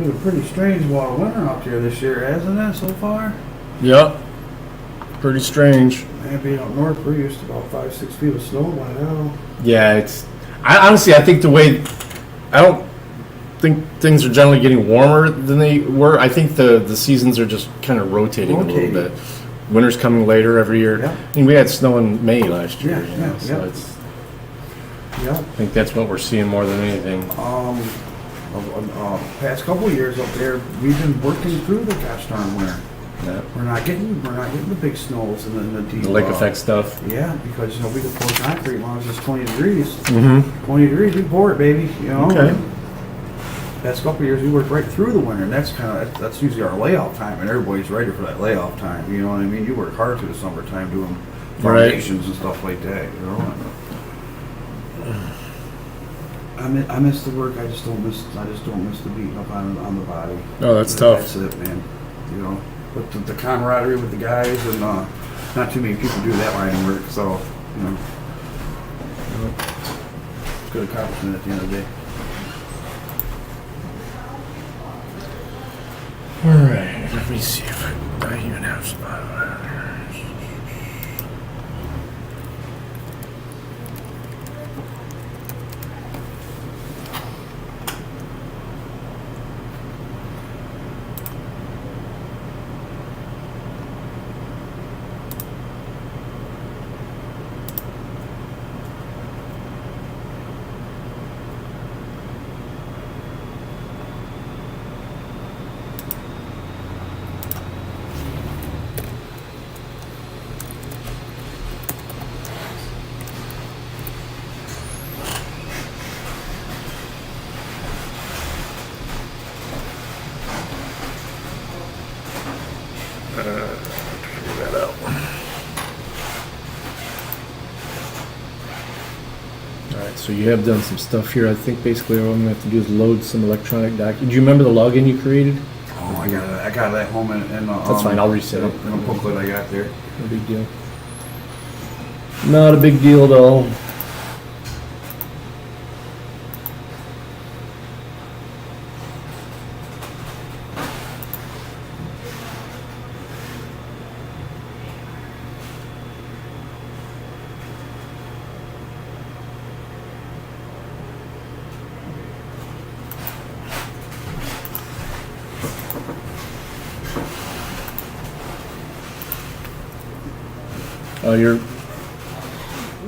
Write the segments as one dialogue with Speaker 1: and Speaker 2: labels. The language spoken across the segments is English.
Speaker 1: been a pretty strange winter out there this year, hasn't it, so far?
Speaker 2: Yep. Pretty strange.
Speaker 1: Man, being up north, we're used to about 5-6 feet of snow by now.
Speaker 2: Yeah, I think the way, I don't think things are generally getting warmer than they were. I think the seasons are just kind of rotating a little bit. Winter's coming later every year.
Speaker 1: Yeah.
Speaker 2: I mean, we had snow in May last year.
Speaker 1: Yeah,
Speaker 2: so I think that's what we're seeing more than anything.
Speaker 1: Past couple of years up there, we've been working through the gosh darn winter.
Speaker 2: Yeah.
Speaker 1: We're not getting the big snows and the deep
Speaker 2: The lake effect stuff.
Speaker 1: Yeah, because we could pour concrete as long as it's 20 degrees.
Speaker 2: Mm-hmm.
Speaker 1: 20 degrees, we pour it, baby.
Speaker 2: Okay.
Speaker 1: Past couple of years, we worked right through the winter, and that's usually our layoff time, and everybody's ready for that layoff time. You know what I mean? You work hard through the summertime doing foundations and stuff like that. You know. I miss the work. I just don't miss the beating up on the body.
Speaker 2: Oh, that's tough.
Speaker 1: That's it, man. But the camaraderie with the guys, and not too many people do that line of work. So it's a good accomplishment at the end of the day.
Speaker 2: All right. Let me see if I even have some. Figure that out. Alright, so you have done some stuff here. I think basically all I'm going to have to do is load some electronic documents. Do you remember the login you created?
Speaker 1: Oh, I got that home in
Speaker 2: That's fine, I'll reset it.
Speaker 1: In a booklet I got there.
Speaker 2: No big deal. Not a big deal though.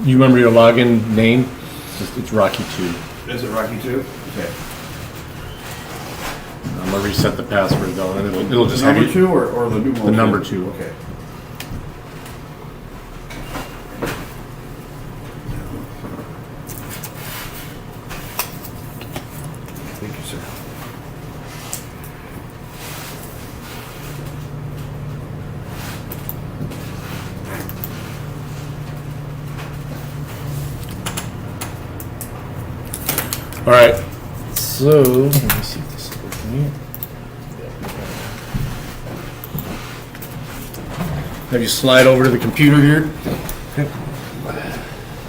Speaker 2: You remember your login name? It's Rocky2.
Speaker 1: Is it Rocky2? Okay.
Speaker 2: I'm gonna reset the password though, and it'll just
Speaker 1: number
Speaker 2: have you,
Speaker 1: 2 or the numeral?
Speaker 2: the number 2.
Speaker 1: Okay. Thank you, sir.
Speaker 2: All right. So let me see if this is working here. Have you slide over to the computer here?
Speaker 1: Okay.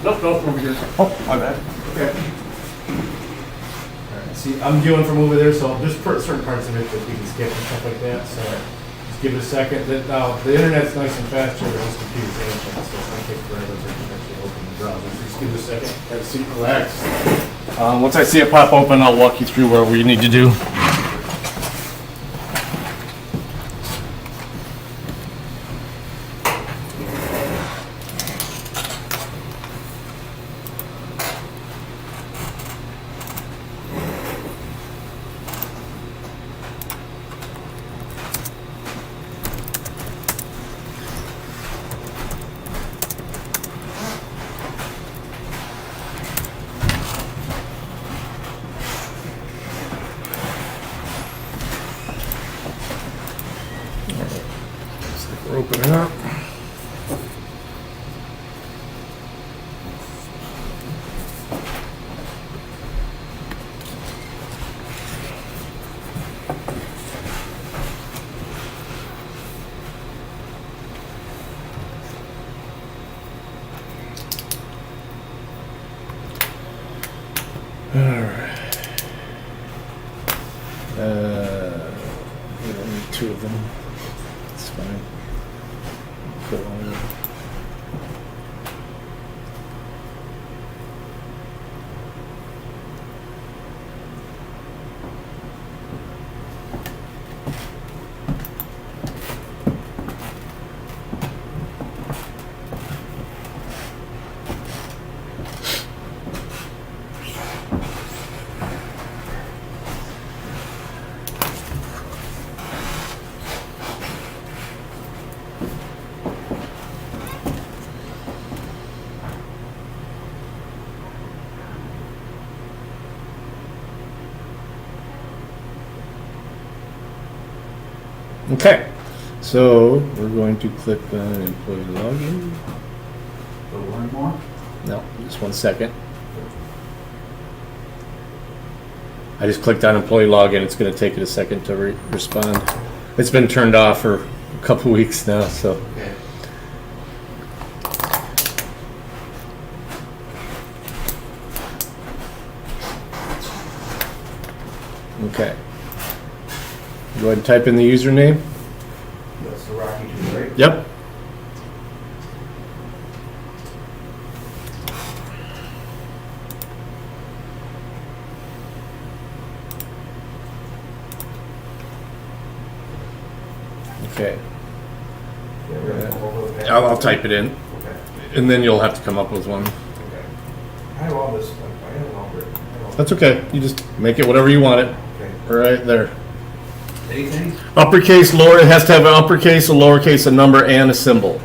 Speaker 2: Nope, over here.
Speaker 1: Oh, my bad. Okay.
Speaker 2: All right, see, I'm viewing from over there, so there's certain parts of it that we can skip and stuff like that. So just give it a second. Now the internet's nice and fast here, but this computer's ancient, so it's gonna take forever to actually open the browser. So just give it a second. Have a seat, relax. Once I see it pop open, I'll walk you through what we need to do. We're opening up. All right.
Speaker 3: two of them. It's fine. Put one in. Okay, so we're going to click on employee login.
Speaker 1: So one more?
Speaker 3: No, just 1 second. I just clicked on employee login. It's going to take it a second to respond. It's been turned off for a couple weeks now, so.
Speaker 1: Okay.
Speaker 3: Okay. Go ahead and type in the username.
Speaker 1: That's the Rocky 2, right?
Speaker 3: Yep. Okay.
Speaker 1: Yeah, we're gonna come over the page.
Speaker 3: I'll type it in,
Speaker 1: Okay.
Speaker 3: and then you'll have to come up with one.
Speaker 1: Okay. I have all this, I have all written. I have all-
Speaker 3: That's okay. You just make it whatever you want it.
Speaker 1: Okay.
Speaker 3: Right there.
Speaker 1: Anything?
Speaker 3: Uppercase, lower, it has to have an uppercase, a lowercase, a number, and a symbol.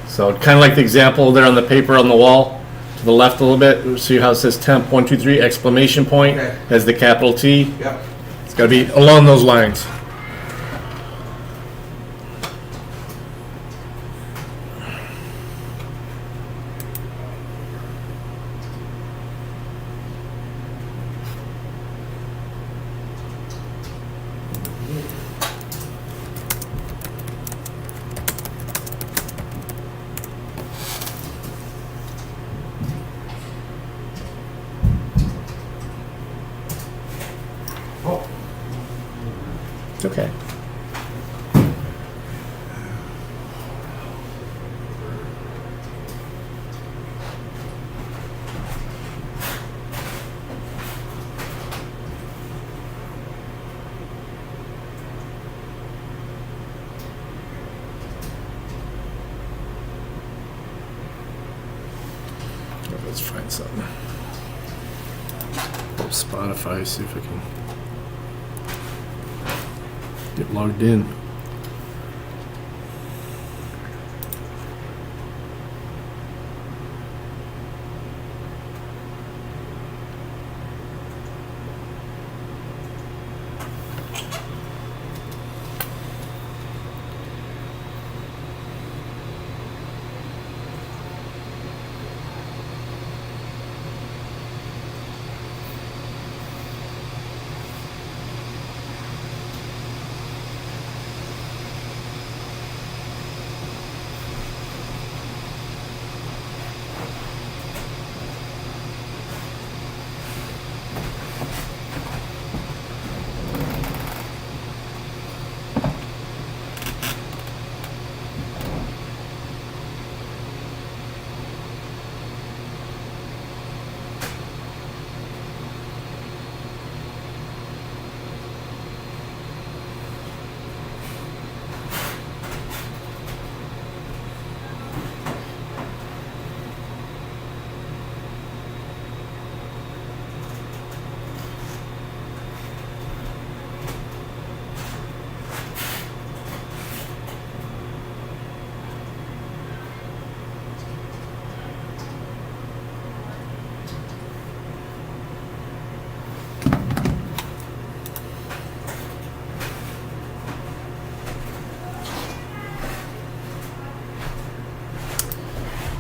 Speaker 3: So kind of like the example there on the paper on the wall, to the left a little bit. See how it says temp 1, 2, 3 exclamation point
Speaker 1: Okay.
Speaker 3: has the capital T.
Speaker 1: Yep.
Speaker 3: It's got to be along those lines.
Speaker 1: Oh,
Speaker 3: It's okay. Let's find something. Spotify, see if I can get logged in.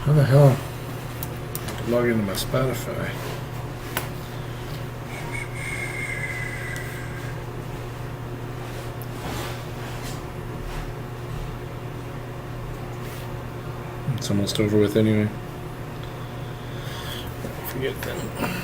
Speaker 3: How the hell? I have to log into my Spotify. It's almost over with anyway. Forget that.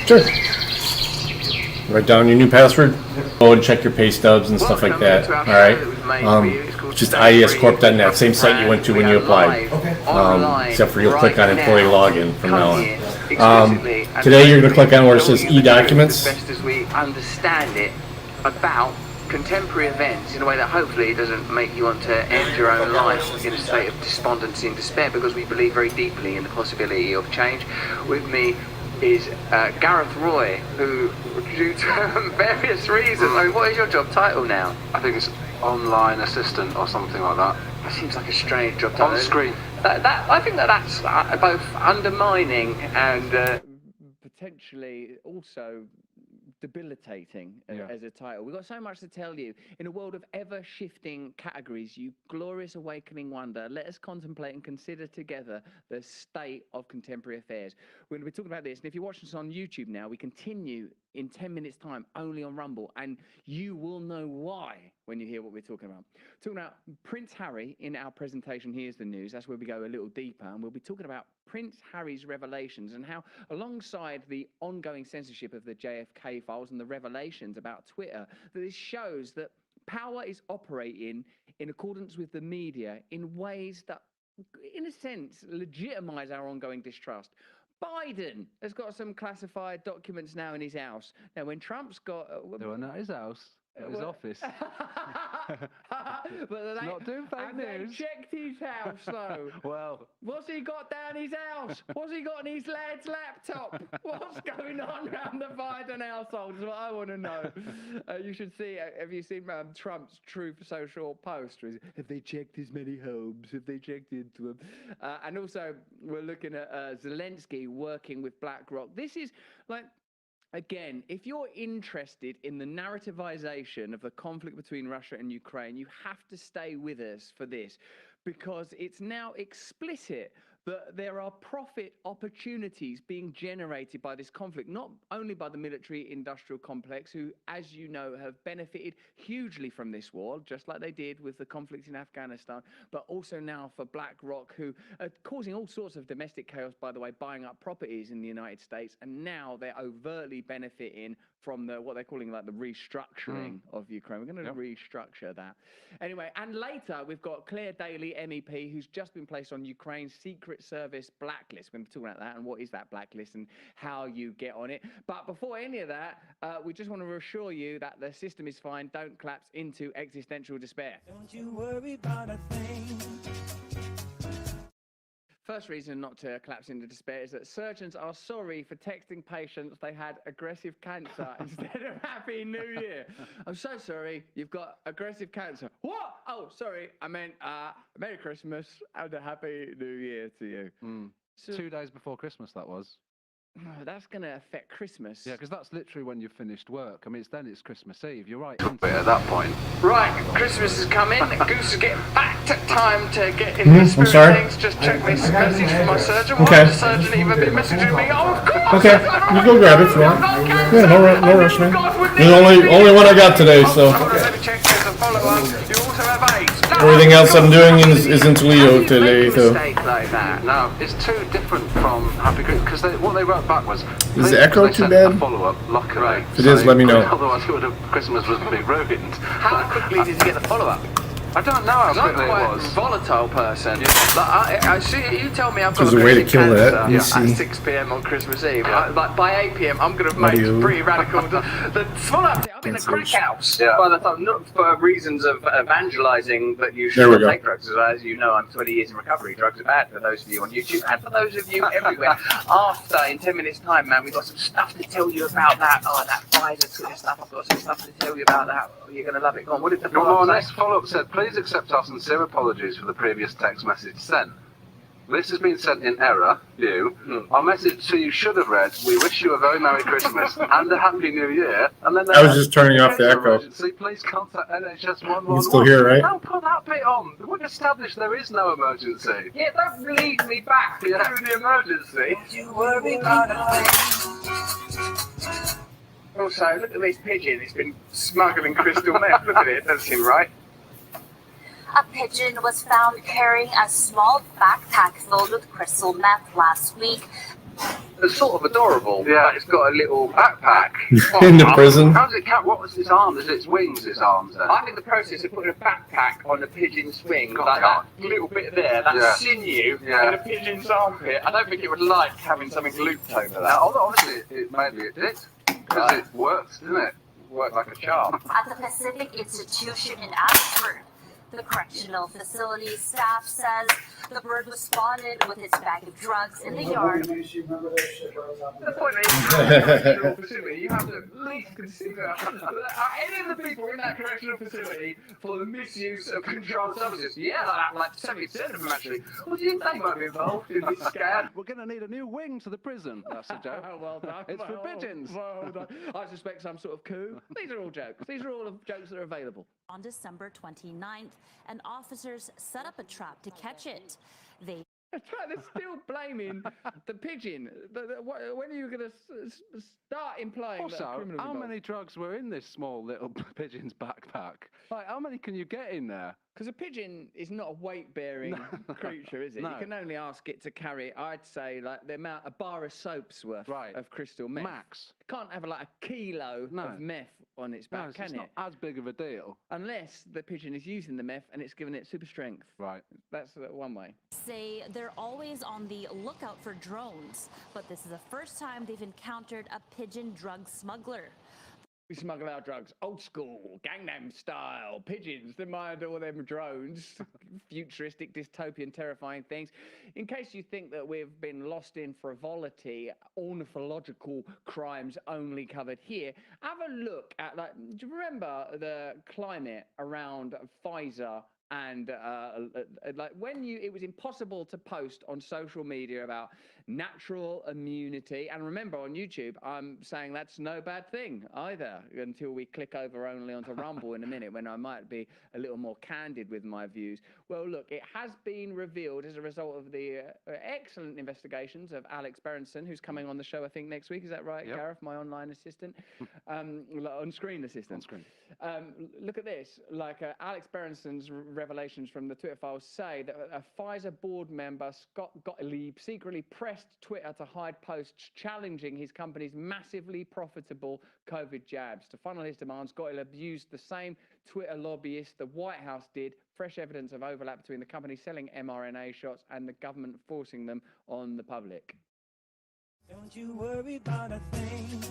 Speaker 3: Sure. Write down your new password. Go and check your pay stubs and stuff like that. All right. Just iescorp.net, same site you went to when you applied. Except for you'll click on employee login from now on. Today you're going to click on where it says e-documents.
Speaker 4: Best as we understand it about contemporary events in a way that hopefully doesn't make you want to end your own life in a state of despondency and despair, because we believe very deeply in the possibility of change. With me is Gareth Roy, who, due to various reasons, I mean, what is your job title now?
Speaker 5: I think it's online assistant or something like that.
Speaker 4: That seems like a strange job title.
Speaker 5: On screen.
Speaker 4: I think that's both undermining and potentially also debilitating as a title. We've got so much to tell you. In a world of ever-shifting categories, you glorious awakening wonder, let us contemplate and consider together the state of contemporary affairs. We're going to be talking about this, and if you're watching us on YouTube now, we continue in 10 minutes' time only on Rumble, and you will know why when you hear what we're talking about. Talking about Prince Harry in our presentation, Here's the News. That's where we go a little deeper, and we'll be talking about Prince Harry's revelations and how, alongside the ongoing censorship of the JFK files and the revelations about Twitter, that this shows that power is operating in accordance with the media in ways that, in a sense, legitimize our ongoing distrust. Biden has got some classified documents now in his house. Now, when Trump's got...
Speaker 6: they were not his house. At his office.
Speaker 4: But they,
Speaker 6: not doing fake news.
Speaker 4: They checked his house, though.
Speaker 6: Well,
Speaker 4: what's he got down his house? What's he got in his lad's laptop? What's going on around the Biden household is what I want to know. You should see, have you seen Trump's Truth Social post? Have they checked his many homes? Have they checked into them? And also, we're looking at Zelensky working with BlackRock. This is like... Again, if you're interested in the narrativization of the conflict between Russia and Ukraine, you have to stay with us for this, because it's now explicit that there are profit opportunities being generated by this conflict, not only by the military-industrial complex, who, as you know, have benefited hugely from this war, just like they did with the conflict in Afghanistan, but also now for BlackRock, who are causing all sorts of domestic chaos, by the way, buying up properties in the United States, and now they're overtly benefiting from the what they're calling like the restructuring of Ukraine. We're going to restructure that. Anyway, and later we've got Claire Daly, MEP, who's just been placed on Ukraine's Secret Service blacklist. We're going to be talking about that and what is that blacklist and how you get on it. But before any of that, we just want to reassure you that the system is fine. Don't collapse into existential despair.
Speaker 7: Don't you worry about a thing.
Speaker 4: First reason not to collapse into despair is that surgeons are sorry for texting patients they had aggressive cancer instead of Happy New Year. I'm so sorry, you've got aggressive cancer. What? Oh, sorry, I meant Merry Christmas and a Happy New Year to you.
Speaker 6: So, 2 days before Christmas, that was.
Speaker 4: No, that's going to affect Christmas.
Speaker 6: Yeah, because that's literally when you've finished work. I mean, it's Christmas Eve. You're right.
Speaker 5: But at that point.
Speaker 4: Right, Christmas is coming. Goose is getting back to time to get in the spirit of things. Just check this message from my surgeon. Why has the surgeon even been messaging me? Oh, of course!
Speaker 3: Okay, you go grab it if you want. Yeah, no rush, man. The only one I got today, so.
Speaker 4: Let me check there's a follow-up. You also have AIDS.
Speaker 3: Everything else I'm doing isn't Leo today, so.
Speaker 4: Like that.
Speaker 5: No, it's too different from Happy Christmas, because what they wrote back was...
Speaker 3: Is the echo too bad?
Speaker 5: A follow-up, luckily.
Speaker 3: If it is, let me know.
Speaker 5: Otherwise, Christmas would be ruined.
Speaker 4: How quickly did you get the follow-up?
Speaker 5: I don't know how quickly
Speaker 4: I'm
Speaker 5: it
Speaker 4: quite
Speaker 5: was.
Speaker 4: a volatile person. Like, I see. You tell me I've got
Speaker 3: There's a way to kill that.
Speaker 4: cancer
Speaker 3: You
Speaker 4: at
Speaker 3: see.
Speaker 4: 6 p.m. on Christmas Eve. Like by 8 p.m. I'm going to make pretty radical. The follow-up. I'm in a crack house. By the time, not for reasons of evangelising that you should not take drugs. As you know, I'm 20 years in recovery. Drugs are bad for those of you on YouTube and for those of you everywhere. After, in 10 minutes' time, man, we've got some stuff to tell you about that. Oh, that Pfizer Twitter stuff. I've got some stuff to tell you about that. You're going to love it. Go on. What did the
Speaker 5: next follow-up said, please accept our sincere apologies for the previous text message sent. This has been sent in error, Our message to you should have read, we wish you a very Merry Christmas and a Happy New Year. And then
Speaker 3: I was just turning off the echo.
Speaker 5: Please contact NHS 111.
Speaker 3: You can still hear, right?
Speaker 5: Don't put that bit on. We've established there is no emergency.
Speaker 4: Yeah, don't lead me back through the emergency.
Speaker 7: Don't you worry about a thing.
Speaker 4: Also, look at this pigeon. It's been smuggling crystal meth. Look at it. It doesn't seem right.
Speaker 8: A pigeon was found carrying a small backpack filled with crystal meth last week.
Speaker 5: It's sort of adorable. Yeah, it's got a little backpack.
Speaker 3: In the prison.
Speaker 5: How does it count? What was its arm? Is its wings, its arms then?
Speaker 4: I think the process of putting a backpack on a pigeon's wing,
Speaker 5: God,
Speaker 4: like
Speaker 5: God.
Speaker 4: that little bit there, that sinew in a pigeon's armpit, I don't think it would like having something looped over that.
Speaker 5: Now, obviously, maybe it did. Because it works, didn't it? Worked like a charm.
Speaker 8: At the Pacific Institution in Abbotsford, the correctional facility staff says the bird was spotted with its bag of drugs in the yard.
Speaker 4: The point is, you have to at least consider any of the people in that correctional facility for the misuse of controlled substances. Yeah, like 70% of them actually. Well, do you think they might be involved in this scam?
Speaker 6: We're going to need a new wing to the prison. That's a joke.
Speaker 4: Well done.
Speaker 6: It's for pigeons.
Speaker 4: Well done. I suspect some sort of coup. These are all jokes. These are all jokes that are available.
Speaker 8: On December 29th, and officers set up a trap to catch it. They
Speaker 4: They're still blaming the pigeon. When are you going to start implying that
Speaker 6: Also,
Speaker 4: criminals
Speaker 6: how
Speaker 4: involved?
Speaker 6: many drugs were in this small little pigeon's backpack? Like, how many can you get in there?
Speaker 4: Because a pigeon is not a weight-bearing creature, is it?
Speaker 6: No.
Speaker 4: You can only ask it to carry, I'd say, like the amount, a bar of soap's worth of crystal meth.
Speaker 6: Max.
Speaker 4: It can't have like a kilo of meth on its back,
Speaker 6: No, it's
Speaker 4: can
Speaker 6: not
Speaker 4: it?
Speaker 6: as big of a deal.
Speaker 4: Unless the pigeon is using the meth and it's giving it super strength.
Speaker 6: Right.
Speaker 4: That's one way.
Speaker 8: say they're always on the lookout for drones, but this is the first time they've encountered a pigeon drug smuggler.
Speaker 4: We smuggle our drugs old school, Gangnam style, pigeons, they mind all them drones, futuristic, dystopian, terrifying things. In case you think that we've been lost in frivolity, ornithological crimes only covered here, have a look at, like, do you remember the climate around Pfizer? And like when it was impossible to post on social media about natural immunity. And remember, on YouTube, I'm saying that's no bad thing either, until we click over only onto Rumble in a minute, when I might be a little more candid with my views. Well, look, it has been revealed as a result of the excellent investigations of Alex Berenson, who's coming on the show, I think, next week. Is that right, Gareth, my online assistant? On-screen assistant.
Speaker 6: On-screen.
Speaker 4: Look at this. Like Alex Berenson's revelations from the Twitter files say that a Pfizer board member, Scott Gottlieb, secretly pressed Twitter to hide posts challenging his company's massively profitable COVID jabs. To funnel his demands, Gottlieb used the same Twitter lobbyist the White House did. Fresh evidence of overlap between the company selling mRNA shots and the government forcing them on the public.
Speaker 7: Don't you worry about a thing.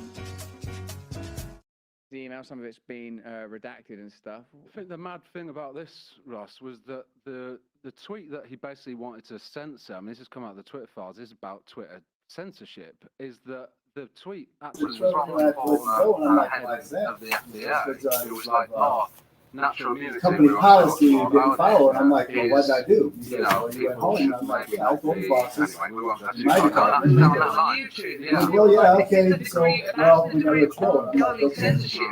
Speaker 4: The email, some of it's been redacted and stuff.
Speaker 6: I think the mad thing about this, Ross, was that the tweet that he basically wanted to censor, I mean, this has come out of the Twitter files, this is about Twitter censorship, is that the tweet actually
Speaker 5: was from the head of the FDA, who was like, oh, natural immunity.
Speaker 9: Company policy you didn't follow, and I'm like, well, what did I do? He
Speaker 5: You
Speaker 9: says,
Speaker 5: know,
Speaker 9: well, you went home, and I'm like, yeah, I told the bosses.
Speaker 5: Anyway, we won't have to
Speaker 9: My
Speaker 5: talk about that.
Speaker 9: department.
Speaker 5: That's on YouTube,
Speaker 9: Well, yeah, okay, so, well, we gotta let you know. And I'm like, okay,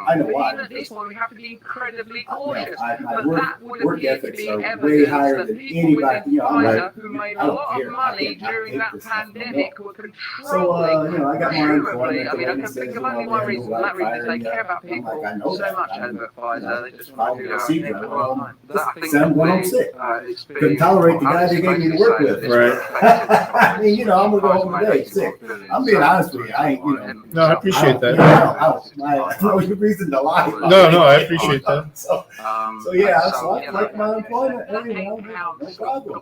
Speaker 9: I know why.
Speaker 4: Even at this point, we have to be incredibly
Speaker 9: You know,
Speaker 4: cautious.
Speaker 9: my
Speaker 4: But that would
Speaker 9: work
Speaker 4: appear to
Speaker 9: ethics
Speaker 4: be
Speaker 9: are way
Speaker 4: evidence
Speaker 9: higher
Speaker 4: that
Speaker 9: than
Speaker 4: people
Speaker 9: anybody,
Speaker 4: within
Speaker 9: you know, I'm
Speaker 4: Pfizer
Speaker 9: like,
Speaker 4: who made
Speaker 9: I
Speaker 4: a
Speaker 9: don't
Speaker 4: lot
Speaker 9: care.
Speaker 4: of
Speaker 9: I
Speaker 4: money
Speaker 9: cannot
Speaker 4: during
Speaker 9: take
Speaker 4: that
Speaker 9: this stuff
Speaker 4: pandemic were
Speaker 9: So,
Speaker 4: controlling.
Speaker 9: you know, I got my
Speaker 4: Presumably,
Speaker 9: employment.
Speaker 4: I mean, I
Speaker 9: and
Speaker 4: can
Speaker 9: he
Speaker 4: think
Speaker 9: says,
Speaker 4: of
Speaker 9: well,
Speaker 4: only one
Speaker 9: yeah,
Speaker 4: reason.
Speaker 9: no,
Speaker 4: That reason is they
Speaker 9: firing,
Speaker 4: care about
Speaker 9: I'm
Speaker 4: people
Speaker 9: like, I know
Speaker 4: so
Speaker 9: that.
Speaker 4: much
Speaker 9: I'm,
Speaker 4: over Pfizer. They just
Speaker 9: follow
Speaker 4: want
Speaker 9: the
Speaker 4: to
Speaker 9: procedure.
Speaker 4: do
Speaker 9: Well,
Speaker 5: I think
Speaker 9: send one home sick. Couldn't tolerate the guy they gave me to work with. I mean, you know, I'm gonna go home today sick. I'm being honest with you. I ain't, you know.
Speaker 3: No, I appreciate that.
Speaker 9: I have no reason to lie.
Speaker 3: No, I appreciate that.
Speaker 9: So yeah, so I like my employment. You know, no problem.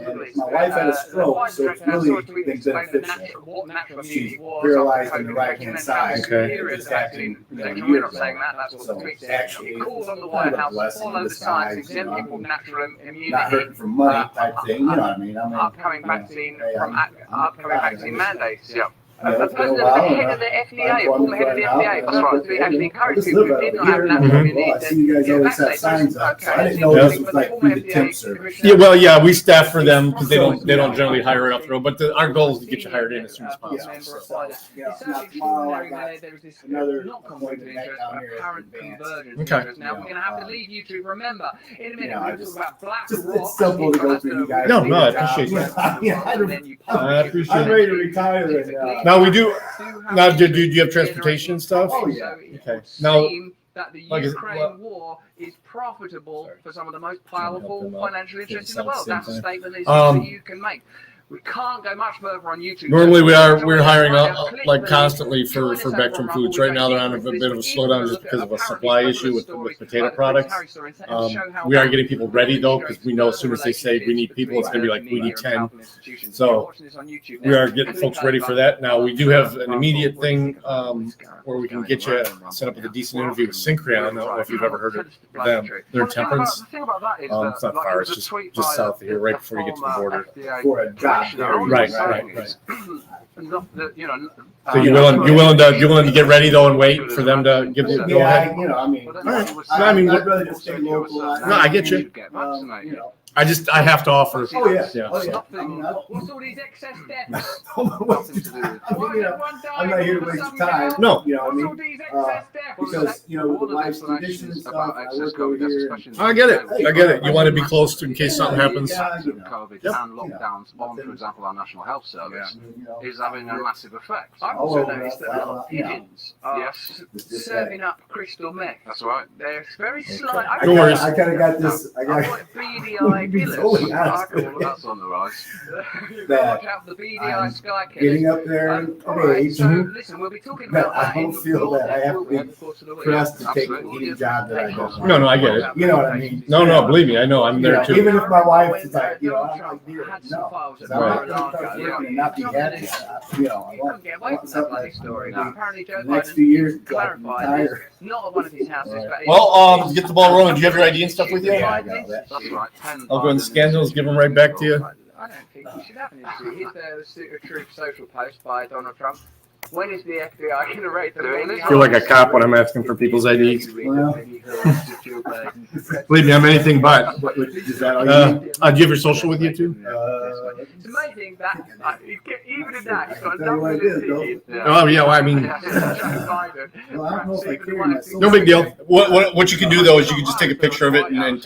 Speaker 9: And my wife had a stroke, so it's really been beneficial. She's paralyzed on the right hand side.
Speaker 3: Okay.
Speaker 9: It's happening, you know, a
Speaker 4: We're
Speaker 9: year
Speaker 4: not saying that. That's what
Speaker 9: So
Speaker 4: the tweet said.
Speaker 9: actually,
Speaker 4: It calls on the
Speaker 9: kind
Speaker 4: White
Speaker 9: of a
Speaker 4: House to
Speaker 9: blessing
Speaker 4: follow
Speaker 9: in
Speaker 4: the science,
Speaker 9: disguise, you know,
Speaker 4: exempting from natural immunity.
Speaker 9: not hurting for money type thing. You know what I mean? I mean,
Speaker 4: Upcoming vaccine from upcoming vaccine mandates.
Speaker 5: Yeah.
Speaker 4: The president, the head of the FDA, former head of the FDA, that's right, to actually encourage people who did not have natural immunity
Speaker 9: I see you guys
Speaker 4: to
Speaker 9: always have
Speaker 4: vaccinate.
Speaker 9: signs up, so I didn't
Speaker 4: Okay.
Speaker 9: know
Speaker 3: Yeah.
Speaker 9: this was like through the temp service.
Speaker 3: Yeah, well, yeah, we staff for them because they don't generally hire it up through. But our goal is to get you hired in as soon as possible.
Speaker 9: Yeah,
Speaker 4: Member of
Speaker 9: so,
Speaker 4: Pfizer.
Speaker 9: yeah,
Speaker 4: It's
Speaker 9: now
Speaker 4: certainly
Speaker 9: tomorrow I
Speaker 4: extraordinary
Speaker 9: got
Speaker 4: that there was this
Speaker 9: another
Speaker 4: not conflict of
Speaker 9: appointment
Speaker 4: interest,
Speaker 9: down
Speaker 4: but
Speaker 9: here
Speaker 4: apparent
Speaker 9: in advance.
Speaker 4: convergence of
Speaker 3: Okay.
Speaker 4: interest. Now, we're going to have to leave you to remember. In a minute,
Speaker 9: Yeah,
Speaker 4: we're
Speaker 9: I
Speaker 4: going to
Speaker 9: just-
Speaker 4: talk about Black
Speaker 9: Just
Speaker 4: Rock.
Speaker 9: it's simple to go through you guys.
Speaker 3: No,
Speaker 9: do
Speaker 3: no,
Speaker 9: your
Speaker 3: I
Speaker 9: job.
Speaker 3: appreciate that.
Speaker 9: Yeah,
Speaker 3: I appreciate
Speaker 9: I'm
Speaker 3: it.
Speaker 9: ready to retire and
Speaker 3: Now we do. Now, do you have transportation and stuff?
Speaker 9: Oh, yeah.
Speaker 3: Okay. Now,
Speaker 4: that the
Speaker 3: Like,
Speaker 4: Ukraine war is profitable for some of the most powerful financial interests in the world. That's a statement that you can make. We can't go much further on YouTube.
Speaker 3: Normally we're hiring like constantly for Vectrum Foods. Right now they're on a bit of a slowdown just because of a supply issue with potato products. We are getting people ready though, because we know as soon as they say we need people, it's going to be like we need 10. So we are getting folks ready for that. Now we do have an immediate thing where we can get you set up with a decent interview with Syncreon. I don't know if you've ever heard of them. They're in Temperance. It's not far. It's just south of here, right before you get to the border.
Speaker 9: For a job.
Speaker 3: Right.
Speaker 5: So
Speaker 3: you're willing to get ready though and wait for them to give you go ahead?
Speaker 9: I'd rather just stay local.
Speaker 3: No, I get you. I have to offer.
Speaker 9: Oh yeah.
Speaker 4: What's all these excess debts?
Speaker 9: I'm not here to waste your time.
Speaker 3: No.
Speaker 9: You know what I mean? Because with the life's condition and stuff, I work over here.
Speaker 3: I get it. You want to be close to in case something happens.
Speaker 5: COVID and lockdowns on, for example, our National Health Service is having a massive effect.
Speaker 4: I've also noticed that a lot of pigeons are serving up crystal meth.
Speaker 5: That's right.
Speaker 4: They're very slight.
Speaker 9: I kind of got this. I got
Speaker 4: beady eye killers.
Speaker 5: That's on the rise.
Speaker 4: Watch out for the beady eye sky killers.
Speaker 9: getting up there in age.
Speaker 4: So listen, we'll be talking about
Speaker 9: I don't feel that I have to be pressed to take any job that I don't.
Speaker 3: No, I get it.
Speaker 9: You know what I mean?
Speaker 3: No, believe me, I know. I'm there too.
Speaker 9: Even if my wife is like, I'm like, dear, no. I'm not going to start working and not be happy. I want something
Speaker 4: story.
Speaker 9: like
Speaker 4: Apparently,
Speaker 9: the next few years,
Speaker 4: clarified not at one of his houses, but
Speaker 3: Well, get the ball rolling. Do you have your ID and stuff with you?
Speaker 9: Yeah, I got that.
Speaker 5: That's right.
Speaker 3: I'll go and scan those, give them right back to you.
Speaker 4: I don't think we should have an issue. Here's the Suit of Truth social post by Donald Trump. When is the FBI going to rate the
Speaker 3: I feel like a cop when I'm asking for people's IDs.
Speaker 9: Well.
Speaker 3: Believe me, I'm anything but.
Speaker 9: Is that all
Speaker 3: Do you have your social with you too?
Speaker 4: It's amazing that even in that, he's got
Speaker 9: Tell you what it is, though.
Speaker 3: Oh yeah, well, I mean,
Speaker 9: Well, I don't know if I carry my social.
Speaker 3: no big deal. What you can do though is you can just take a picture of it and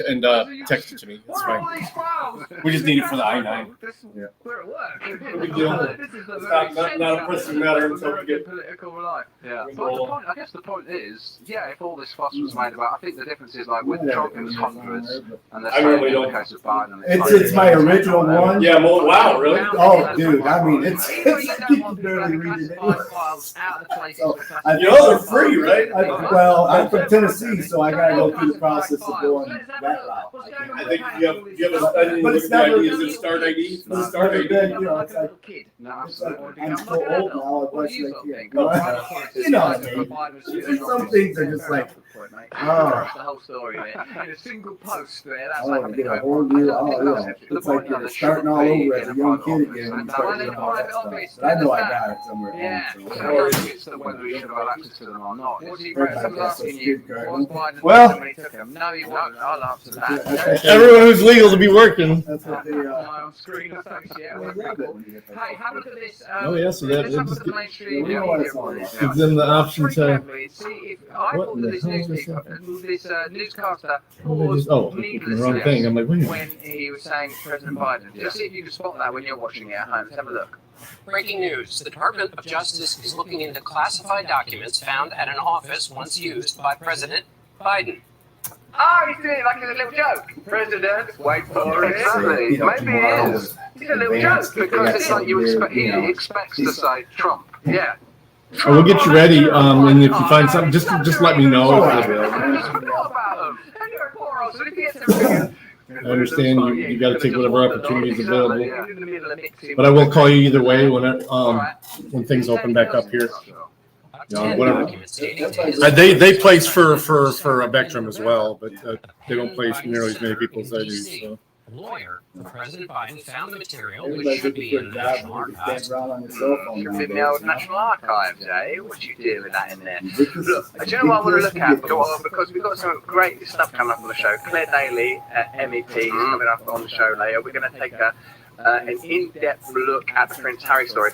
Speaker 3: text it to me. That's fine. We just need it for the I-9.
Speaker 4: We're at work.
Speaker 3: No big deal. Not a pressing matter until we get.
Speaker 4: Political life.
Speaker 5: Yeah, but I guess the point is, if all this fuss was made about, I think the difference is like with Trump it was hundreds, and there's
Speaker 3: normally
Speaker 5: in the
Speaker 3: don't.
Speaker 5: case of Biden.
Speaker 9: It's my original one.
Speaker 3: Yeah, wow, really?
Speaker 9: Oh, dude, I mean, it's like you can barely read it.
Speaker 3: They're free, right?
Speaker 9: I'm from Tennessee, so I gotta go through the process of going that route.
Speaker 3: I think you have a
Speaker 9: But it's never
Speaker 3: ID. Is it start ID?
Speaker 9: But it's never been, it's like,
Speaker 5: No,
Speaker 9: it's like,
Speaker 5: absolutely.
Speaker 9: I'm so old now, it's like, you know what I mean? There's some things are just like,
Speaker 4: That's the whole story of it. In a single post there, that's like
Speaker 9: get a whole new, it's like you're starting all over as a young kid again. And starting all that stuff. But I know I got it somewhere.
Speaker 5: So whether we should have access to them or not.
Speaker 4: Someone's asking you, was Biden
Speaker 3: Well-
Speaker 4: when he took them? No, he wasn't. I'll answer that.
Speaker 3: Everyone who's legal to be working.
Speaker 9: That's what they,
Speaker 4: My on-screen associate. Hey, have a look at this.
Speaker 3: Oh, yeah, so that-
Speaker 4: let's have a look
Speaker 3: it
Speaker 4: at the mainstream
Speaker 9: Yeah, we know what
Speaker 4: media
Speaker 9: it's all
Speaker 4: for this.
Speaker 9: about.
Speaker 3: Gives them the option
Speaker 4: Pretty
Speaker 3: to.
Speaker 4: carefully, see if I
Speaker 3: What
Speaker 4: thought
Speaker 3: in
Speaker 4: that
Speaker 3: the
Speaker 4: this
Speaker 3: hell is this?
Speaker 4: newscaster
Speaker 3: Oh, they
Speaker 4: paused
Speaker 3: just- oh, the wrong
Speaker 4: needlessly
Speaker 3: thing. I'm like, wait a minute.
Speaker 4: when he was saying President Biden. Just see if you can spot that when you're watching it at home. Let's have a look.
Speaker 10: Breaking news. The Department of Justice is looking into classified documents found at an office once used by President Biden.
Speaker 4: Oh, he's doing it like it's a little joke. President, wait for it.
Speaker 5: Exactly. Maybe it is.
Speaker 4: It's a little joke
Speaker 5: Because it's like you expect, he expects to say Trump.
Speaker 4: Yeah.
Speaker 3: I will get you ready. And if you find something, just let me know.
Speaker 4: I just forgot about him. And you're a poor old, so if he gets everything.
Speaker 3: I understand you got to take whatever opportunity is available.
Speaker 4: You're in the middle of mixing.
Speaker 3: But I will call you either way when things open back up here.
Speaker 10: About 10
Speaker 3: whatever.
Speaker 10: documents dating to his
Speaker 3: They place for a Vectrum as well, but they don't place nearly as many people as I do. So.
Speaker 10: A lawyer for President Biden found the material,
Speaker 9: Everybody's
Speaker 10: which should
Speaker 9: looking
Speaker 10: be
Speaker 9: for
Speaker 10: in
Speaker 9: a
Speaker 10: the
Speaker 9: job
Speaker 10: National
Speaker 9: where you can
Speaker 10: Archives.
Speaker 9: stand around on your cell phone.
Speaker 4: Should be in the old National Archives, eh? What you do with that in there?
Speaker 9: Look,
Speaker 4: Do you know what I want to look at? Because we've got some great stuff coming up on the show. Claire Daly, MEP, is coming up on the show later. We're going to take an in-depth look at the Prince Harry story.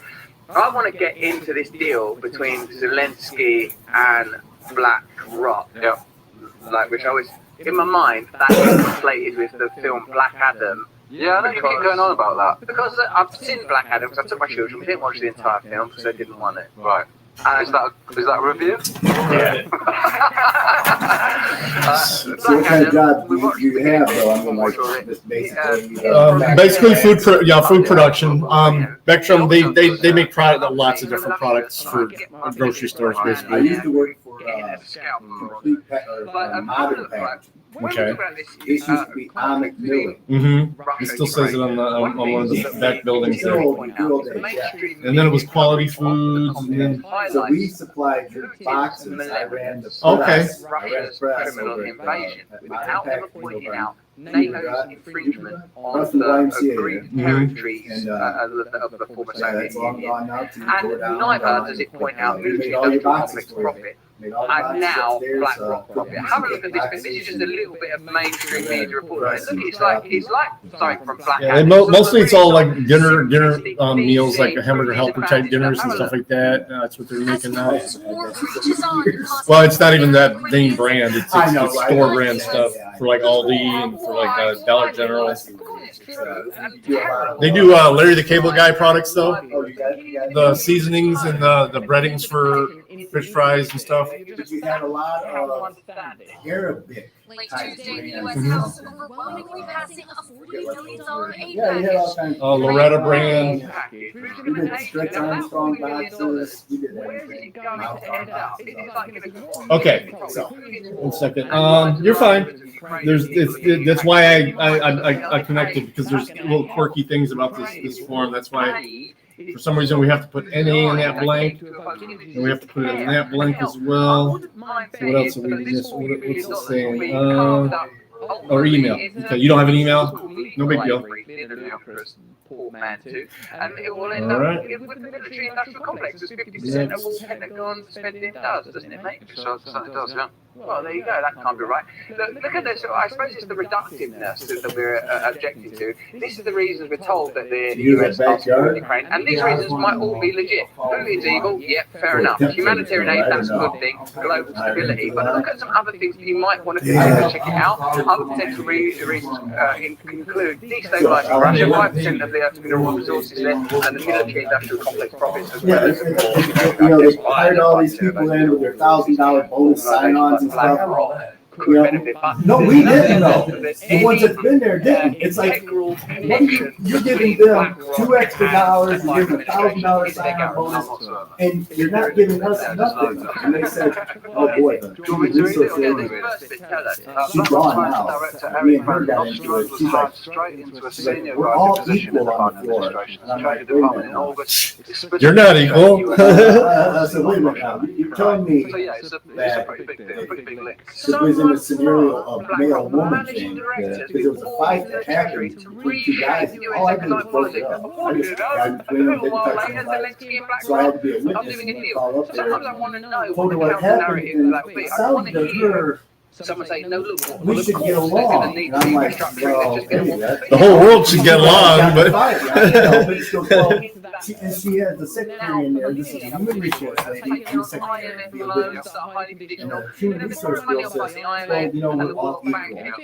Speaker 4: I want to get into this deal between Zelensky and BlackRock.
Speaker 5: Yeah.
Speaker 4: Like, which I was, in my mind, that is conflated with the film Black Adam.
Speaker 5: Yeah, I know you keep going on about that.
Speaker 4: Because I've seen Black Adam, because I took my children, we didn't watch the entire film because they didn't want it.
Speaker 5: Right. And is that a review?
Speaker 3: Yeah.
Speaker 9: So what kind of job do you have though? I mean, like, just basically.
Speaker 3: Basically food production. Spectrum, they make lots of different products for grocery stores,
Speaker 9: I
Speaker 3: basically.
Speaker 9: used to work for complete modern packaging.
Speaker 3: Okay.
Speaker 9: This used to be Amic Milling.
Speaker 3: Mm-hmm. It still says it on one of the back buildings there. And then it was quality foods, and then
Speaker 9: So we supplied your boxes. I ran the press.
Speaker 3: Okay.
Speaker 9: I ran the press
Speaker 5: Criminal
Speaker 9: over
Speaker 5: invasion
Speaker 9: at
Speaker 5: without
Speaker 9: Modern
Speaker 5: ever
Speaker 9: Packaging
Speaker 5: pointing
Speaker 9: over
Speaker 5: out
Speaker 9: in
Speaker 5: NATO's infringement on
Speaker 9: Across from
Speaker 5: the
Speaker 9: YMCA
Speaker 5: agreed
Speaker 9: there.
Speaker 5: territories
Speaker 9: And,
Speaker 5: of the former
Speaker 9: Yeah,
Speaker 5: Soviet
Speaker 9: that's long
Speaker 5: Union.
Speaker 9: gone now. Too.
Speaker 5: And neither does it point out military industrial complex profit and now BlackRock profit. Have a look at this bit. This is just a little bit of mainstream media reporting. Look, it's like something from Black.
Speaker 3: yeah, mostly it's all like dinner meals, like a hamburger helper type dinners and stuff like that. That's what they're making now. Well, it's not even that name brand. It's store brand stuff for like Aldi and for like Dollar General. They do Larry the Cable Guy products though. The seasonings and the breadings for fish fries and stuff.
Speaker 9: But you had a lot of Arabic
Speaker 8: Like
Speaker 9: type
Speaker 8: Tuesday, the
Speaker 9: brands.
Speaker 8: U.S. House overwhelmingly passing a $40 million aid
Speaker 9: Yeah, you had all
Speaker 8: package.
Speaker 9: kinds of
Speaker 3: Loretta brand.
Speaker 9: We did Stretch Armstrong boxes. We did everything.
Speaker 3: Okay, so 1 second. You're fine. That's why I connected, because there's little quirky things about this form. That's why for some reason we have to put NA in that blank, and we have to put it in that blank as well. So what else are we just? What's it saying? Or email. Okay, you don't have an email? No big deal.
Speaker 5: Portmanteau, and it will end up with the military industrial complex. As 50% of all Pentagon spending does, doesn't it, mate? So it does, yeah. Well, there you go. That can't be right. Look at this. I suppose it's the reductiveness that we're objecting to. This is the reasons we're told that the US are supporting Ukraine, and these reasons might all be legit. Putin's evil, yeah, fair enough. Humanitarian aid, that's a good thing. Global stability, but look at some other things that you might want to consider. Check it out. Other potential reasons include destabilizing Russia, 5% of the Earth's mineral resources there, and the military-industrial complex profits as well.
Speaker 9: You know, they hired all these people in with their $1,000 bonus sign-ons and stuff. You know, no, we didn't know. The ones that's been there didn't. It's like, you're giving them $2 extra, you're giving them $1,000 sign-on bonus, and you're not giving us nothing. And they said, oh boy, the human resource lady, she's gone now. Me and her got into it. She's like, we're all equal on the floor. And I'm like, wait a minute.
Speaker 3: You're not equal.
Speaker 9: I said, wait a minute now. You're telling me that this was in a scenario of male-woman thing, because there was a fight that happened between two guys. All I did was broke it up. I just got between them, didn't touch anybody. So I had to be a witness and call up there. Told her what happened, and it sounded to her,
Speaker 5: Someone say, no, look,
Speaker 9: we should get along. And I'm like, well, maybe that's...
Speaker 3: The whole world should get along, but...
Speaker 9: And she has the secretary in there. This is a human resource lady. And the secretary of the human resource girl says, well, you know, we're all equal. And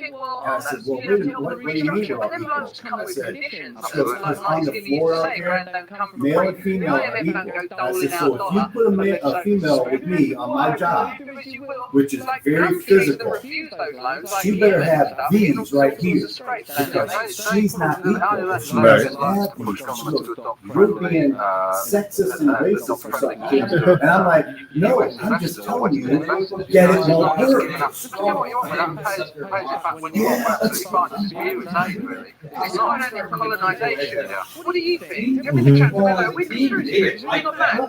Speaker 9: I said, well, wait a minute, what do you mean we're all equal? I said, because on the floor out here, male and female are equal. I said, so if you put a female with me on my job, which is very physical, she better have these right here, because she's not equal. She doesn't have these. You're being sexist and racist or something. And I'm like, no, I'm just telling you, get it won't work.
Speaker 5: It's not an colonization. What do you think? We're conspiracy. We're not mad.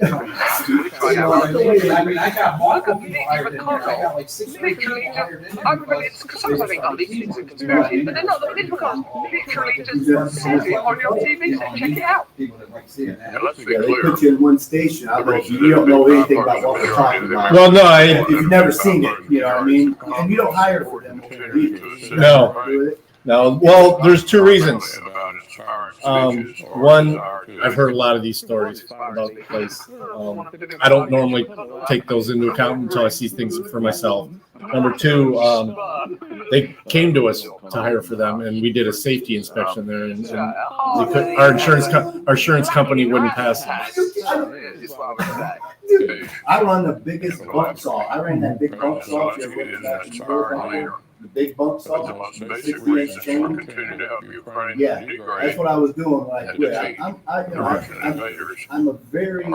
Speaker 7: I got multiple people hired in there. I got like 6 people hired in there.
Speaker 5: Sometimes I think, oh, these things are conspiracy, but they're not. It's because literally just says it on your TV set. Check it out.
Speaker 9: Yeah, they put you in one station. I bet you don't know anything about what we're talking about.
Speaker 3: Well, no,
Speaker 9: if you've never seen it, you know what I mean? And you don't hire for them either.
Speaker 3: No. No, well, there's two reasons. One, I've heard a lot of these stories about the place. I don't normally take those into account until I see things for myself. Number two, they came to us to hire for them, and we did a safety inspection there, and our insurance company wouldn't pass it.
Speaker 9: I run the biggest bump saw. I ran that big bump saw. The big bump saw, 60-inch chain. Yeah, that's what I was doing when I quit. I'm a very, I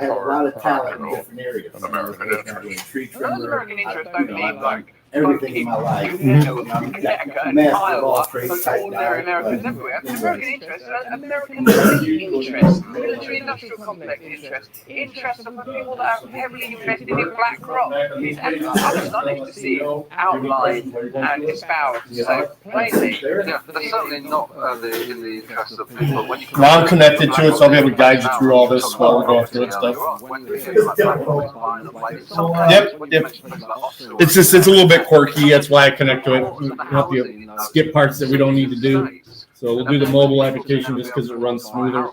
Speaker 9: have a lot of talent in different areas. Tree trimmer, like everything in my life. I'm master of all trades type guy.
Speaker 5: American interests, American interests, military-industrial complex interests of the people that are heavily invested in BlackRock. And I'm astonished to see it outlined and espoused so plainly. Yeah, they're certainly not in the interests of people.
Speaker 3: Well, I'm connected to it, so I'll be able to guide you through all this while we're going through it stuff. Yep. It's a little bit quirky. That's why I connect to it. Help you skip parts that we don't need to do. So we'll do the mobile application just because it runs smoother.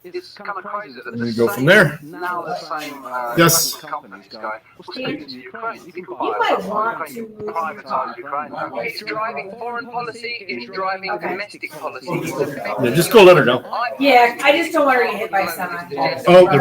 Speaker 5: It's kind of crazy that
Speaker 3: we go from there.
Speaker 5: Now the same
Speaker 3: yes.
Speaker 5: companies going,
Speaker 8: You might want to
Speaker 5: privatize Ukraine. It's driving foreign policy, it's driving domestic policy.
Speaker 3: Yeah, just go let her know.
Speaker 8: Yeah, I just don't want her to get hit by a semi.
Speaker 5: Oh,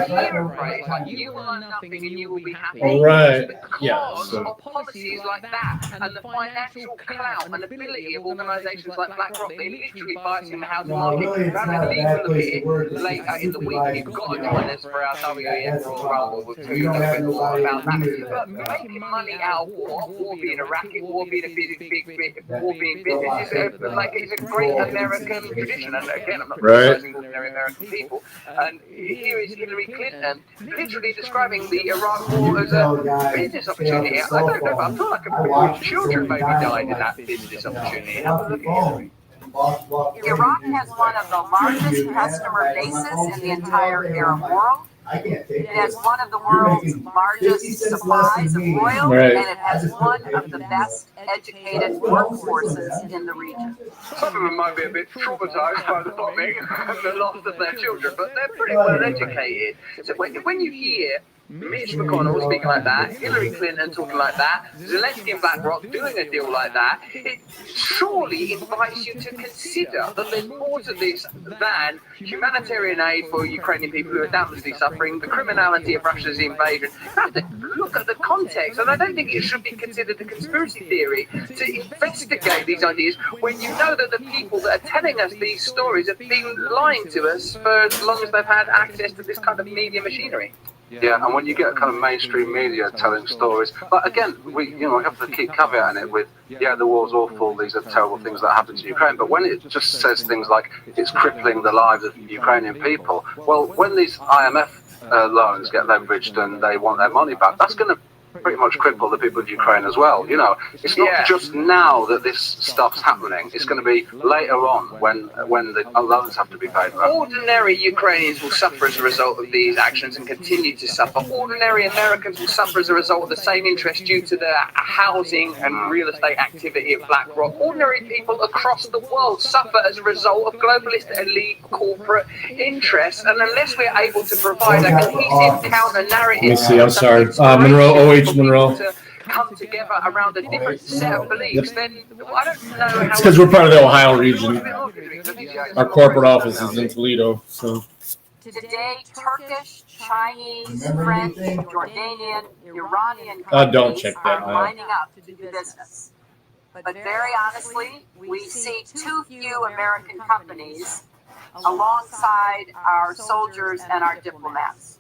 Speaker 5: you will learn nothing and you will be happy.
Speaker 3: All right. Yeah.
Speaker 5: Of policies like that and the financial clout and ability of organisations like BlackRock, they're literally fighting the housing market. Rather legal later in the week, you've got to join us for our WEF Royal Rumble. We'll tell you a little bit more about that. But making money out of war being a racket, war being a big, war being business, is a great American tradition. And again, I'm not criticizing ordinary American people. And here is Hillary Clinton literally describing the Iraq war as a business opportunity. I don't know, I feel like a million children maybe died in that business opportunity. Have a look at Hillary.
Speaker 8: Iraq has one of the largest customer bases in the entire Arab world. It has one of the world's largest supplies of oil, and it has one of the best educated workforces in the region.
Speaker 5: Some of them might be a bit traumatized by the bombing and the loss of their children, but they're pretty well educated. So when you hear Mitch McConnell speaking like that, Hillary Clinton talking like that, Zelensky and BlackRock doing a deal like that, it surely invites you to consider that there's more to this than humanitarian aid for Ukrainian people who are doubtlessly suffering, the criminality of Russia's invasion. You have to look at the context, and I don't think it should be considered a conspiracy theory to investigate these ideas when you know that the people that are telling us these stories have been lying to us for as long as they've had access to this kind of media machinery. Yeah, and when you get kind of mainstream media telling stories, but again, we have to keep caveating it with, the war's awful, these are terrible things that happen to Ukraine, but when it just says things like it's crippling the lives of Ukrainian people, well, when these IMF loans get leveraged and they want their money back, that's going to pretty much cripple the people of Ukraine as well. It's not just now that this stuff's happening. It's going to be later on when the loans have to be paid back.
Speaker 10: Ordinary Ukrainians will suffer as a result of these actions and continue to suffer. Ordinary Americans will suffer as a result of the same interest due to the housing and real estate activity of BlackRock. Ordinary people across the world suffer as a result of globalist elite corporate interests. And unless we're able to provide a cohesive counter-narrative...
Speaker 3: Let me see, I'm sorry. Monroe, OH Monroe.
Speaker 10: To come together around a different set of beliefs, then I don't know how...
Speaker 3: It's because we're part of the Ohio region. Our corporate office is in Toledo, so...
Speaker 8: Today, Turkish, Chinese, French, Jordanian, Iranian companies
Speaker 3: don't check that
Speaker 8: are lining up to do business. But very honestly, we see too few American companies alongside our soldiers and our diplomats.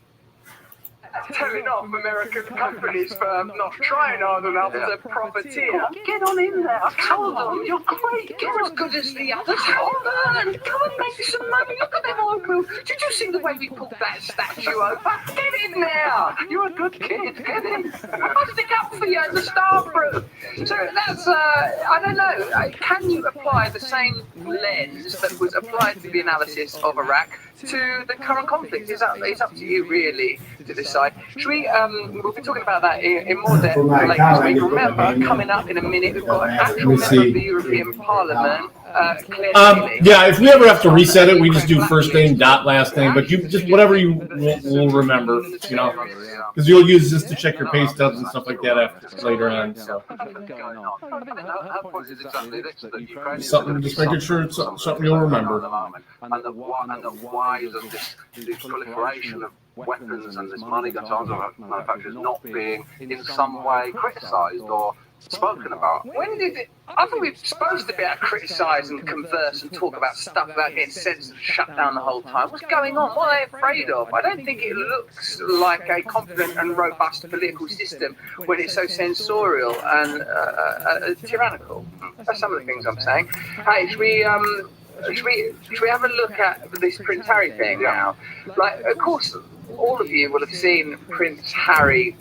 Speaker 10: Telling off American companies for not trying hard enough as a profiteer. Get on in there. I told them, you're great. You're as good as the others. Come on, come and make some money. Look at them all move. Did you see the way we pulled that statue over? Get in there. You're a good kid. Get in. I'll stick up for you in the staff room. So that's, I don't know. Can you apply the same lens that was applied to the analysis of Iraq
Speaker 5: to the current conflict. It's up to you, really, to decide. Should we, we'll be talking about that in more depth later this week. Remember, coming up in a minute, we've got an actual member of the European Parliament, Claire Daly.
Speaker 3: Yeah, if we ever have to reset it, we just do first name, dot last name, but you just whatever you will remember, you know, because you'll use this to check your pay stubs and stuff like that later on. So. Something, just making sure it's something you'll remember.
Speaker 5: And the why of this proliferation of weapons and this money that's on manufacturers not being in some way criticised or spoken about. When did it? I think we're supposed to be able to criticise and converse and talk about stuff without getting censored and shut down the whole time. What's going on? What are they afraid of? I don't think it looks like a confident and robust political system when it's so censorial and tyrannical. That's some of the things I'm saying. Hey, should we have a look at this Prince Harry thing now? Like, of course, all of you will have seen Prince Harry.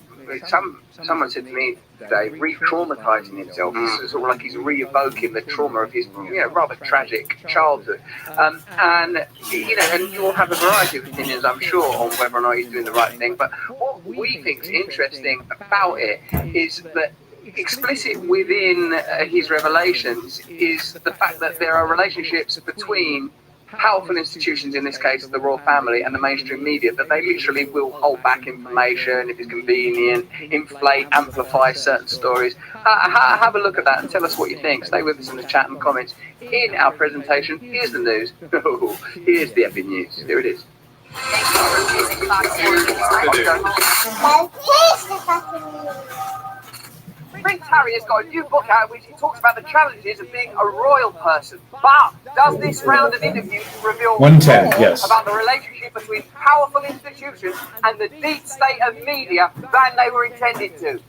Speaker 5: Someone said to me today, re-traumatizing himself. It's sort of like he's re-evoking the trauma of his, rather tragic childhood. And you'll have a variety of opinions, I'm sure, on whether or not he's doing the right thing. But what we think is interesting about it is that explicit within his revelations is the fact that there are relationships between powerful institutions, in this case the royal family, and the mainstream media, that they literally will hold back information if it's convenient, inflate, amplify certain stories. Have a look at that and tell us what you think. Stay with us in the chat and comments. In our presentation, here's the news. Here's the epic news. Here it is. Prince Harry has got a new book out in which he talks about the challenges of being a royal person. But does this round of interviews reveal more about the relationship between powerful institutions and the deep state of media than they were intended to?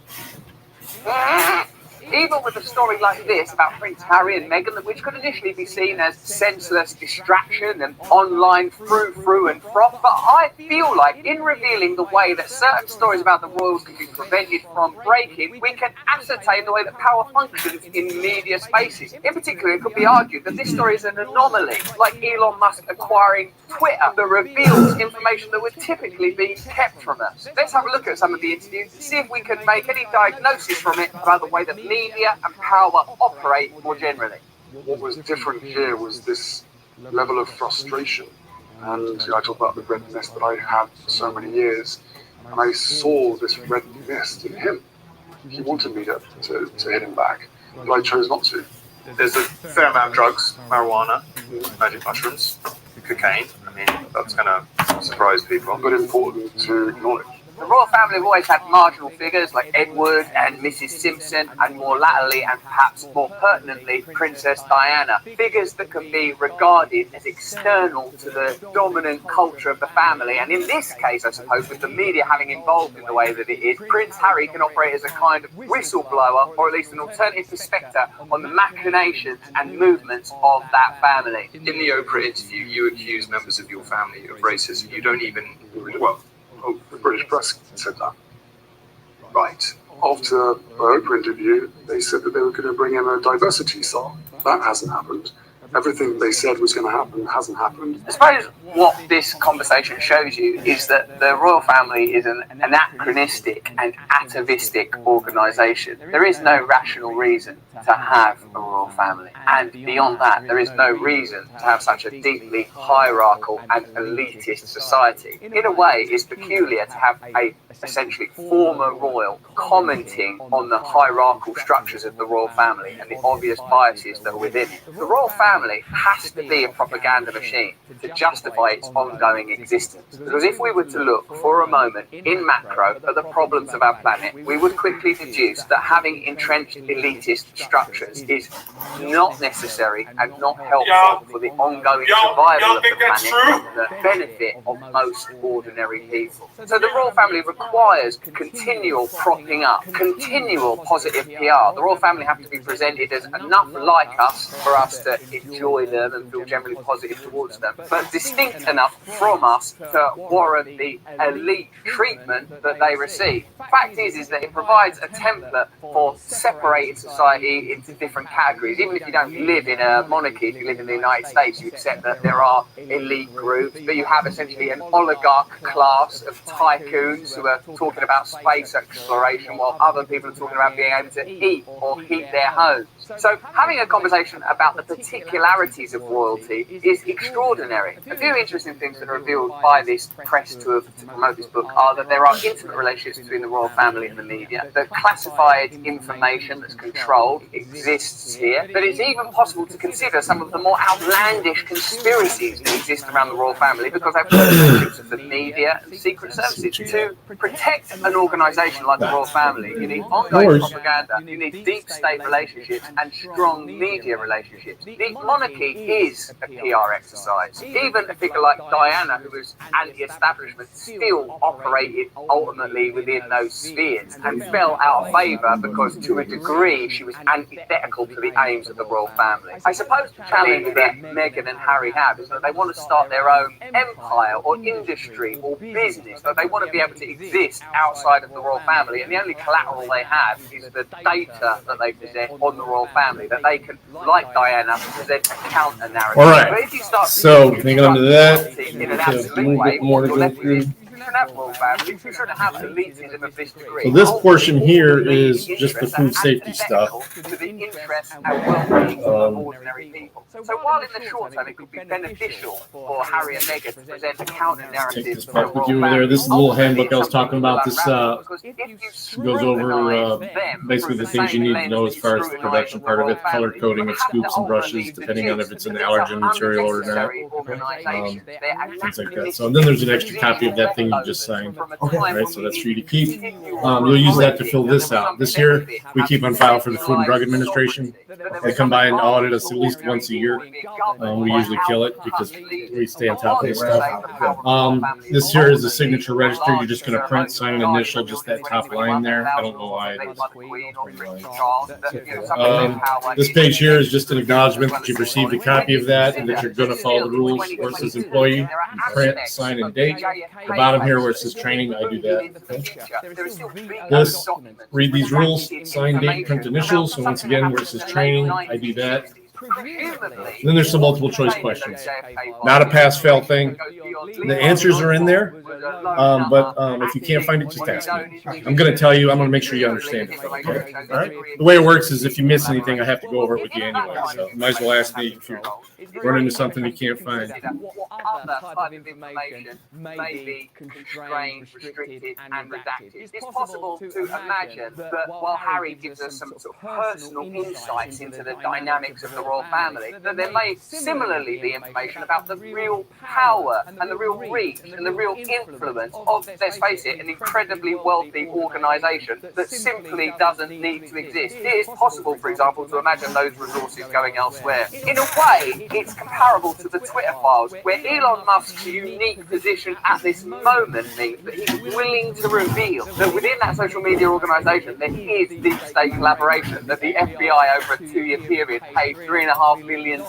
Speaker 5: Even with a story like this about Prince Harry and Meghan, which could initially be seen as senseless distraction and online frou-frou and froth, but I feel like in revealing the way that certain stories about the royals can be prevented from breaking, we can ascertain the way that power functions in media spaces. In particular, it could be argued that this story is an anomaly, like Elon Musk acquiring Twitter, that reveals information that would typically be kept from us. Let's have a look at some of the interviews and see if we can make any diagnosis from it about the way that media and power operate more generally.
Speaker 11: What was different here was this level of frustration. And I talk about the red mist that I had for so many years, and I saw this red mist in him. He wanted me to hit him back, but I chose not to.
Speaker 12: There's a fair amount of drugs, marijuana, magic mushrooms, cocaine. I mean, that's going to surprise people.
Speaker 11: But important to acknowledge.
Speaker 5: The royal family have always had marginal figures like Edward and Mrs. Simpson, and more latterly and perhaps more pertinently Princess Diana. Figures that can be regarded as external to the dominant culture of the family. And in this case, I suppose, with the media having involved in the way that it is, Prince Harry can operate as a kind of whistleblower, or at least an alternative perspective on the machinations and movements of that family.
Speaker 12: In the Oprah interview, you accuse members of your family of racism. You don't even, well,
Speaker 11: the British press said that. Right. After the Oprah interview, they said that they were going to bring in a diversity cell. That hasn't happened. Everything they said was going to happen hasn't happened.
Speaker 5: I suppose what this conversation shows you is that the royal family is an anachronistic and atavistic organisation. There is no rational reason to have a royal family. And beyond that, there is no reason to have such a deeply hierarchical and elitist society. In a way, it's peculiar to have a essentially former royal commenting on the hierarchical structures of the royal family and the obvious biases that are within it. The royal family has to be a propaganda machine to justify its ongoing existence. Because if we were to look for a moment in macro at the problems of our planet, we would quickly deduce that having entrenched elitist structures is not necessary and not helpful for the ongoing survival of the planet and the benefit of most ordinary people. So the royal family requires continual propping up, continual positive PR. The royal family have to be presented as enough like us for us to
Speaker 13: enjoy them and feel generally positive towards them, but distinct enough from us to warrant the elite treatment that they receive. Fact is that it provides a template for separating society into different categories. Even if you don't live in a monarchy, if you live in the United States, you accept that there are elite groups, but you have essentially an oligarch class of tycoons who are talking about space exploration while other people are talking about being able to eat or heat their homes. So having a conversation about the particularities of royalty is extraordinary. A few interesting things that are revealed by this press tour to promote this book are that there are intimate relationships between the royal family and the media, that classified information that's controlled exists here, that it's even possible to consider some of the more outlandish conspiracies that exist around the royal family because they've got relationships with the media and secret services. To protect an organisation like the royal family, you need ongoing propaganda, you need deep state relationships and strong media relationships. The monarchy is a PR exercise. Even a figure like Diana, who was anti-establishment, still operated ultimately within those spheres and fell out of favour because to a degree she was antithetical to the aims of the royal family. I suppose the challenge that Meghan and Harry have is that they want to start their own empire or industry or business, but they want to be able to exist outside of the royal family, and the only collateral they have is the data that they possess on the royal family, that they can, like Diana, present a counter narrative.
Speaker 3: All right.
Speaker 13: But if you start
Speaker 3: So hang on to that.
Speaker 13: in an
Speaker 3: A
Speaker 13: absolute
Speaker 3: little
Speaker 13: way,
Speaker 3: bit more to
Speaker 13: you're
Speaker 3: go
Speaker 13: left with
Speaker 3: through.
Speaker 13: is you shouldn't have royal families, you shouldn't have elitism of this degree.
Speaker 3: So this portion here is just the food safety stuff.
Speaker 13: To the interests and well-being of ordinary people. So while in the short term it could be beneficial for Harry and Meghan to present a counter-narrative,
Speaker 3: Take this back with you over there. This is the little handbook I was talking about. This goes over basically the things you need to know as far as the production part of it, color coding of scoops and brushes, depending on if it's an allergen material or not, things like that. So and then there's an extra copy of that thing you just signed.
Speaker 13: Okay.
Speaker 3: All right, so that's for you to keep. You'll use that to fill this out. This here we keep on file for the Food and Drug Administration. They come by and audit us at least once a year. We usually kill it because we stay on top of this stuff. This here is the signature register. You're just going to print, sign an initial, just that top line there. I don't know why. This page here is just an acknowledgement that you've received a copy of that and that you're going to follow the rules. Where it says employee, you print, sign, and date. The bottom here where it says training, I do that. This, read these rules, sign, date, print initials. So once again, where it says training, I do that. And then there's some multiple choice questions. Not a pass-fail thing. The answers are in there, but if you can't find it, just ask me. I'm going to tell you. I'm going to make sure you understand it. Okay? All right. The way it works is if you miss anything, I have to go over it with you anyway. So you might as well ask me if you run into something you can't find.
Speaker 13: Other type of information may be constrained, restricted, and redacted. It's possible to imagine that while Harry gives us some sort of personal insights into the dynamics of the royal family, that there may similarly be information about the real power and the real reach and the real influence of, let's face it, an incredibly wealthy organisation that simply doesn't need to exist. It is possible, for example, to imagine those resources going elsewhere. In a way, it's comparable to the Twitter files, where Elon Musk's unique position at this moment means that he's willing to reveal that within that social media organisation there is deep state collaboration, that the FBI over a 2-year period paid $3.5 million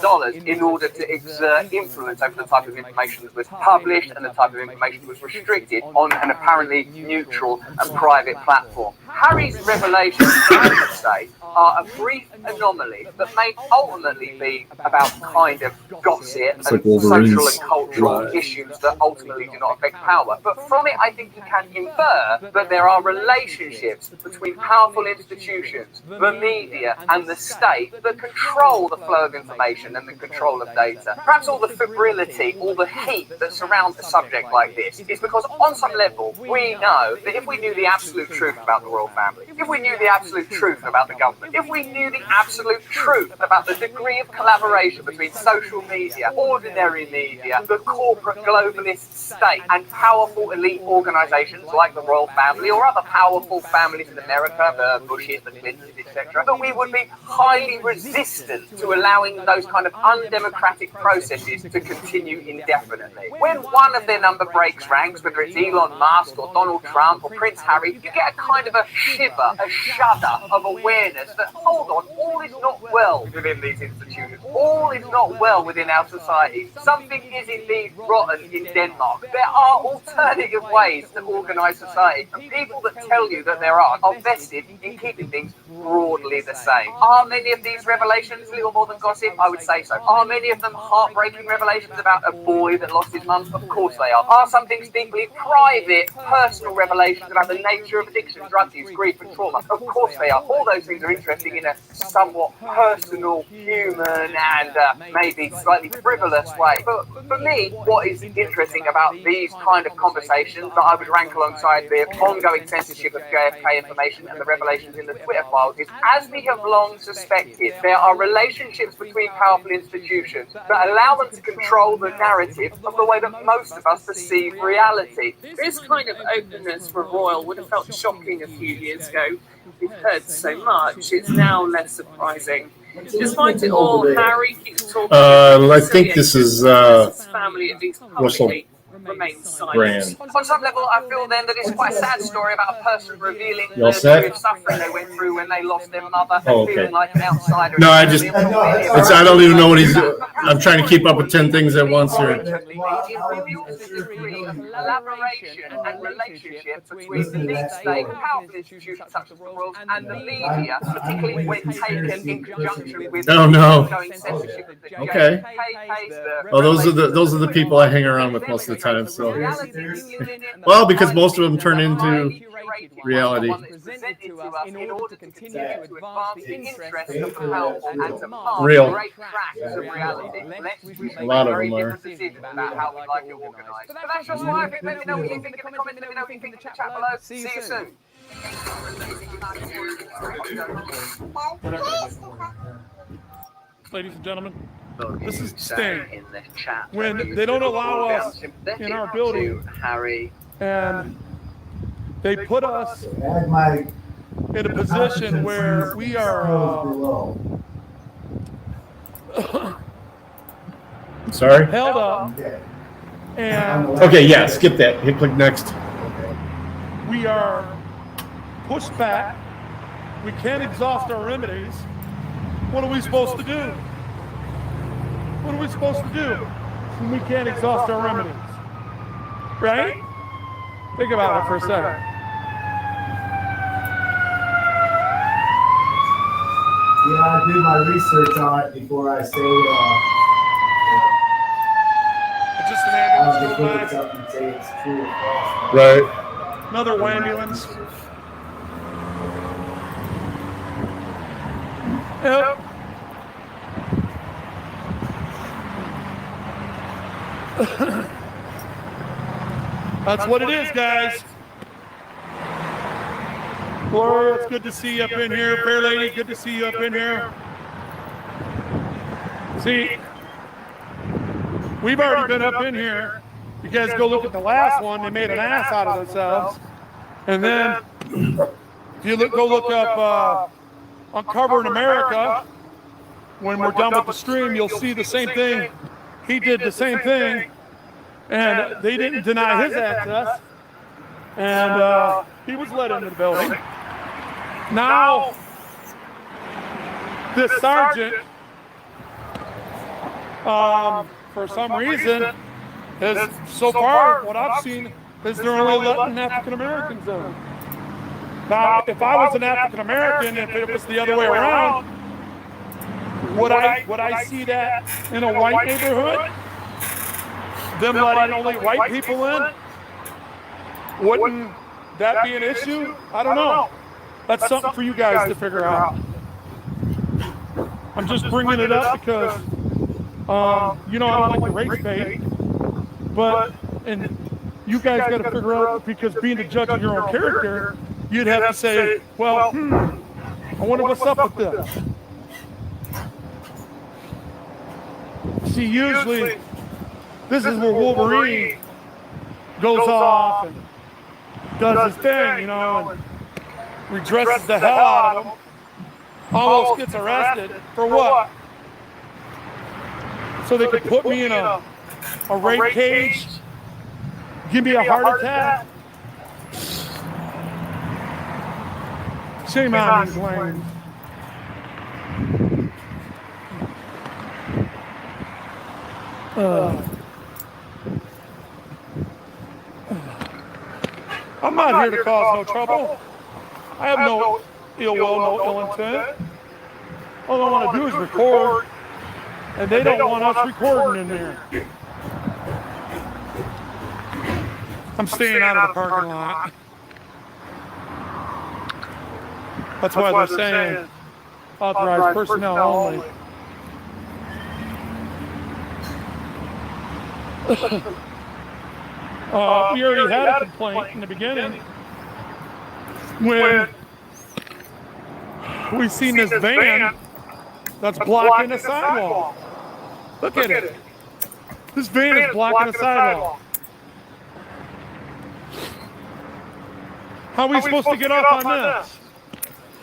Speaker 13: in order to exert influence over the type of information that was published and the type of information that was restricted on an apparently neutral and private platform. Harry's revelations, I would say, are a brief anomaly that may ultimately be about kind of gossip and social and cultural issues that ultimately do not affect power. But from it, I think you can infer that there are relationships between powerful institutions, the media, and the state that control the flow of information and the control of data. Perhaps all the febrility, all the heat that surrounds a subject like this is because on some level we know that if we knew the absolute truth about the royal family, if we knew the absolute truth about the government, if we knew the absolute truth about the degree of collaboration between social media, ordinary media, the corporate globalist state, and powerful elite organisations like the royal family or other powerful families in America, the Bushes, the Clintons, etc., that we would be highly resistant to allowing those kind of undemocratic processes to continue indefinitely. When one of their number breaks ranks, whether it's Elon Musk or Donald Trump or Prince Harry, you get a kind of a shiver
Speaker 8: a shudder of awareness that, hold on, all is not well within these institutions. All is not well within our society. Something is indeed rotten in Denmark. There are alternative ways to organise society, and people that tell you that there are vested in keeping things broadly the same. Are many of these revelations little more than gossip? I would say so. Are many of them heartbreaking revelations about a boy that lost his mum? Of course they are. Are some things deeply private, personal revelations about the nature of addiction, drug use, grief and trauma? Of course they are. All those things are interesting in a somewhat personal, human and maybe slightly frivolous way. But for me, what is interesting about these kind of conversations that I would rank alongside the ongoing censorship of JFK information and the revelations in the Twitter files is, as we have long suspected, there are relationships between powerful institutions that allow them to control the narrative of the way that most of us perceive reality.
Speaker 10: This kind of openness for Royal would have felt shocking a few years ago. We've heard so much, it's now less surprising. Despite it all, Harry keeps talking
Speaker 3: I think this is
Speaker 10: his family, at least
Speaker 3: Russell
Speaker 10: publicly, remains silent.
Speaker 3: Brand.
Speaker 8: On some level, I feel then that it's quite a sad story about a person revealing
Speaker 3: You all
Speaker 8: the
Speaker 3: set?
Speaker 8: degree of suffering they went through when they lost their mother,
Speaker 3: Oh, okay.
Speaker 8: feeling like an outsider.
Speaker 3: No, I just, I don't even know what he's, I'm trying to keep up with 10 things at once here.
Speaker 8: It reveals the degree of collaboration and relationship between the deep state, powerful institutions such as the Royals, and the media, particularly when taken in conjunction with
Speaker 3: Oh, no.
Speaker 8: ongoing censorship of the
Speaker 3: Okay. Well, those are the people I hang around with most of the time, so. Well, because most of them turn into reality.
Speaker 8: In order to continue to advance the interests of the powerful and to mark
Speaker 3: Real.
Speaker 8: great cracks of reality.
Speaker 3: A lot of them are.
Speaker 8: About how we like it organised. But that's just why I think. Let me know what you think in the comments. Let me know what you think in the chat below. See you soon.
Speaker 14: Ladies and gentlemen, this is Sting.
Speaker 8: In the chat,
Speaker 14: when they don't allow us in our building,
Speaker 8: Harry,
Speaker 14: and they put us in a position where we are
Speaker 3: Sorry?
Speaker 14: held up, and
Speaker 3: Okay, yeah, skip that. Hit click next.
Speaker 14: we are pushed back. We can't exhaust our remedies. What are we supposed to do? What are we supposed to do when we can't exhaust our remedies? Right? Think about it for a second.
Speaker 9: You gotta do my research on it before I say,
Speaker 14: Just an
Speaker 9: I'll
Speaker 14: ambulance
Speaker 9: just
Speaker 14: go
Speaker 9: look
Speaker 14: by.
Speaker 9: at something and say it's true or false.
Speaker 3: Right.
Speaker 14: Another ambulance. Yep. That's what it is, guys. Gloria, it's good to see you up in here. Fair Lady, good to see you up in here. See, we've already been up in here. You guys go look at the last one. They made an ass out of themselves. And then, if you go look up Uncovering America, when we're done with the stream, you'll see the same thing. He did the same thing. And they didn't deny his access. And he was let into the building. Now, this sergeant, for some reason, has, so far, what I've seen, is they're only letting African Americans in. Now, if I was an African American, if it was the other way around, would I see that in a white neighborhood? Them letting only white people in? Wouldn't that be an issue? I don't know. That's something for you guys to figure out. I'm just bringing it up because, you know, I don't like the race bait, but, and you guys got to figure out, because being the judge of your own character, you'd have to say, well, I wonder what's up with this. See, usually, this is where Wolverine goes off and does his thing, you know, and redresses the hell out of him, almost gets arrested, for what? So they could put me in a rape cage, give me a heart attack. Shame on these lanes. I'm not here to cause no trouble. I have no ill will, no ill intent. All I want to do is record, and they don't want us recording in there. I'm staying out of the parking lot. That's why they're saying authorized personnel only. We already had a complaint in the beginning when we seen this van that's blocking the sidewalk. Look at it. This van is blocking the sidewalk. How are we supposed to get off on this?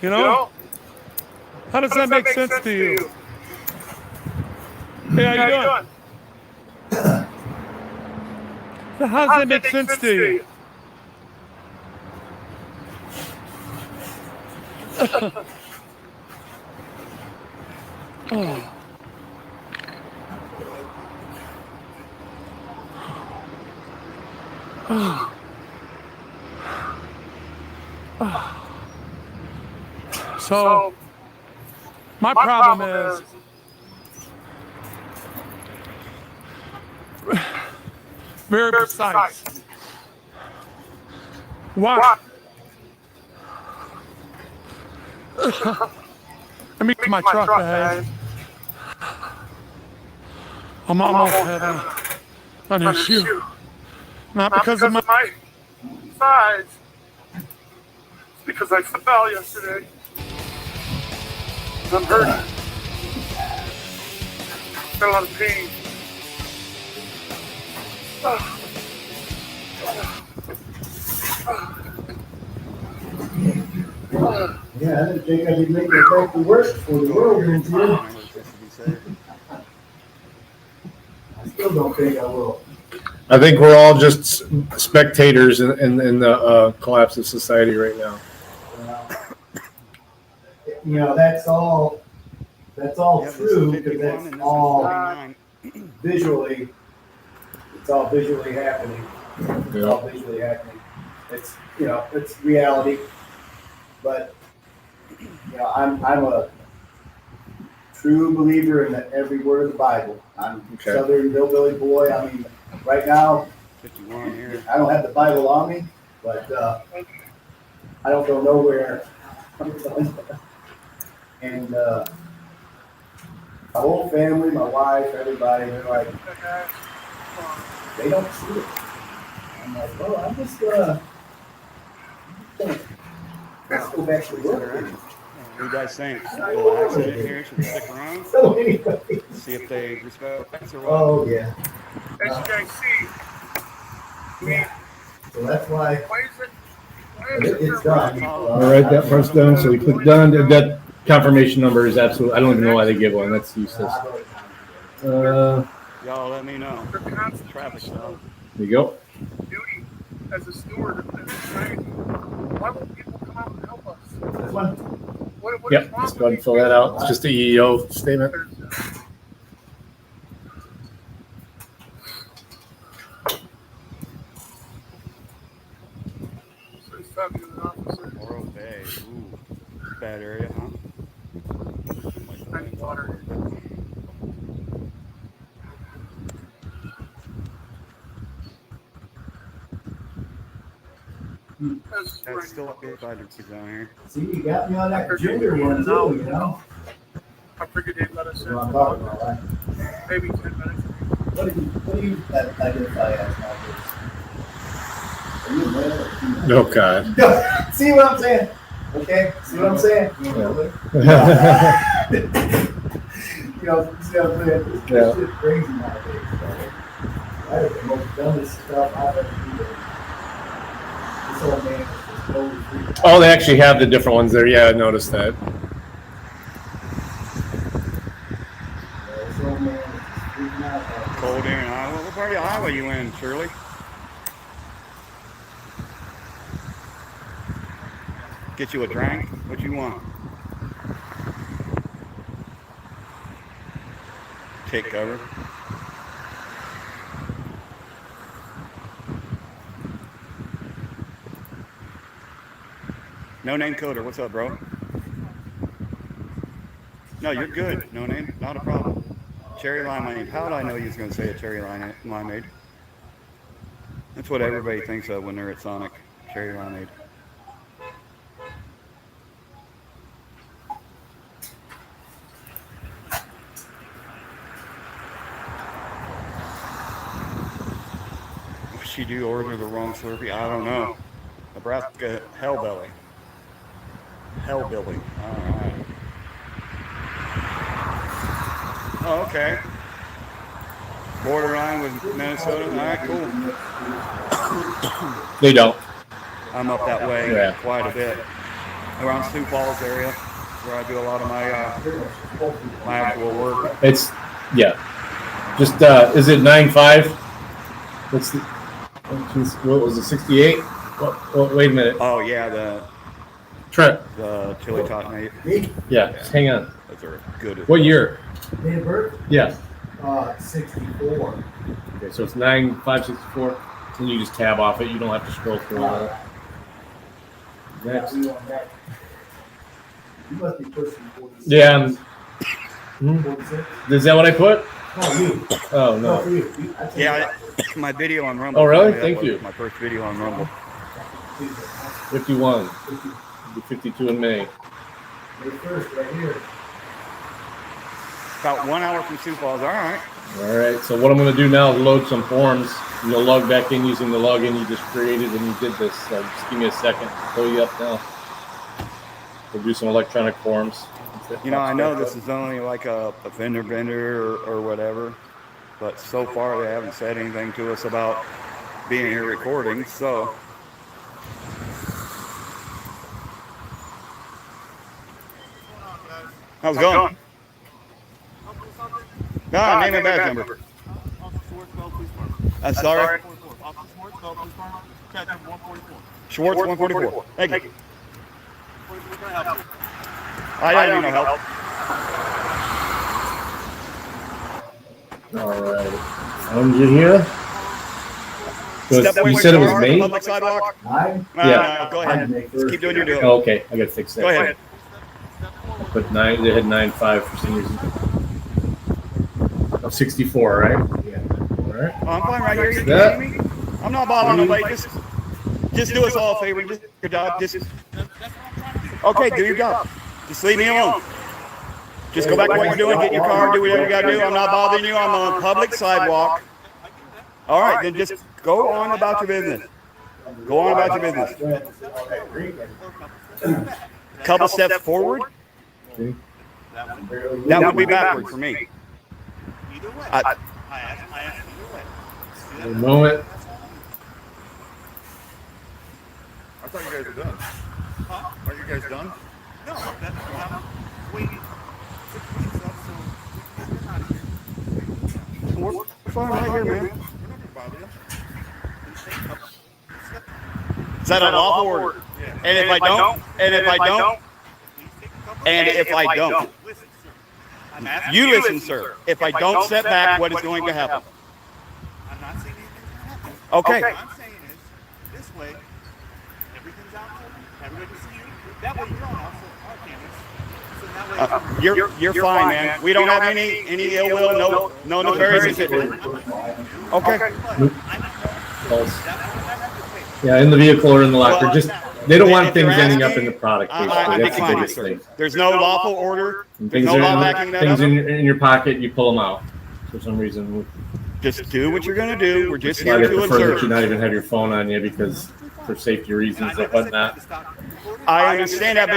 Speaker 14: You know? How does that make sense to you? Hey, how you doing? How does that make sense to you? So, my problem is very precise. Why? Let me get my truck, guys. I'm almost having an issue. Not because of my
Speaker 11: size. It's because I fell yesterday. I'm hurting. Got a lot of pain.
Speaker 9: Yeah, I didn't think I could make it back to work for the world moved here. I still don't think I will.
Speaker 3: I think we're all just spectators in the collapse of society right now.
Speaker 9: You know, that's all true because that's all visually. It's all visually happening. It's all visually happening. It's it's reality. But I'm a true believer in every word of the Bible. I'm a Southern hillbilly boy. I mean, right now, 51 here. I don't have the Bible on me, but I don't go nowhere. And my whole family, my wife, everybody, they're like, they don't see it. I'm like, well, I'm just let's go back to work.
Speaker 15: What do you guys think? A little accident here, should we stick around?
Speaker 9: So anyway.
Speaker 15: See if they respect us or what?
Speaker 9: Oh, yeah.
Speaker 11: As you guys see,
Speaker 9: So that's why it's done.
Speaker 3: All right, that part's done. So we click done. That confirmation number is absolute. I don't even know why they give one. That's useless.
Speaker 15: Y'all let me know. Traffic stop.
Speaker 3: There you go.
Speaker 11: Duty as a steward of this society. Why won't people come out and help us? What
Speaker 3: Yep, let's go ahead and fill that out. It's just a EEO statement.
Speaker 15: Morro Bay. Ooh, bad area, huh?
Speaker 11: I need water.
Speaker 15: That's still a big fighter down here.
Speaker 9: See, you got me on that gender one too, you know?
Speaker 11: I figured they'd let us in.
Speaker 9: What I'm talking about, right?
Speaker 11: Maybe 10 minutes.
Speaker 9: What do you identify as nowadays? Are you a male or female?
Speaker 3: Oh, God.
Speaker 9: See what I'm saying? Okay? See what I'm saying?
Speaker 3: Yeah.
Speaker 9: You know, see what I'm saying? This shit's crazy nowadays. That is the most dumbest stuff I've ever seen. This old man is just totally freaked out.
Speaker 3: Oh, they actually have the different ones there. Yeah, I noticed that.
Speaker 9: This old man is just freaking out.
Speaker 15: Cold air in Iowa. What part of Iowa are you in, Shirley? Get you a drink? What you want? Take cover. No name coder. What's up, bro? No, you're good. No name. Not a problem. Cherry limeade. How did I know you was going to say a cherry limeade? That's what everybody thinks of when they're at Sonic. Cherry limeade. She do order the wrong Slurpee? I don't know. Nebraska Hellbelly. Hellbilly. All right. Oh, okay. Borderline with Minnesota. All right, cool.
Speaker 3: They don't.
Speaker 15: I'm up that way quite a bit. Around Sioux Falls area, where I do a lot of my actual work.
Speaker 3: It's, yeah. Just, is it 9.5? What's the, what was it, 68? What, wait a minute.
Speaker 15: Oh, yeah, the
Speaker 3: Trent.
Speaker 15: The chili tot mate.
Speaker 3: Yeah, just hang on.
Speaker 15: Those are good.
Speaker 3: What year?
Speaker 9: Date of birth?
Speaker 3: Yeah.
Speaker 9: 64.
Speaker 3: Okay, so it's 9.564. Can you just tab off it? You don't have to scroll through all that. Next.
Speaker 9: You must be pushing 46.
Speaker 3: Yeah.
Speaker 9: 46?
Speaker 3: Is that what I put?
Speaker 9: No, you.
Speaker 3: Oh, no.
Speaker 9: No, for you.
Speaker 15: Yeah, my video on Rumble.
Speaker 3: Oh, really?
Speaker 15: That
Speaker 3: Thank
Speaker 15: was
Speaker 3: you.
Speaker 15: My first video on Rumble.
Speaker 3: 51. 52 in May.
Speaker 9: May 1st, right here.
Speaker 15: About 1 hour from Sioux Falls. All right.
Speaker 3: All right. So what I'm going to do now is load some forms. You'll log back in using the login you just created when you did this. So just give me a second to pull you up now. We'll do some electronic forms.
Speaker 15: You know, I know this is only like a fender bender or whatever, but so far they haven't said anything to us about being here recording, so. How's it going? No, name and badge number. I'm sorry? Schwartz 144. Thank you. I don't need no help.
Speaker 3: All right. Found you here. So you said it was May?
Speaker 15: Public sidewalk?
Speaker 3: Yeah.
Speaker 15: Go ahead. Just keep doing your deal.
Speaker 3: Oh, okay, I got to fix that.
Speaker 15: Go ahead.
Speaker 3: I put 9. They had 9.5 for some reason. Oh, 64, right? Yeah. All right.
Speaker 15: Oh, I'm fine right here. You
Speaker 3: That.
Speaker 15: kidding me? I'm not bothering nobody. Just do us all a favor. Just your job. Just. Okay, do your job. Just leave me alone. Just go back to what you're doing. Get your car. Do whatever you got to do. I'm not bothering you. I'm on a public sidewalk. All right, then just go on about your business. Go on about your business. Couple steps forward. That would be backward for me.
Speaker 3: A moment.
Speaker 16: I thought you guys were done. Huh? Are you guys done? No, that's I'm waiting 6 weeks up, so we're
Speaker 15: Fine right here, man.
Speaker 16: not gonna bother you.
Speaker 15: Is that a lawful order?
Speaker 16: Yeah.
Speaker 15: And if I don't,
Speaker 16: Listen, sir. I'm asking
Speaker 15: you listen, sir. If I don't step back, what is going to happen?
Speaker 16: I'm not saying anything's gonna happen.
Speaker 15: Okay.
Speaker 16: What I'm saying is, this way, everything's out there. Everybody can see you. That way you're on our cameras. So that way
Speaker 15: You're fine, man. We don't have any ill will, no nefarious intent. Okay.
Speaker 3: False. Yeah, in the vehicle or in the locker. Just they don't want things ending up in the product. Basically, that's the biggest thing.
Speaker 15: There's no lawful order.
Speaker 3: And
Speaker 15: There's
Speaker 3: things
Speaker 15: no law
Speaker 3: are
Speaker 15: backing that
Speaker 3: things
Speaker 15: up.
Speaker 3: in your pocket. You pull them out for some reason.
Speaker 15: Just do what you're gonna do. We're just
Speaker 3: I
Speaker 15: here to
Speaker 3: prefer that
Speaker 15: observe.
Speaker 3: you not even have your phone on you because for safety reasons and whatnot.
Speaker 15: I understand that,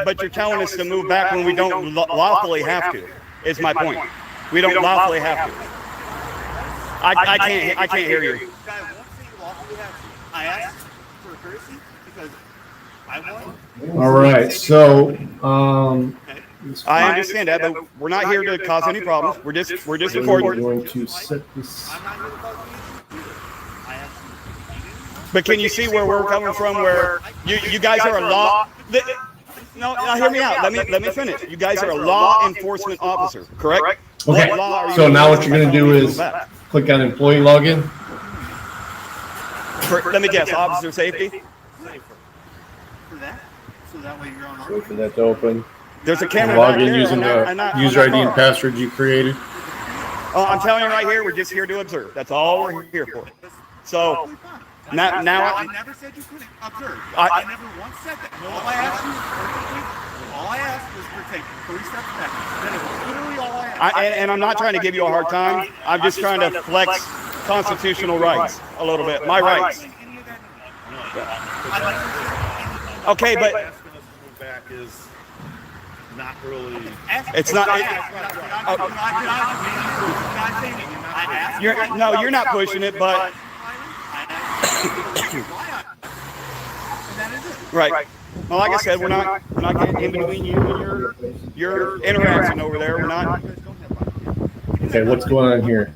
Speaker 15: but you're telling us to move back when we don't lawfully have to. Is my point. We don't lawfully have to. I can't hear you.
Speaker 16: I asked for a courtesy because I want.
Speaker 3: All right, so
Speaker 15: I understand that, but we're not here to cause any problems. We're just recording.
Speaker 3: We're going to set this.
Speaker 16: I'm not here to cause any issues either. I asked you
Speaker 15: But can you see where we're coming from? Where you guys are a law. No, now hear me out. Let me finish. You guys are a law enforcement officer, correct?
Speaker 3: Okay.
Speaker 15: What law are you
Speaker 3: So now what you're
Speaker 15: enforcing
Speaker 3: going to do
Speaker 15: by
Speaker 3: is
Speaker 15: telling me
Speaker 3: click on employee login.
Speaker 15: let me guess, officer safety.
Speaker 16: For that, so that way you're on.
Speaker 3: Wait for that to open.
Speaker 15: There's a camera
Speaker 3: Log
Speaker 15: back
Speaker 3: in
Speaker 15: there
Speaker 3: using
Speaker 15: on
Speaker 3: the
Speaker 15: that
Speaker 3: user ID and
Speaker 15: car.
Speaker 3: password you created.
Speaker 15: Oh, I'm telling you right here, we're just here to observe. That's all we're here for. So now
Speaker 16: I never said you couldn't observe. I never once said that. All I asked you was perfectly. All I asked was for take 3 steps back. That is literally all I asked.
Speaker 15: and I'm not trying to give you a hard time. I'm just trying to flex constitutional rights a little bit. My rights. Okay, but
Speaker 16: Back is not really.
Speaker 15: it's not. You're not pushing it, but right. Well, like I said, we're not getting in between you and your interaction over there. We're not.
Speaker 3: Okay, what's going on here?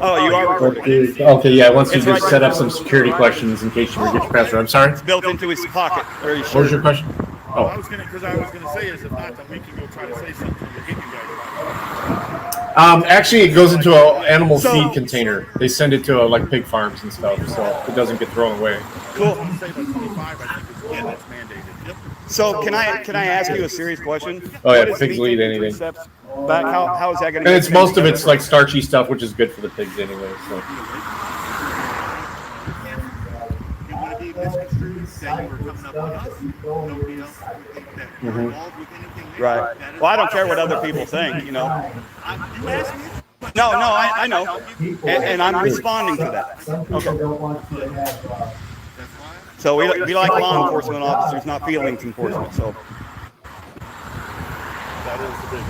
Speaker 15: Oh, you are recording.
Speaker 3: Okay, yeah. Once you just set up some security questions in case you forget your password. I'm sorry.
Speaker 15: It's built into his pocket.
Speaker 3: What was your question?
Speaker 16: Oh, I was gonna say is if not, then we can go try to say something to get you guys.
Speaker 3: Actually, it goes into an animal feed container. They send it to like pig farms and stuff, so it doesn't get thrown away.
Speaker 15: Cool.
Speaker 16: That's mandated. Yep.
Speaker 15: So can I ask you a serious question?
Speaker 3: Oh yeah, pigs will eat anything.
Speaker 15: Back, how is that going to?
Speaker 3: And it's most of it's like starchy stuff, which is good for the pigs anyway. So.
Speaker 15: Right. Well, I don't care what other people think, you know. No, I know, and I'm responding to that. Okay. So we like law enforcement officers, not feelings enforcement. So.
Speaker 16: That is the big.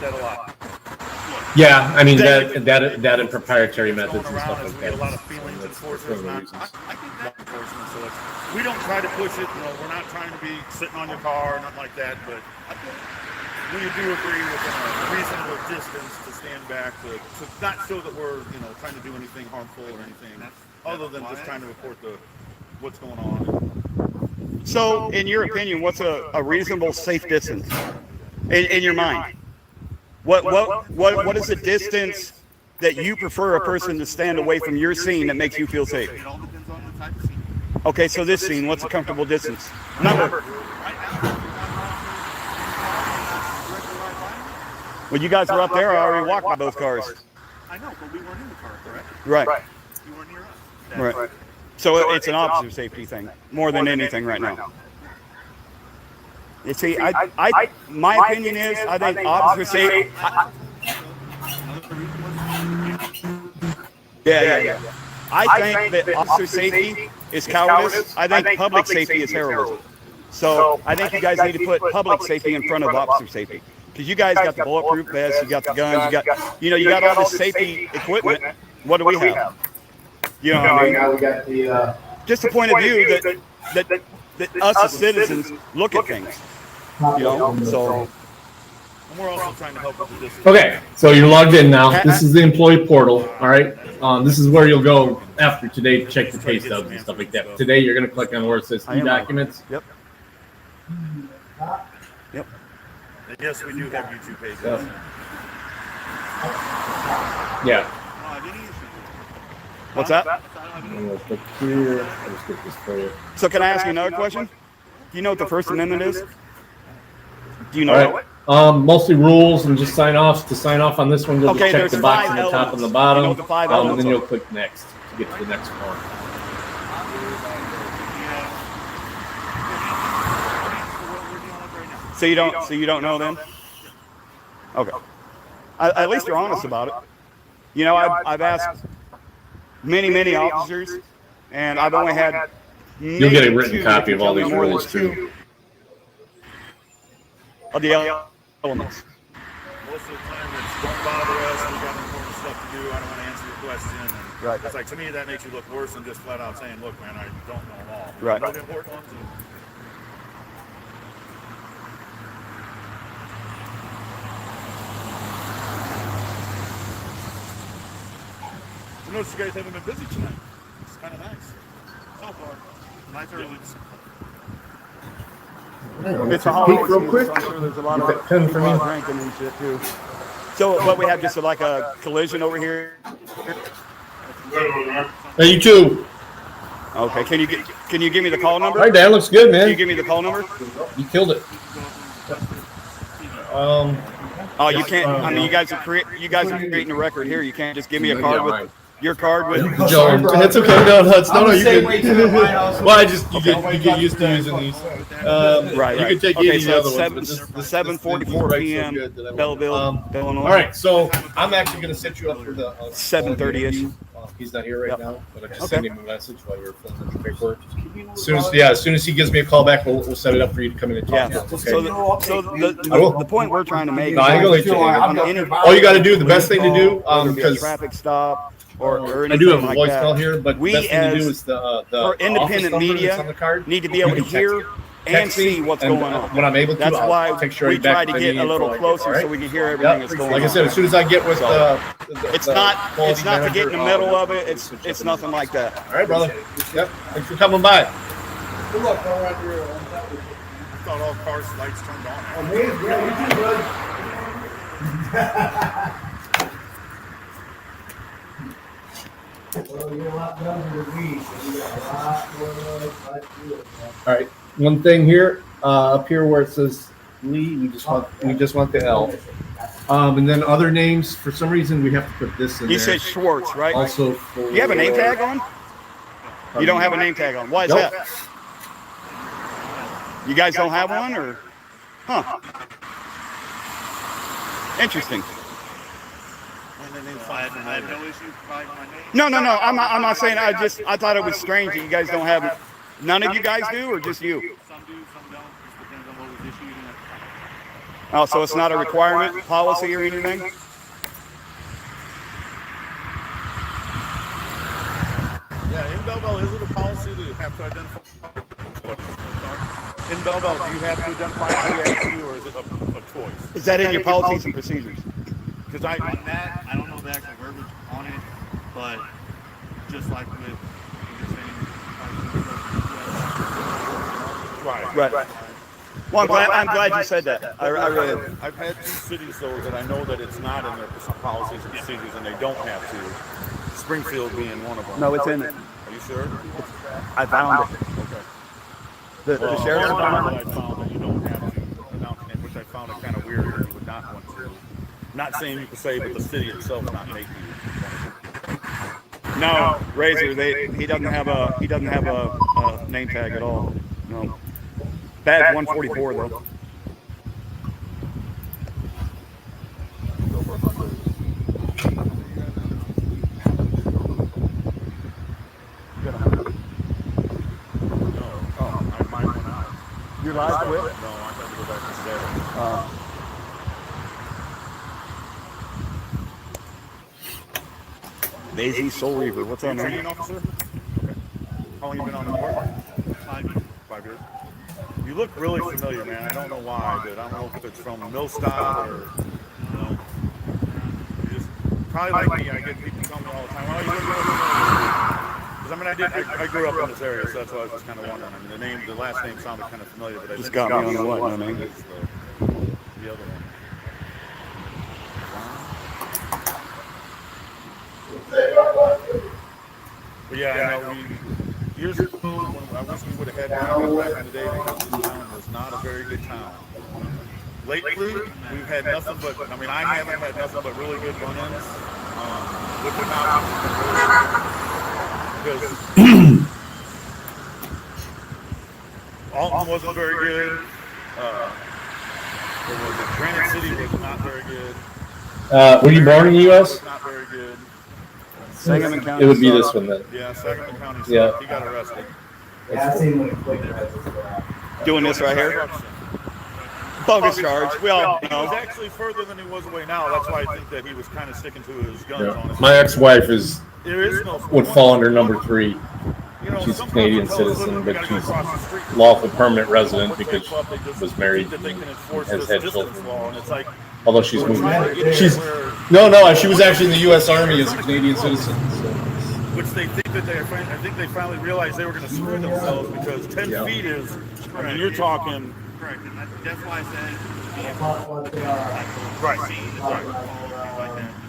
Speaker 16: That a lot.
Speaker 3: Yeah, I mean that and proprietary methods and stuff like that.
Speaker 16: A lot of feelings enforcement. I think that enforcement. So we don't try to push it. You know, we're not trying to be sitting on your car or nothing like that. But we do agree within a reasonable distance to stand back to not show that we're trying to do anything harmful or anything other than just trying to report what's going on.
Speaker 15: So, in your opinion, what's a reasonable safe distance in your mind? What is the distance that you prefer a person to stand away from your scene that makes you feel safe?
Speaker 16: It all depends on the type of scene.
Speaker 15: Okay, so this scene, what's a comfortable distance? Number. Well, you guys were up there. I already walked by both cars.
Speaker 16: I know, but we weren't in the car, correct?
Speaker 15: Right.
Speaker 16: You weren't near us.
Speaker 15: Right. So it's an officer safety thing more than anything right now. You see, my opinion is I think officer safety. Yeah. I think that officer safety is cowardice. I think public safety is heroism. So I think you guys need to put public safety in front of officer safety. Because you guys got the bulletproof vests, you got the guns, you got all this safety equipment. What do we have? You know what I mean?
Speaker 9: Now we got the
Speaker 15: just a point of view that us as citizens look at things. So.
Speaker 16: And we're also trying to help with the distance.
Speaker 3: Okay, so you're logged in now. This is the employee portal. All right, this is where you'll go after today to check the pay stubs and stuff like that. Today you're going to click on where it says e-documents.
Speaker 15: Yep.
Speaker 16: And yes, we do have YouTube pages.
Speaker 3: Yeah.
Speaker 15: What's that?
Speaker 3: I'm going to click here. I'll just get this for you.
Speaker 15: So can I ask you another question? Do you know what the First Amendment is? Do you know it?
Speaker 3: Mostly rules and just sign offs. To sign off on this one, you'll just check the box on the top and the bottom, and then you'll click next to get to the next one.
Speaker 15: So you don't know them? Okay. At least you're honest about it. You know, I've asked many officers, and I've only had.
Speaker 3: You'll get a written copy of all these rules too.
Speaker 15: Of the elements.
Speaker 16: Most of the time, it's don't bother us. We got important stuff to do. I don't want to answer your question. And
Speaker 15: Right.
Speaker 16: It's like, to me, that makes you look worse than just flat out saying, "Look, man, I don't know them all."
Speaker 15: Right.
Speaker 16: You know the important ones. I noticed you guys haven't been busy tonight. kind of nice. So far, nice earlings.
Speaker 15: It's a holiday
Speaker 9: real
Speaker 15: season,
Speaker 9: quick.
Speaker 15: so I'm sure there's a lot
Speaker 9: Get
Speaker 15: of
Speaker 9: that pen for me.
Speaker 15: drinking and shit too. So what we have just like a collision over here.
Speaker 3: Hey, you too.
Speaker 15: Okay, can you give me the call number?
Speaker 3: All right, Dan, looks good, man.
Speaker 15: Can you give me the call number?
Speaker 3: You killed it.
Speaker 15: Oh, you can't. I mean, you guys are creating a record here. You can't just give me a card with your card with.
Speaker 3: Joe, it's okay. No, you can. Well, I just you get used to using these.
Speaker 15: Right.
Speaker 3: You can take
Speaker 15: okay,
Speaker 3: any
Speaker 15: so
Speaker 3: of the other ones.
Speaker 15: the 7:44 p.m. Belleville, Illinois.
Speaker 3: All right, so I'm actually going to set you up for the
Speaker 15: 7:30ish.
Speaker 3: He's not here right now, but I just
Speaker 15: Okay.
Speaker 3: sent him a message while you're filling in the paperwork. As soon as he gives me a call back, we'll set it up for you to come in and talk.
Speaker 15: Yeah.
Speaker 3: Okay.
Speaker 15: So the point we're trying to make.
Speaker 3: No, I ain't gonna let you. All you got to do, the best thing to do,
Speaker 15: whether it be a
Speaker 3: because
Speaker 15: traffic stop or
Speaker 3: I
Speaker 15: anything
Speaker 3: do have a
Speaker 15: like
Speaker 3: voicemail
Speaker 15: that.
Speaker 3: here, but the
Speaker 15: We
Speaker 3: best thing to do
Speaker 15: as
Speaker 3: is the
Speaker 15: for independent
Speaker 3: office number that's on
Speaker 15: media
Speaker 3: the card.
Speaker 15: need to be able to
Speaker 3: You can
Speaker 15: hear and
Speaker 3: text me,
Speaker 15: see what's
Speaker 3: and
Speaker 15: going on.
Speaker 3: when I'm able to,
Speaker 15: That's
Speaker 3: I'll
Speaker 15: why
Speaker 3: text you
Speaker 15: we
Speaker 3: right back
Speaker 15: try to
Speaker 3: with
Speaker 15: get
Speaker 3: any
Speaker 15: a little
Speaker 3: info I get,
Speaker 15: closer
Speaker 3: all right?
Speaker 15: so we can hear everything that's going on.
Speaker 3: Like I said, as soon as I get with
Speaker 15: So,
Speaker 3: the
Speaker 15: it's
Speaker 3: the
Speaker 15: not
Speaker 3: quality
Speaker 15: to get in the
Speaker 3: manager,
Speaker 15: middle
Speaker 3: I'll
Speaker 15: of it. It's nothing like that.
Speaker 3: All right, brother. Yep. Thanks for coming by.
Speaker 9: Good luck, all right here.
Speaker 16: I thought all cars lights turned on.
Speaker 9: Oh, man, yeah, you too, bud. Well, you're a lot younger than me, so you got a lot more life to do it.
Speaker 3: All right. One thing here, up here where it says Lee, we just want the L. And then other names, for some reason, we have to put this in
Speaker 15: You
Speaker 3: there.
Speaker 15: said Schwartz, right?
Speaker 3: Also,
Speaker 15: You have a name tag on? You don't have a name tag on. Why is that? You guys don't have one, or? Huh. Interesting.
Speaker 16: I have no issue providing my name.
Speaker 15: No. I'm not saying. I thought it was strange that you guys don't have it. None of you guys do, or just you?
Speaker 16: Some do, some don't. Just depends on what was issued and that.
Speaker 15: Oh, so it's not a requirement, policy, or anything?
Speaker 16: Yeah, in Belleville, is it a policy that you have to identify? In Belleville, do you have to identify who or is it a choice?
Speaker 15: Is that in your policies and procedures?
Speaker 16: Because on that, I don't know the actual verbiage on it, but just like with the same.
Speaker 15: Right. Well, I'm glad you said that. I really.
Speaker 16: I've had two cities though that I know that it's not in their policies and procedures, and they don't have to. Springfield being one of them.
Speaker 15: No, it's in it.
Speaker 16: Are you sure?
Speaker 15: I found it.
Speaker 16: Okay.
Speaker 15: The sheriff's department.
Speaker 16: I found that you don't have to announce it, which I found it kind of weird that you would not want to. Not saying you could say, but the city itself not make you.
Speaker 15: No, Razor. He doesn't have a name tag at all. No. Badge 144 though. Your live quit?
Speaker 16: No, I have to go back to today.
Speaker 15: Daisy Soul Reaver. What's that
Speaker 16: Training
Speaker 15: name?
Speaker 16: officer? Okay. How long you been on the department? 5 years. 5 years. You look really familiar, man. I don't know why, but I don't know if it's from Millstock or, you know. You just, probably like me, I get people tell me all the time, oh, you look really familiar. Because I mean, I grew up in this area, so that's why I was just kind of wondering. I mean, the last name sounded kind of familiar, but I
Speaker 15: Just
Speaker 16: didn't
Speaker 15: got me
Speaker 16: see
Speaker 15: on the what,
Speaker 16: what
Speaker 15: no name?
Speaker 16: is the other one. But yeah, I know years ago, I wish we would have had one back in the day because this town was not a very good town. Lately, we've had nothing but, I mean, I haven't had nothing but really good run-ins with the mountains. Because Alton wasn't very good. Granite City was not very good.
Speaker 3: Were you born in the U.S.?
Speaker 16: Not very good.
Speaker 15: Sangamon County.
Speaker 3: It would be this one then.
Speaker 16: Yeah, Sangamon County.
Speaker 3: Yeah.
Speaker 16: He got arrested.
Speaker 9: Yeah, I seen when he played that.
Speaker 15: Doing this right here? Bogus charge. We all
Speaker 16: He was
Speaker 15: know.
Speaker 16: actually further than he was away now. That's why I think that he was kind of sticking to his guns on
Speaker 3: Yeah.
Speaker 16: us.
Speaker 3: My ex-wife
Speaker 16: There is no
Speaker 3: would fall under number 3.
Speaker 16: You know,
Speaker 3: She's a
Speaker 16: some
Speaker 3: Canadian
Speaker 16: people tell us,
Speaker 3: citizen,
Speaker 16: "Look, we
Speaker 3: but
Speaker 16: gotta go
Speaker 3: she's
Speaker 16: across the street."
Speaker 3: lawful permanent resident
Speaker 16: What they
Speaker 3: because
Speaker 16: thought they
Speaker 3: she
Speaker 16: just
Speaker 3: was married
Speaker 16: think that they
Speaker 3: and
Speaker 16: can enforce
Speaker 3: has
Speaker 16: this
Speaker 3: had
Speaker 16: distance
Speaker 3: children.
Speaker 16: law, and it's like,
Speaker 3: Although she's
Speaker 16: we're
Speaker 3: moved.
Speaker 16: trying to get
Speaker 3: She's
Speaker 16: where-
Speaker 3: no. She was actually in the U.S. Army as a Canadian citizen. So
Speaker 16: which they think that I think they finally realized they were going to screw themselves because 10 feet is, I mean, you're talking. Correct, and that's why I said. Right.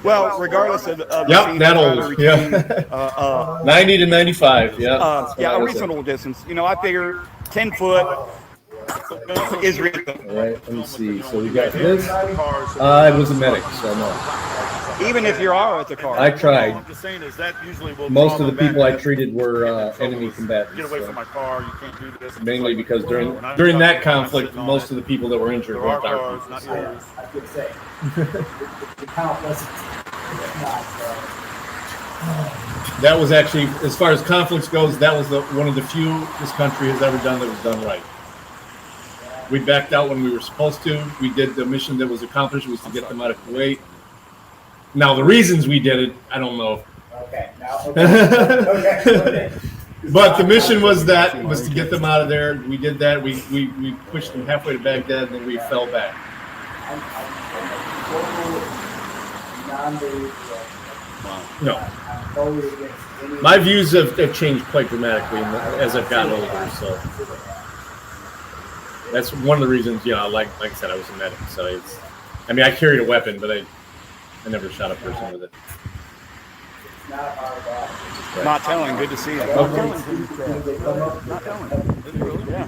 Speaker 15: Well, regardless of
Speaker 3: yep, that old, yeah. 90 to 95, yeah.
Speaker 15: Yeah, a reasonable distance. You know, I figure 10 foot is reasonable.
Speaker 3: All right, let me see. So we got this. I was a medic, so no.
Speaker 15: Even if you are at the car.
Speaker 3: I tried.
Speaker 16: I'm just saying is that usually will
Speaker 3: Most of the people I treated were enemy combatants.
Speaker 16: Get away from my car, you can't do this.
Speaker 3: Mainly because during that conflict, most of the people that were injured weren't our people.
Speaker 9: I could say. The count wasn't not.
Speaker 3: That was actually, as far as conflicts goes, that was one of the few this country has ever done that was done right. We backed out when we were supposed to. We did the mission that was accomplished was to get them out of Kuwait. Now the reasons we did it, I don't know.
Speaker 9: Okay. Now, okay.
Speaker 3: But the mission was to get them out of there. We did that. We pushed them halfway to Baghdad, and then we fell back. No. My views have changed quite dramatically as I've gotten older. So that's one of the reasons, you know, like I said, I was a medic. So I mean, I carried a weapon, but I never shot a person with it.
Speaker 15: Not telling. Good to see you.
Speaker 3: Okay.
Speaker 15: Not telling. Yeah.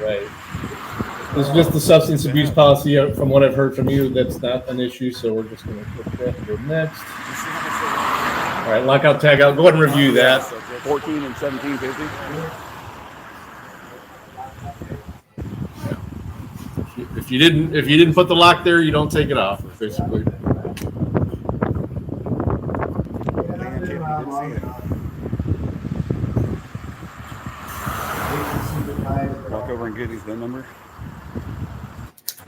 Speaker 3: Right. It's just the substance abuse policy. From what I've heard from you, that's not an issue. So we're just going to click that and go next. All right, lockout, tag out. Go ahead and review that.
Speaker 15: 14 and 1750.
Speaker 3: If you didn't put the lock there, you don't take it off. Basically.
Speaker 15: Walk over and get his VIN number.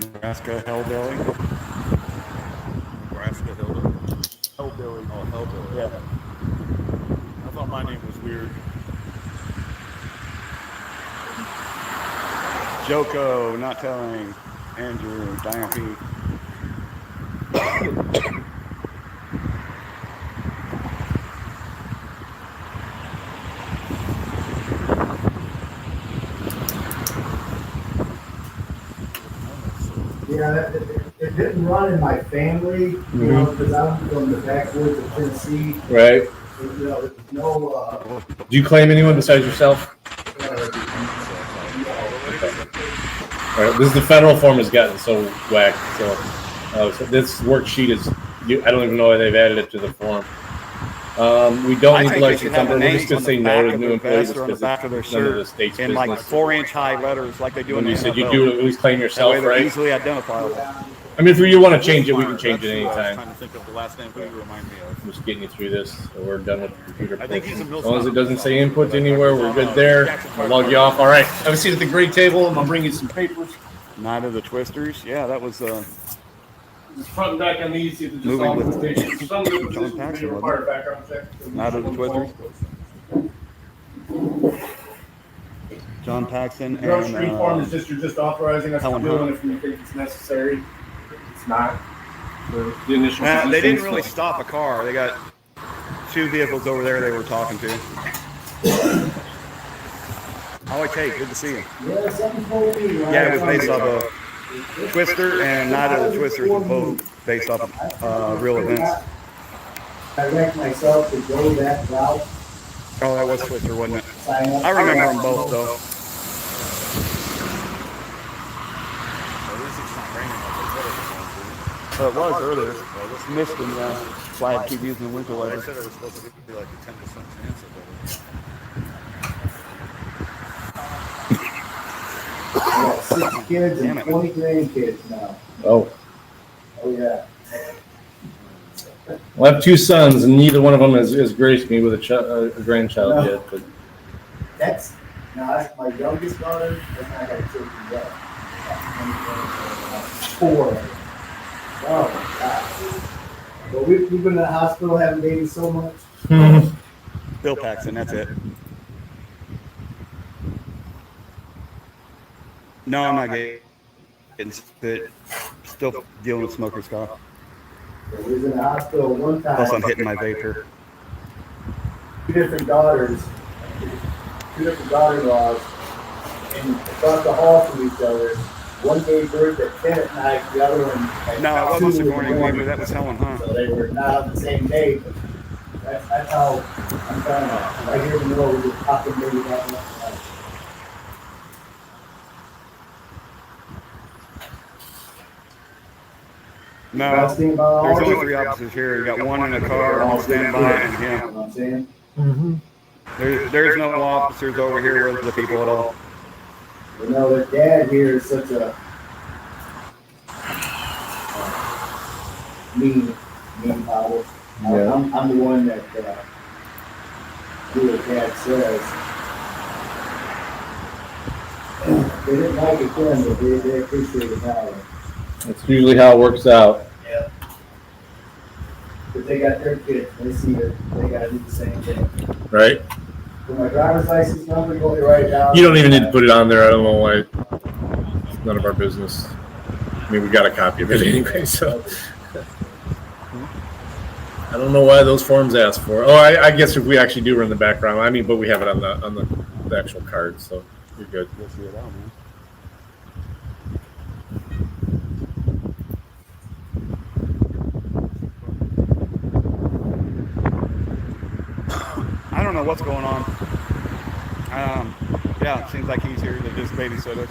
Speaker 15: Nebraska Hellbilly.
Speaker 16: Nebraska Hellbilly.
Speaker 15: Hellbilly.
Speaker 16: Oh, Hellbilly.
Speaker 15: Yeah.
Speaker 16: I thought my name was weird.
Speaker 15: Joko, not telling. Andrew, Diane P.
Speaker 9: Yeah, it didn't run in my family, you know, because I'm from the backwoods of Tennessee.
Speaker 3: Right.
Speaker 9: You know, there's no.
Speaker 3: Do you claim anyone besides yourself? All right, this is the federal form has gotten so whacked. So this worksheet is, I don't even know why they've added it to the form. We don't need the license number. We're just going to say no to new employees because it's none of the state's
Speaker 15: in
Speaker 3: business.
Speaker 15: like 4-inch high letters, like they do in the
Speaker 3: You said you
Speaker 15: NFL.
Speaker 3: do at least claim yourself,
Speaker 15: That way they're
Speaker 3: right?
Speaker 15: easily identifiable.
Speaker 3: I mean, if you want to change it, we can change it anytime.
Speaker 16: Trying to think of the last name. Who you remind me of?
Speaker 3: I'm just getting you through this, so we're done with the computer.
Speaker 16: I think he's a
Speaker 3: As long as it doesn't say input anywhere, we're good there. I'll log you off. All right, have a seat at the great table, and I'll bring you some papers.
Speaker 15: Night of the Twisters. Yeah, that was.
Speaker 3: Just front and back on these. See if
Speaker 15: Movie
Speaker 3: all
Speaker 15: with
Speaker 3: limitations. Some of the
Speaker 15: John
Speaker 3: positions may
Speaker 15: Paxton,
Speaker 3: require
Speaker 15: wasn't it?
Speaker 3: background check.
Speaker 15: Night of the Twisters. John Paxton
Speaker 3: Drug
Speaker 15: and
Speaker 3: screen form is just you're just authorizing us to
Speaker 15: Helen
Speaker 3: do
Speaker 15: Hunt.
Speaker 3: it if you think it's necessary. It's not. The initial.
Speaker 15: They didn't really stop a car. They got 2 vehicles over there they were talking to. Oh, Kate, good to see you.
Speaker 9: Yeah, something told me. Right?
Speaker 15: Yeah, it was based off of Twister, and Night of the Twisters were both based off of real events.
Speaker 9: I wrecked myself to go that route.
Speaker 15: Oh, that was Twister, wasn't it? I remember them both, though. It was earlier. Missed them, yeah. That's why I keep using the winter
Speaker 16: They
Speaker 15: weather.
Speaker 16: said it was supposed to be like a 10% chance of
Speaker 9: I got 6 kids and 20 grandkids now.
Speaker 3: Oh.
Speaker 9: Oh, yeah.
Speaker 3: Well, I have 2 sons, and neither one of them has graced me with a grandchild
Speaker 9: No.
Speaker 3: yet. But
Speaker 9: That's my youngest daughter. And I got children yet. 4 of them. Oh, my God. But we've been in the hospital having babies so much.
Speaker 15: Bill Paxton, that's it. No, I'm not gay. Still dealing with smoker's cough.
Speaker 9: We was in the hospital one time.
Speaker 15: Plus, I'm hitting my vapor.
Speaker 9: different daughters, two different daughter-in-laws, and across the hall from each other. One gave birth at 10 at night, the other one at
Speaker 15: No, it
Speaker 9: 2
Speaker 15: wasn't
Speaker 9: in the
Speaker 15: Sigourney
Speaker 9: morning.
Speaker 15: Weaver. That was Helen Hunt.
Speaker 9: So they were not on the same day, but that's how I'm telling you. Right here in the middle, we just popping baby that one.
Speaker 15: No,
Speaker 9: Best thing about all
Speaker 15: there's
Speaker 9: of
Speaker 15: only
Speaker 9: it,
Speaker 15: 3 officers here. You got one in a car on standby and him.
Speaker 9: You know what I'm saying?
Speaker 15: There's no officers over here with the people at all.
Speaker 9: You know, their dad here is such a mean father.
Speaker 3: Yeah.
Speaker 9: I'm the one that do what dad says. They didn't like it then, but they appreciate it now.
Speaker 3: That's usually how it works out.
Speaker 9: Yeah. But they got their kids, they see that they gotta do the same thing.
Speaker 3: Right?
Speaker 9: For my driver's license number, you want me to write it down?
Speaker 3: You don't even need to put it on there. I don't know why. It's none of our business. I mean, we got a copy of it anyway, so. I don't know why those forms ask for. Oh, I guess if we actually do run the background, I mean, but we have it on the actual card, so you're good.
Speaker 15: You'll see it out, man. I don't know what's going on. Yeah, it seems like he's here to just babysit us.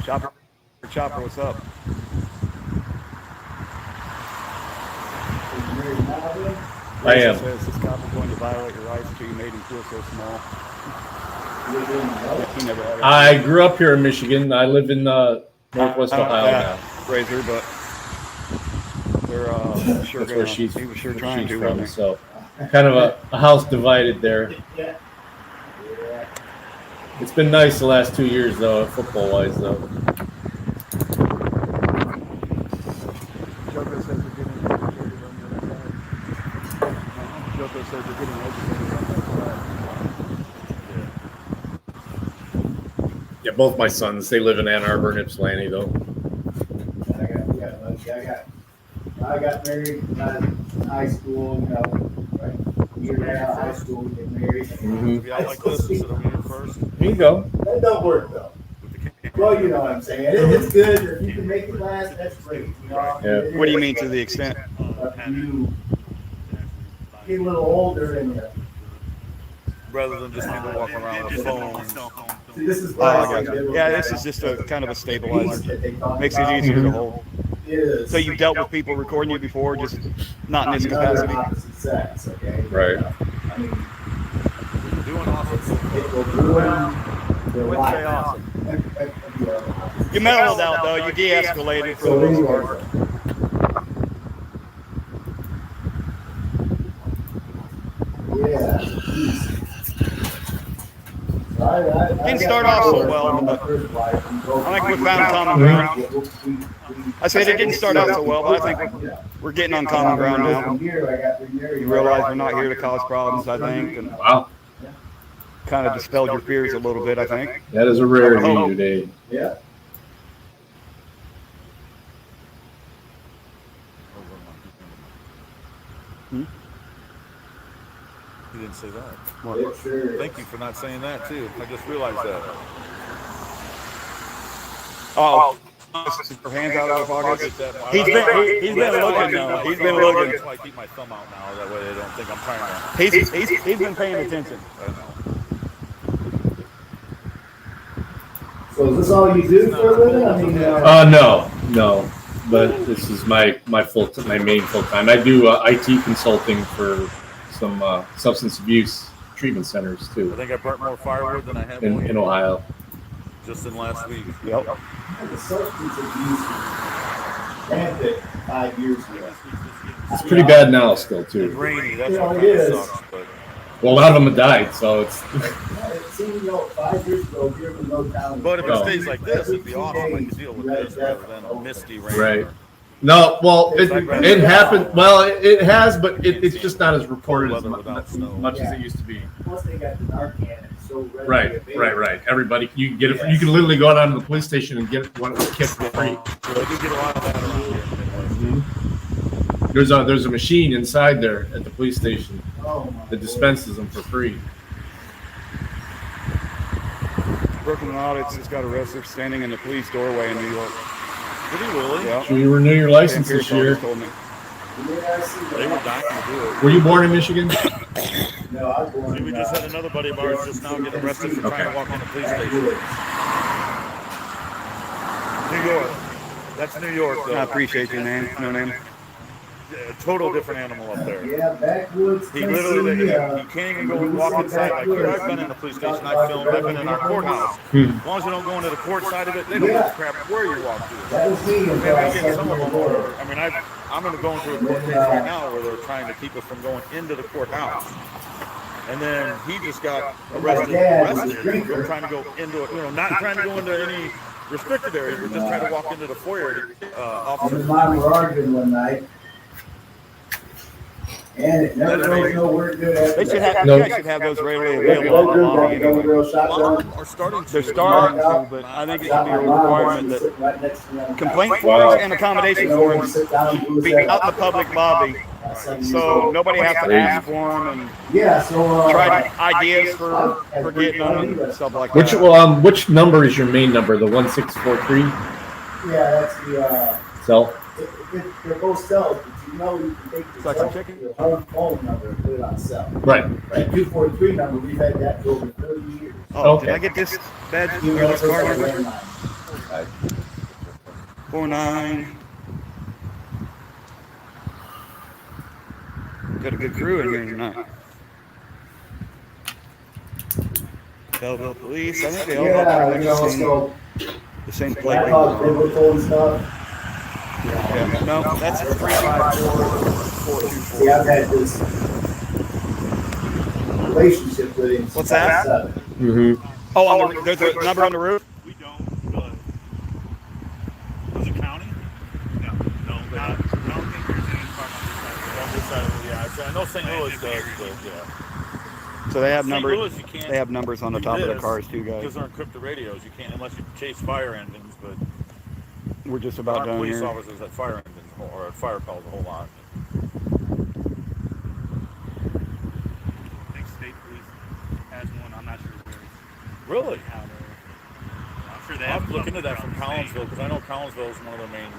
Speaker 15: Chopper, what's up?
Speaker 3: I am.
Speaker 15: Says this cop is going to violate your rights until you made him feel so small. He never had it.
Speaker 3: I grew up here in Michigan. I live in Northwest Ohio now.
Speaker 15: Razor, but they're sure
Speaker 3: That's where she's,
Speaker 15: he was sure
Speaker 3: where
Speaker 15: trying
Speaker 3: she's
Speaker 15: to.
Speaker 3: from. So, kind of a house divided there. It's been nice the last 2 years, though, football-wise, though.
Speaker 15: Joko says they're getting educated on the other side. Joko says they're getting educated on the other side.
Speaker 3: Yeah, both my sons, they live in Ann Arbor and Ypsilanti, though.
Speaker 9: I got married in high school, you know, right? Year out of high school, we get married.
Speaker 3: Mm-hmm.
Speaker 16: I like this instead of here first.
Speaker 3: Here you go.
Speaker 9: That don't work though. Well, you know what I'm saying. It's good. If you can make it last, that's great. You know?
Speaker 3: Yeah.
Speaker 15: What do you mean to the extent?
Speaker 9: You get a little older and
Speaker 16: Rather than just people walking around with a phone.
Speaker 9: see, this is
Speaker 15: Yeah, this is just a kind of a stabilizer. Makes it easier to hold. So you've dealt with people recording you before, just not in this capacity?
Speaker 9: Opposite sex, okay?
Speaker 3: Right.
Speaker 9: I mean,
Speaker 16: Doing awesome.
Speaker 9: it will ruin their life.
Speaker 15: You mellowed out though, you de-escalated for the most part.
Speaker 9: Yeah.
Speaker 15: Didn't start off so well, but I think we found common ground. I said it didn't start out so well, but I think we're getting on common ground now. You realize we're not here to cause problems, I think, and
Speaker 3: Wow.
Speaker 15: kind of dispelled your fears a little bit, I think.
Speaker 3: That is a rarity today.
Speaker 9: Yeah.
Speaker 16: You didn't say that.
Speaker 9: It sure is.
Speaker 16: Thank you for not saying that too. I just realized that.
Speaker 15: Oh, her hands out of her pockets. He's been looking though. He's been looking.
Speaker 16: That's why I keep my thumb out now. That way they don't think I'm trying to.
Speaker 15: He's been paying attention.
Speaker 16: I know.
Speaker 9: So is this all you do for a living? I mean,
Speaker 3: No. But this is my main full time. I do IT consulting for some substance abuse treatment centers
Speaker 16: I
Speaker 3: too
Speaker 16: think I burnt more firewood than I have
Speaker 3: in Ohio.
Speaker 16: just in last week.
Speaker 15: Yep.
Speaker 9: the substance abuse rampant 5 years ago.
Speaker 3: It's pretty bad now still
Speaker 16: It's
Speaker 3: too.
Speaker 16: rainy. That's
Speaker 9: You
Speaker 16: what
Speaker 9: know,
Speaker 16: kind
Speaker 9: it
Speaker 16: of
Speaker 9: is.
Speaker 16: sucks. But
Speaker 3: Well, a lot of them have died, so it's.
Speaker 9: It seemed, 5 years ago, here we go down.
Speaker 16: if it
Speaker 3: Oh.
Speaker 16: stays like this, it'd be awesome. I could deal with this rather than a misty rain.
Speaker 3: Right. No, well, it happened. Well, it has, but it's just not as reported as much as it used to be.
Speaker 9: Plus, they got the Narcan. It's so readily
Speaker 3: Right.
Speaker 9: available.
Speaker 3: Everybody, you can get it. You can literally go down to the police station and get one kit for free.
Speaker 16: So I do get a lot of that around here.
Speaker 3: There's a machine inside there at the police station that dispenses them for free.
Speaker 15: Broken out. It's got arrested standing in the police doorway in New York.
Speaker 16: Did he really?
Speaker 15: Yeah.
Speaker 3: Should you renew your license this year?
Speaker 15: Told me.
Speaker 16: They were dying to do it.
Speaker 3: Were you born in Michigan?
Speaker 9: No, I was born
Speaker 16: See, we just had another buddy of ours just now get arrested for trying to walk in the police station. New York. That's New York, though.
Speaker 15: I appreciate your name. No name.
Speaker 16: Yeah, total different animal up there.
Speaker 9: Yeah, backwoods.
Speaker 16: He literally, he can't even go and walk inside. Like here, I've been in the police station, I've filmed, I've been in our courthouse. As long as you don't go into the court side of it, they don't give a crap where you walk through.
Speaker 9: That was me until I stepped
Speaker 16: Some of
Speaker 9: in the
Speaker 16: them
Speaker 9: door.
Speaker 16: are, I mean, I'm going to go through a court case right now where they're trying to keep us from going into the courthouse. And then he just got arrested for trying to go into it, not trying to go into any restricted areas, but just trying to walk into the foyer. Officers.
Speaker 9: Mine were arguing one night. And it never goes nowhere good after
Speaker 15: They should
Speaker 9: that.
Speaker 15: have, you guys should have those readily available on the lobby anyway.
Speaker 16: Are starting to.
Speaker 15: They're starting to, but I think it should be a requirement that complaint forms and accommodation forms be out in the public lobby, so nobody has to ask for them and try ideas for getting them and stuff like that.
Speaker 3: Which number is your main number? The 1643
Speaker 9: Yeah, that's the,
Speaker 3: cell?
Speaker 9: they're both cells, but you can take your home phone number and put it on cell.
Speaker 3: Right.
Speaker 9: That 243 number, we've had that for over 30 years.
Speaker 15: Oh, did I get this badge or this card number? 49. Got a good crew in here tonight. Belleville Police. I think they all have the same plate. Yeah, no, that's 354.
Speaker 9: See, I've had this relationship with him.
Speaker 15: What's that?
Speaker 3: Mm-hmm.
Speaker 15: Oh, there's a number on the roof?
Speaker 16: We don't, but was it county? No, not. I don't think there's any part on this side of it. Yeah, I know St. Louis does, but yeah.
Speaker 15: So they have
Speaker 16: St.
Speaker 15: numbers.
Speaker 16: Louis, you can't
Speaker 15: They have numbers on the
Speaker 16: do
Speaker 15: top of the
Speaker 16: this
Speaker 15: cars too, guys.
Speaker 16: Because they're encrypted radios. You can't unless you chase fire engines, but
Speaker 15: We're just about
Speaker 16: our
Speaker 15: done
Speaker 16: police
Speaker 15: here.
Speaker 16: officers at fire engines or at fire calls a whole lot.
Speaker 17: I think state police has one. I'm not sure where.
Speaker 16: Really?
Speaker 17: I'm sure they
Speaker 16: I'll
Speaker 17: have
Speaker 16: have to look
Speaker 17: some
Speaker 16: into that from
Speaker 17: around the state.
Speaker 16: Collinsville because I know Collinsville is one of their main.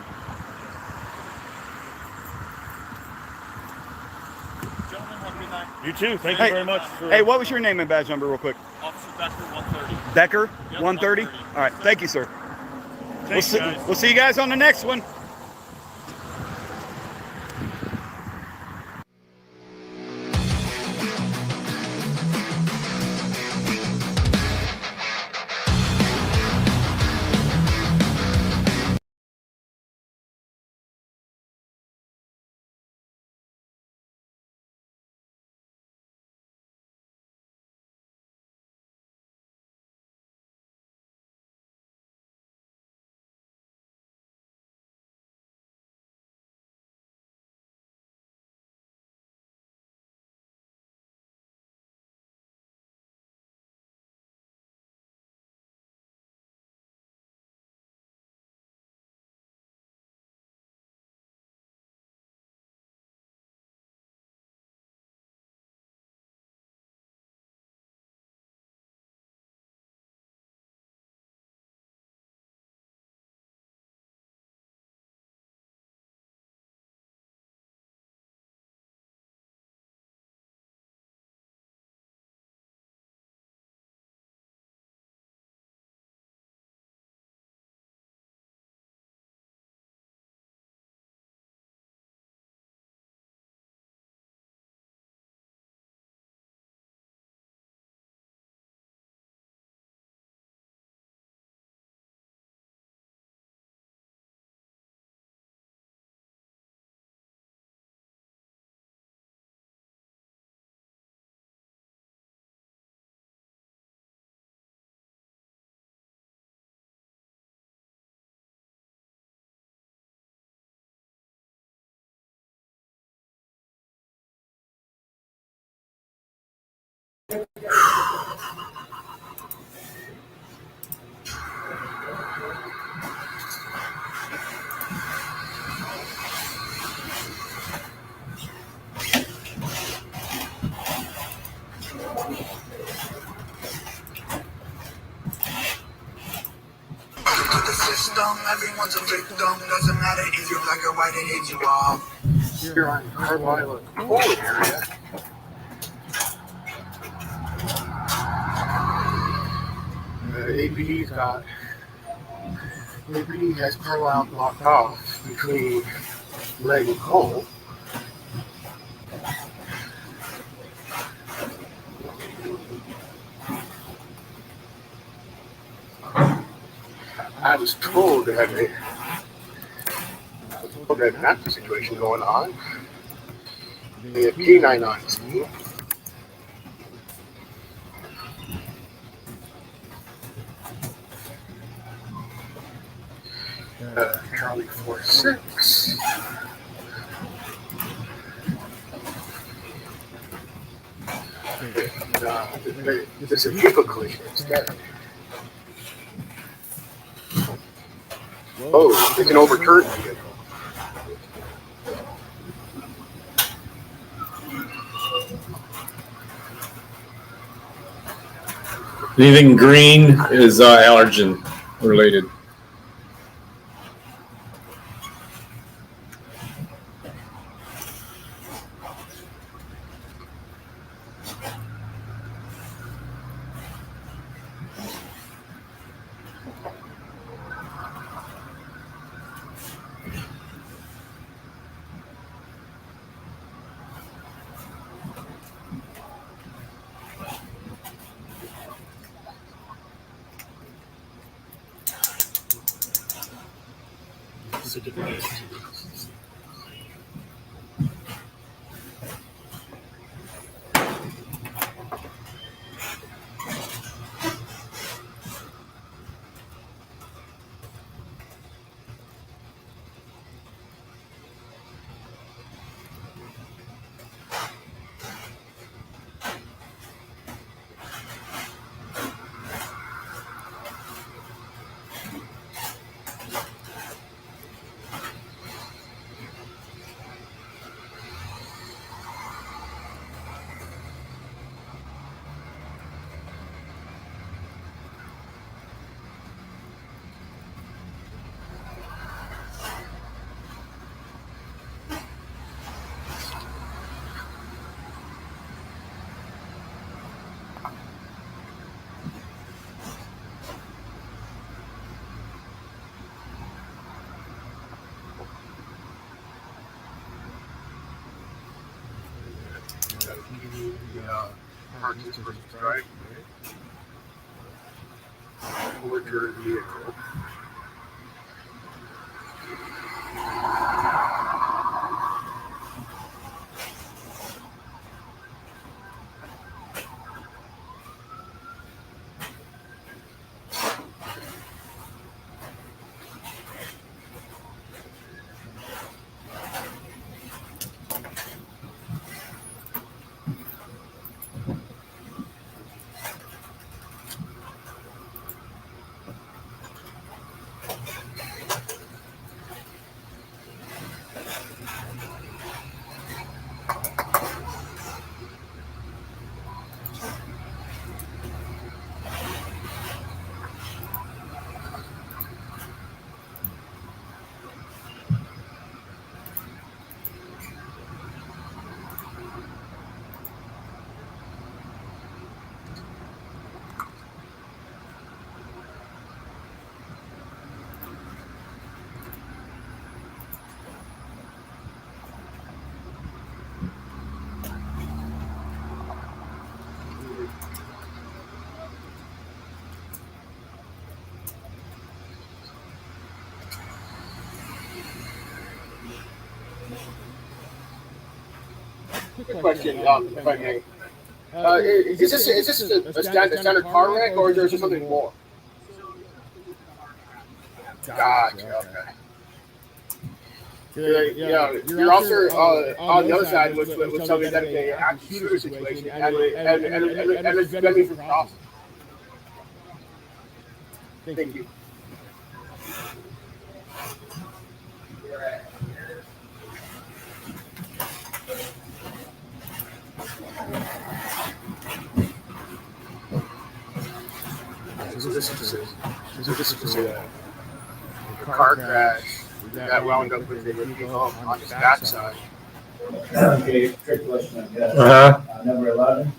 Speaker 17: Gentlemen, have a good night.
Speaker 16: You too. Thank you very much.
Speaker 15: Hey, what was your name and badge number, real quick?
Speaker 17: Officer Becker, 130.
Speaker 15: Becker,
Speaker 17: Yep,
Speaker 15: 130. All right, thank you, sir.
Speaker 17: Thanks, guys.
Speaker 15: We'll see you guys on the next one.
Speaker 11: everyone's a victim. Doesn't matter if you're black or white, it hits you all. Here on Carlisle Court area. APD has Carlisle blocked off between Leg and Cole. I was told they had an active situation going on. The P9 on team. Charlie 4-6. There's a vehicle collision instead. Oh, they can overturn the vehicle.
Speaker 3: Anything green is allergen related.
Speaker 11: Antics versus Drive. Overturn vehicle. Quick question, if I may. Is this a standard car wreck, or is there something more? Gotcha. Okay. Yeah, your officer on the other side was telling me that it's an active shooter situation, and it's going to be for crossing. Thank you. So this is car crash that wound up with a vehicle on his backside.
Speaker 9: Okay, trick question on that. Number 11.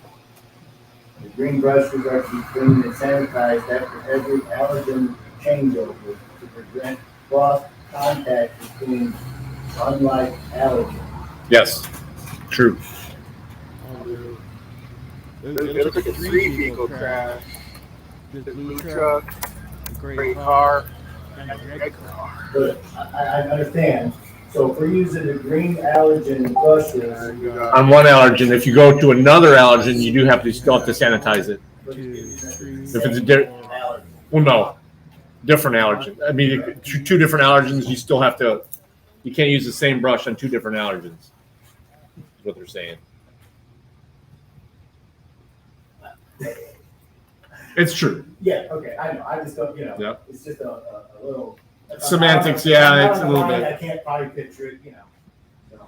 Speaker 9: The green brushes are to be cleaned and sanitized after every allergen changeover to prevent cross contact between unlike allergens.
Speaker 3: Yes, true.
Speaker 11: It looks like a 3-vehicle crash. The blue truck, the gray car, and the red car.
Speaker 9: Good. I understand. So if we're using the green allergen brushes
Speaker 3: On one allergen, if you go to another allergen, you do have to still have to sanitize it. If it's a well, no, different allergen. I mean, two different allergens, you still have to. You can't use the same brush on 2 different allergens. Is what they're saying. It's true.
Speaker 9: Yeah, okay, I know. I just don't,
Speaker 3: Yep.
Speaker 9: it's just a little
Speaker 3: Semantics, yeah, it's a little bit.
Speaker 9: I can't probably picture it, So,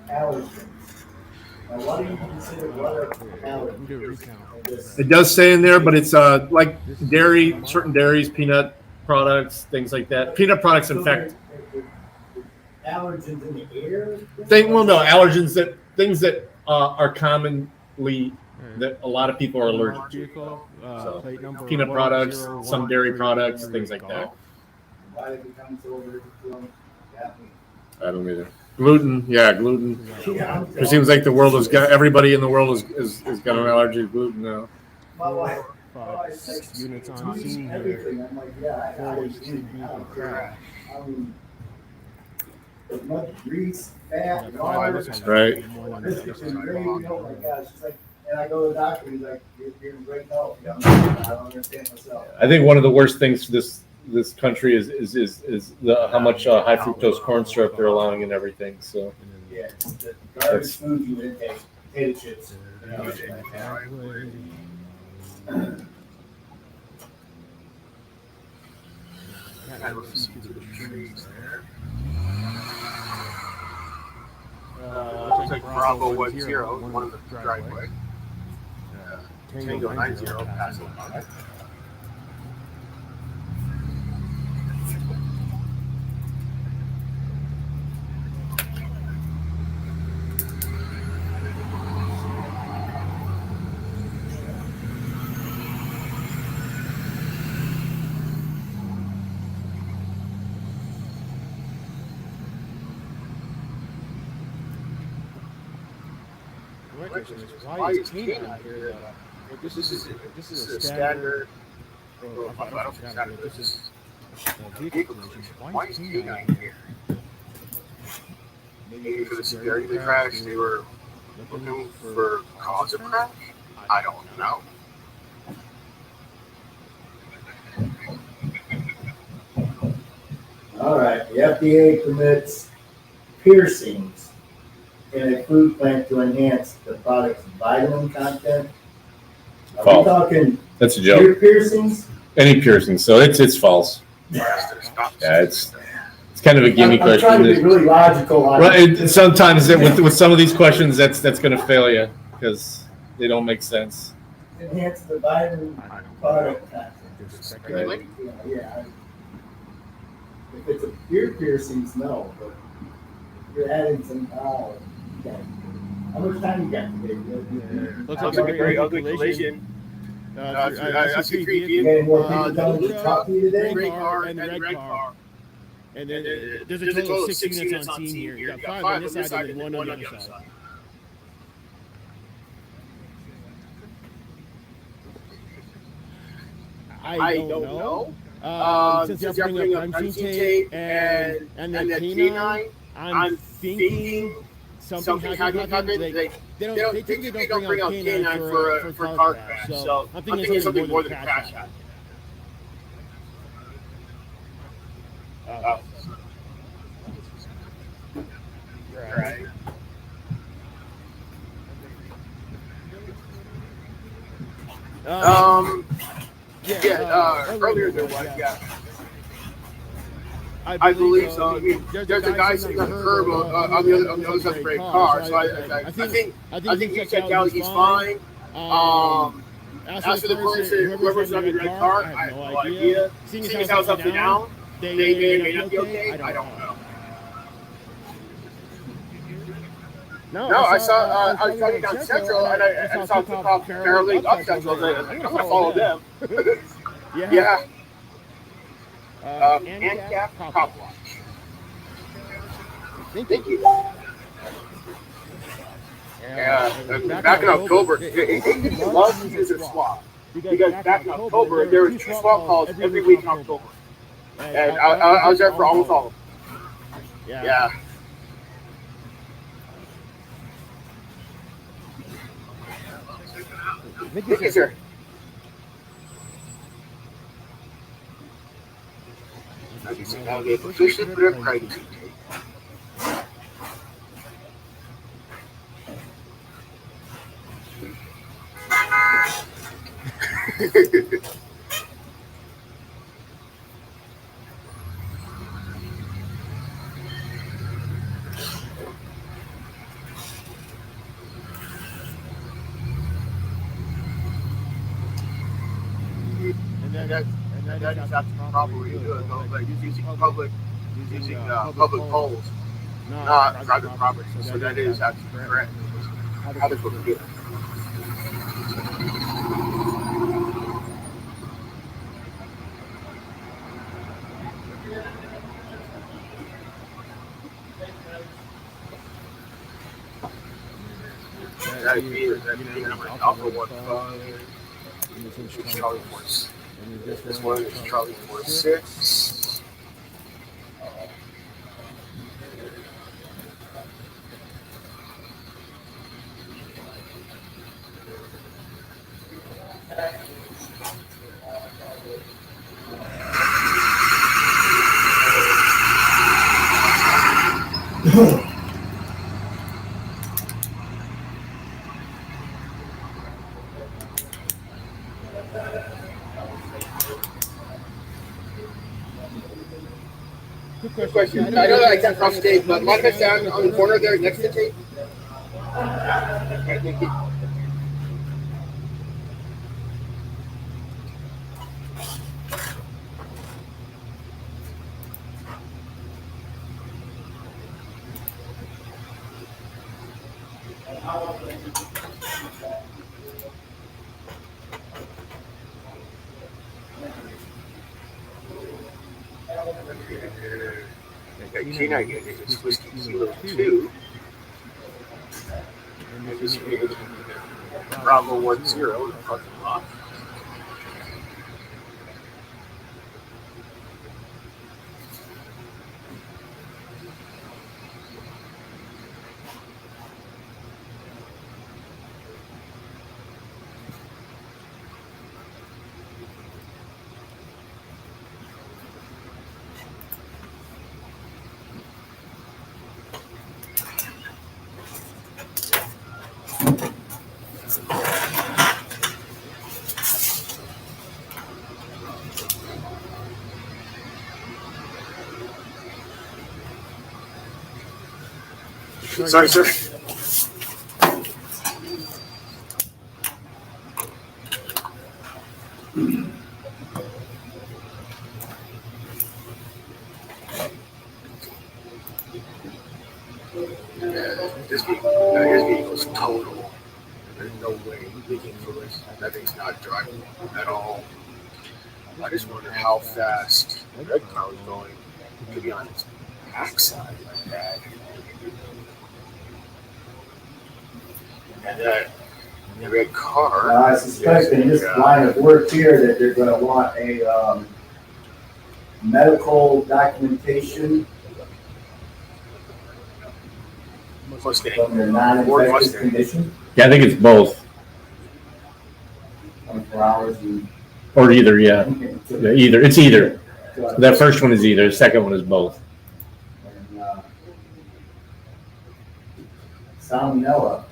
Speaker 9: allergens. Now, what do you consider what are allergens?
Speaker 3: It does say in there, but it's like dairy, certain dairies, peanut products, things like that. Peanut products, in fact.
Speaker 9: Allergens in the air?
Speaker 3: Allergens things that are commonly that a lot of people are allergic to. So, peanut products, some dairy products, things like that.
Speaker 9: Why they become so allergic to them?
Speaker 3: I don't either. Gluten, yeah, gluten. It seems like the world has got everybody in the world is got an allergy to gluten now.
Speaker 9: My wife,
Speaker 2: 6 units on scene
Speaker 9: everything.
Speaker 2: here.
Speaker 9: I'm like, yeah, I don't
Speaker 2: crash.
Speaker 9: I mean, as much grease, fat, and all
Speaker 3: Right.
Speaker 9: It's great, oh my gosh. It's like, and I go to the doctor, he's like, you're in great health. I don't understand myself.
Speaker 3: I think one of the worst things to this country is how much high fructose corn syrup they're allowing in everything. So
Speaker 9: yeah, the garbage food you intake, potato chips.
Speaker 11: Looks like Bravo 10, one of the driveway. Tango 90 passing by.
Speaker 2: Why is Tina out here? This is a standard. This is vehicle collision. Why is Tina out here?
Speaker 11: Maybe for the severity of the crash, they were looking for cause of crash? I don't know.
Speaker 9: All right, the FDA permits piercings in a food plant to enhance the product's vitamin content. Are we talking
Speaker 3: that's a joke.
Speaker 9: ear piercings?
Speaker 3: Any piercing, so it's false. Yeah, it's kind of a gimme
Speaker 9: I'm
Speaker 3: question.
Speaker 9: trying to be really logical on
Speaker 3: Well, sometimes with some of these questions, that's going to fail you because they don't make sense.
Speaker 9: enhance the vitamin product content.
Speaker 3: Right.
Speaker 9: Yeah. If it's a ear piercings, no, but you're adding some. Okay. How much time you got today?
Speaker 15: Looks like a very ugly collision. I see 3
Speaker 9: You got any more
Speaker 15: vehicles.
Speaker 9: people coming to talk to you today?
Speaker 15: Gray car and the red car.
Speaker 2: And then there's a total of 6 units on scene here. You got 5 on this side and then 1 on the other side. I don't know. Since you're bringing up crime scene tape and the canine, I'm thinking something happened. They typically don't bring out canine for car crash. So I'm thinking it's something more than crash happened.
Speaker 11: Right. Earlier there was, yeah. I believe so. I mean, there's a guy sitting on the curb on the other side of the gray car. So I think he checked out. He's fine.
Speaker 15: As for the price of whoever's driving the red car, I have no idea. Seeing as how it's upside down, they may not be okay. I don't know. No, I was driving down Central and I saw two cops barreling up Central. I was like, I'm gonna follow them. Yeah. ANCAP Cop Watch. Thank you. Yeah, back in October, they love to use their swap. Because back in October, there were 2 swap calls every week in October. And I was there for almost all of them. Yeah. Thank you, sir. As you see, now they officially put up privacy. And that is actually the proper way to do it, though, like using public polls, not private property. So that is actually correct. How they're supposed to do it. That is number Alpha 1-5. This is Charlie Force. This one is Charlie Force 6. Good question. I know that I can't cross the tape, but mind if I stand on the corner there next to the tape? Okay, thank you. Okay, Key-9 unit is Whiskey Kilo 2. And this is Bravo 10 in the parking lot. Sorry, sir. This vehicle's total. There's no way we can do it. That thing's not driving at all. I just wondered how fast the red car was going to be on its backside like that. And the red car.
Speaker 9: I suspect in this line of work here that they're going to want a medical documentation from their non-infectious condition.
Speaker 3: Yeah, I think it's both.
Speaker 9: 24 hours.
Speaker 3: Or either, yeah. Yeah, either. It's either. That first one is either. The second one is both.
Speaker 9: And, salmonella.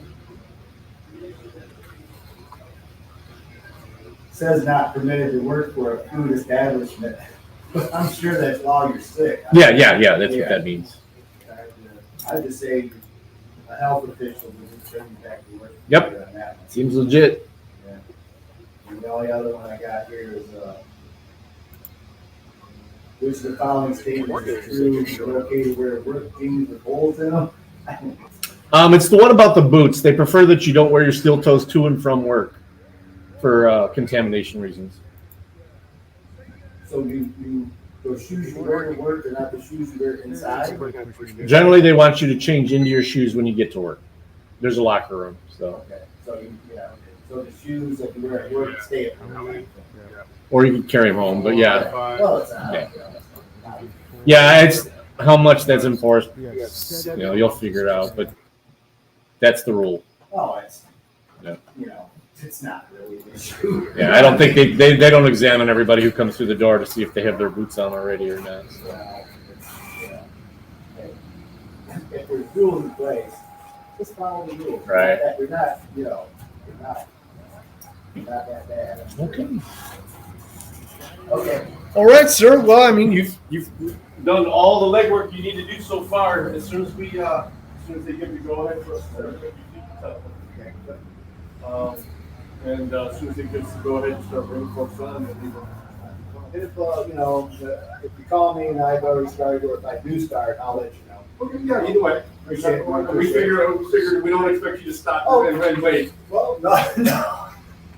Speaker 9: Says not permitted to work for a food establishment, but I'm sure that's while you're sick.
Speaker 3: Yeah. That's what that means.
Speaker 9: I'd just say a health official will send you back to work.
Speaker 3: Yep. Seems legit.
Speaker 9: Yeah. the only other one I got here is, which of the following statements is true, you're located where work jeans with holes in them?
Speaker 3: It's the one about the boots. They prefer that you don't wear your steel toes to and from work for contamination reasons.
Speaker 9: So those shoes you wear to work are not the shoes you wear inside?
Speaker 3: Generally, they want you to change into your shoes when you get to work. There's a locker room, so.
Speaker 9: Okay, so so the shoes that you wear at work stay at home.
Speaker 3: Or you can carry them home, but yeah.
Speaker 9: Well, it's not.
Speaker 3: Yeah, it's how much that's enforced. You'll figure it out, but that's the rule.
Speaker 9: Oh, it's,
Speaker 3: Yeah.
Speaker 9: It's not really an issue.
Speaker 3: Yeah, I don't think they don't examine everybody who comes through the door to see if they have their boots on already or not. So.
Speaker 9: If there's rules in place, just follow the rules.
Speaker 3: Right.
Speaker 9: You're not that bad.
Speaker 3: Okay.
Speaker 9: Okay.
Speaker 3: All right, sir. Well, I mean, you've done all the legwork you need to do so far. As soon as they give you go ahead for us, and as soon as they give us the go ahead and start bringing folks on,
Speaker 9: If if you call me and I've already started, or if I do start, I'll let you know.
Speaker 3: Okay, yeah, either way.
Speaker 9: Appreciate it.
Speaker 3: We figured we don't expect you to stop and wait.
Speaker 9: Well, no.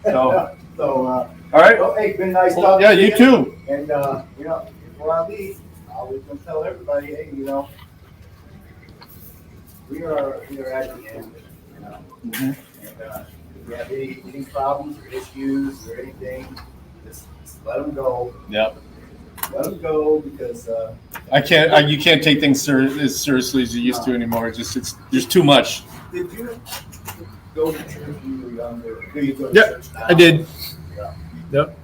Speaker 9: So,
Speaker 3: all right.
Speaker 9: Well, hey, been nice
Speaker 3: Well,
Speaker 9: talking
Speaker 3: yeah,
Speaker 9: to
Speaker 3: you too.
Speaker 9: And, before I leave, I always gonna tell everybody, hey, we are at the end,
Speaker 3: Mm-hmm.
Speaker 9: And, if you have any problems or issues or anything, just let them go.
Speaker 3: Yep.
Speaker 9: Let them go because,
Speaker 3: You can't take things as seriously as you used to anymore. There's too much.
Speaker 9: Did you go to church when you were younger? Do you go to
Speaker 3: Yep,
Speaker 9: church now?
Speaker 3: I did.
Speaker 9: Yeah.
Speaker 3: Yep.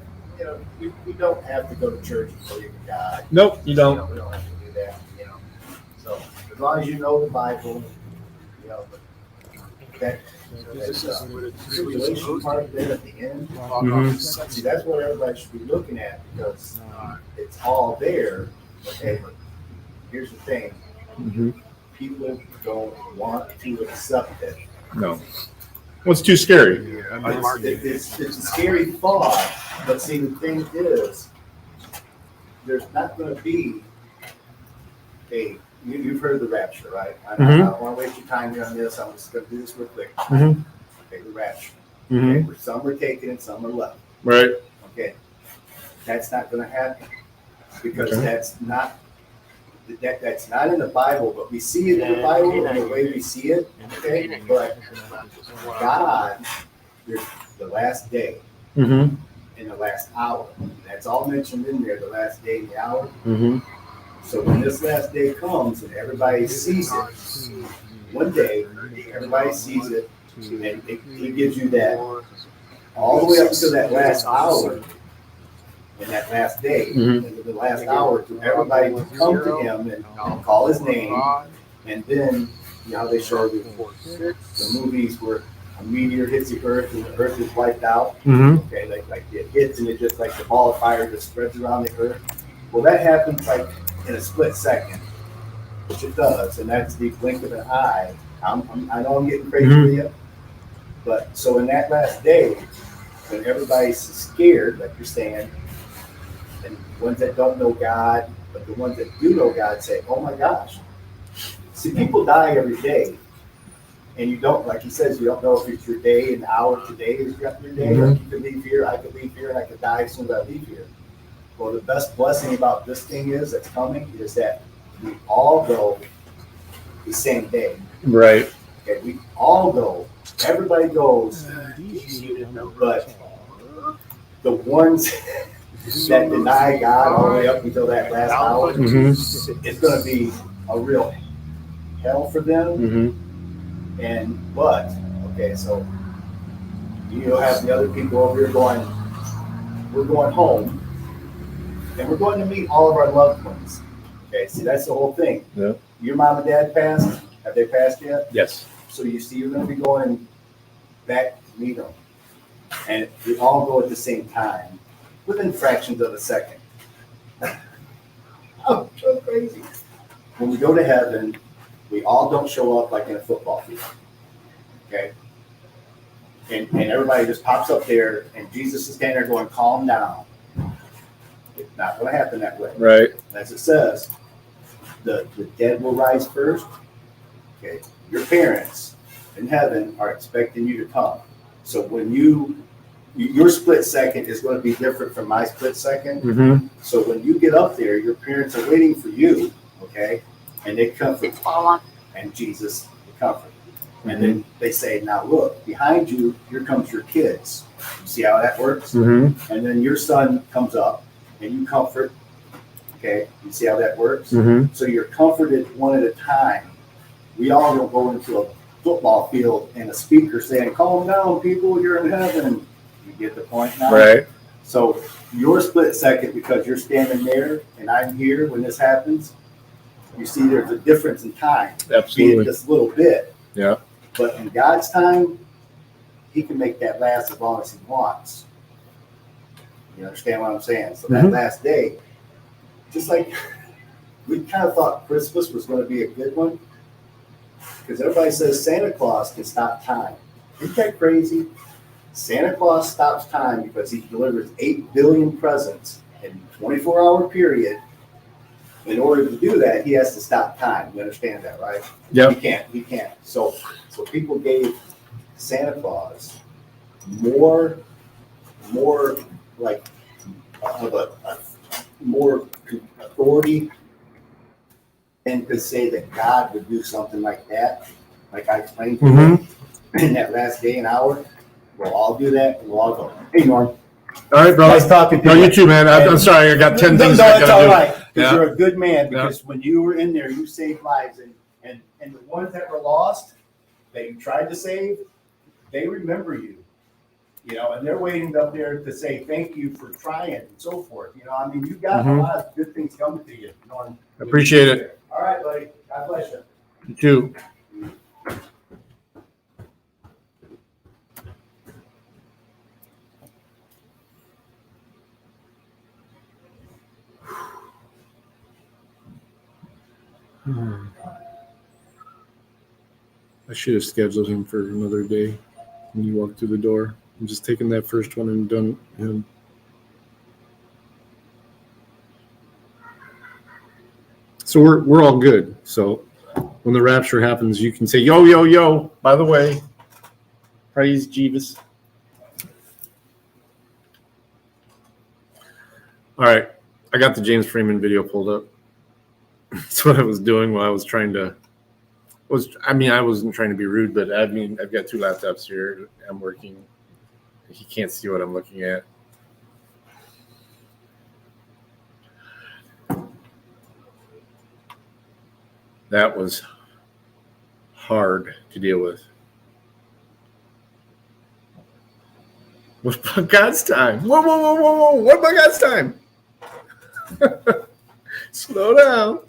Speaker 9: We don't have to go to church and believe in God.
Speaker 3: Nope, you don't.
Speaker 9: We don't have to do that, So as long as you know the Bible, that tribulation part there at the end, see, that's what everybody should be looking at because it's all there. Okay, but here's the thing.
Speaker 3: Mm-hmm.
Speaker 9: People don't want to accept it.
Speaker 3: No. Well, it's too scary.
Speaker 9: It's a scary thought, but see, the thing is, there's not going to be you've heard of the rapture, right? I don't want to waste your time here on this. I'm just going to do this real quick.
Speaker 3: Mm-hmm.
Speaker 9: Okay, the rapture.
Speaker 3: Mm-hmm.
Speaker 9: Okay, some are taken and some are left.
Speaker 3: Right.
Speaker 9: Okay, that's not going to happen because that's not in the Bible, but we see it in the Bible and the way we see it. Okay, but God, there's the last day
Speaker 3: Mm-hmm.
Speaker 9: and the last hour. That's all mentioned in there. The last day and the hour.
Speaker 3: Mm-hmm.
Speaker 9: So when this last day comes and everybody sees it, one day everybody sees it, and it gives you that all the way up to that last hour and that last day, and the last hour to everybody to come to him and call his name, and then they show the movies where a meteor hits the earth and the earth is wiped out.
Speaker 3: Mm-hmm.
Speaker 9: Okay, like it hits and it just like the ball of fire just spreads around the earth. Well, that happens like in a split second, which it does, and that's the blink of an eye. I know I'm getting crazy with you, but so in that last day, when everybody's scared, like you're saying, and ones that don't know God, but the ones that do know God say, "Oh my gosh!" See, people die every day, and you don't, like he says, you don't know if it's your day and the hour today is your day. Like you could leave here, I could leave here, and I could die as soon as I leave here. Well, the best blessing about this thing that's coming is that we all go the same day.
Speaker 3: Right.
Speaker 9: Okay, we all go. Everybody goes, but the ones that deny God all the way up until that last hour, it's going to be a real hell for them. But so you'll have the other people over here going, we're going home. And we're going to meet all of our loved ones. Okay, see, that's the whole thing.
Speaker 3: Yeah.
Speaker 9: Your mom and dad passed? Have they passed yet?
Speaker 3: Yes.
Speaker 9: So you see, you're going to be going back to meet them. And we all go at the same time, within fractions of a second. I'm so crazy. When we go to heaven, we all don't show up like in a football field. Okay? and everybody just pops up there, and Jesus is standing there going, calm down. It's not going to happen that way.
Speaker 3: Right.
Speaker 9: As it says, the dead will rise first. Okay. Your parents in heaven are expecting you to come. So when your split second is going to be different from my split second.
Speaker 3: Mm-hmm.
Speaker 9: So when you get up there, your parents are waiting for you, okay? And they comfort you. And Jesus, the comfort. And then they say, now look, behind you, here comes your kids. You see how that works?
Speaker 3: Mm-hmm.
Speaker 9: And then your son comes up and you comfort. Okay, you see how that works?
Speaker 3: Mm-hmm.
Speaker 9: So you're comforted one at a time. We all don't go into a football field and a speaker saying, calm down, people, you're in heaven. You get the point now?
Speaker 3: Right.
Speaker 9: So your split second, because you're standing there and I'm here when this happens, you see there's a difference in time.
Speaker 3: Absolutely.
Speaker 9: Be it just a little bit.
Speaker 3: Yeah.
Speaker 9: But in God's time, he can make that last as long as he wants. You understand what I'm saying? So that last day, just like we kind of thought Christmas was going to be a good one, because everybody says Santa Claus can stop time. Isn't that crazy? Santa Claus stops time because he delivers 8 billion presents in a 24-hour period. In order to do that, he has to stop time. You understand that, right?
Speaker 3: Yeah.
Speaker 9: He can't. So people gave Santa Claus more like of a more authority and could say that God would do something like that, like I explained to you in that last day and hour. We'll all do that, and we'll all go, hey, Norm.
Speaker 3: All right, bro.
Speaker 9: Nice talking to you.
Speaker 3: No, you too, man. I'm sorry. I got 10 things I
Speaker 9: it's
Speaker 3: got to
Speaker 9: all
Speaker 3: do.
Speaker 9: right. Because
Speaker 3: Yeah.
Speaker 9: you're a good man. Because when you were in there, you saved lives. And the ones that were lost, that you tried to save, they remember you. You know, and they're waiting up there to say thank you for trying and so forth. You know, I mean, you've got a lot of good things coming to you, Norm.
Speaker 3: Appreciate it.
Speaker 9: All right, buddy. God bless you.
Speaker 3: You too. I should have scheduled him for another day when you walk through the door. I'm just taking that first one and done him. So we're all good. So when the rapture happens, you can say, yo, yo, yo, by the way, praise Jeeves. All right. I got the James Freeman video pulled up. That's what I was doing while I was trying to. I wasn't trying to be rude, but I've got 2 laptops here. I'm working. He can't see what I'm looking at. That was hard to deal with. What about God's time? Whoa, whoa, whoa, whoa, whoa. What about God's time? Slow down.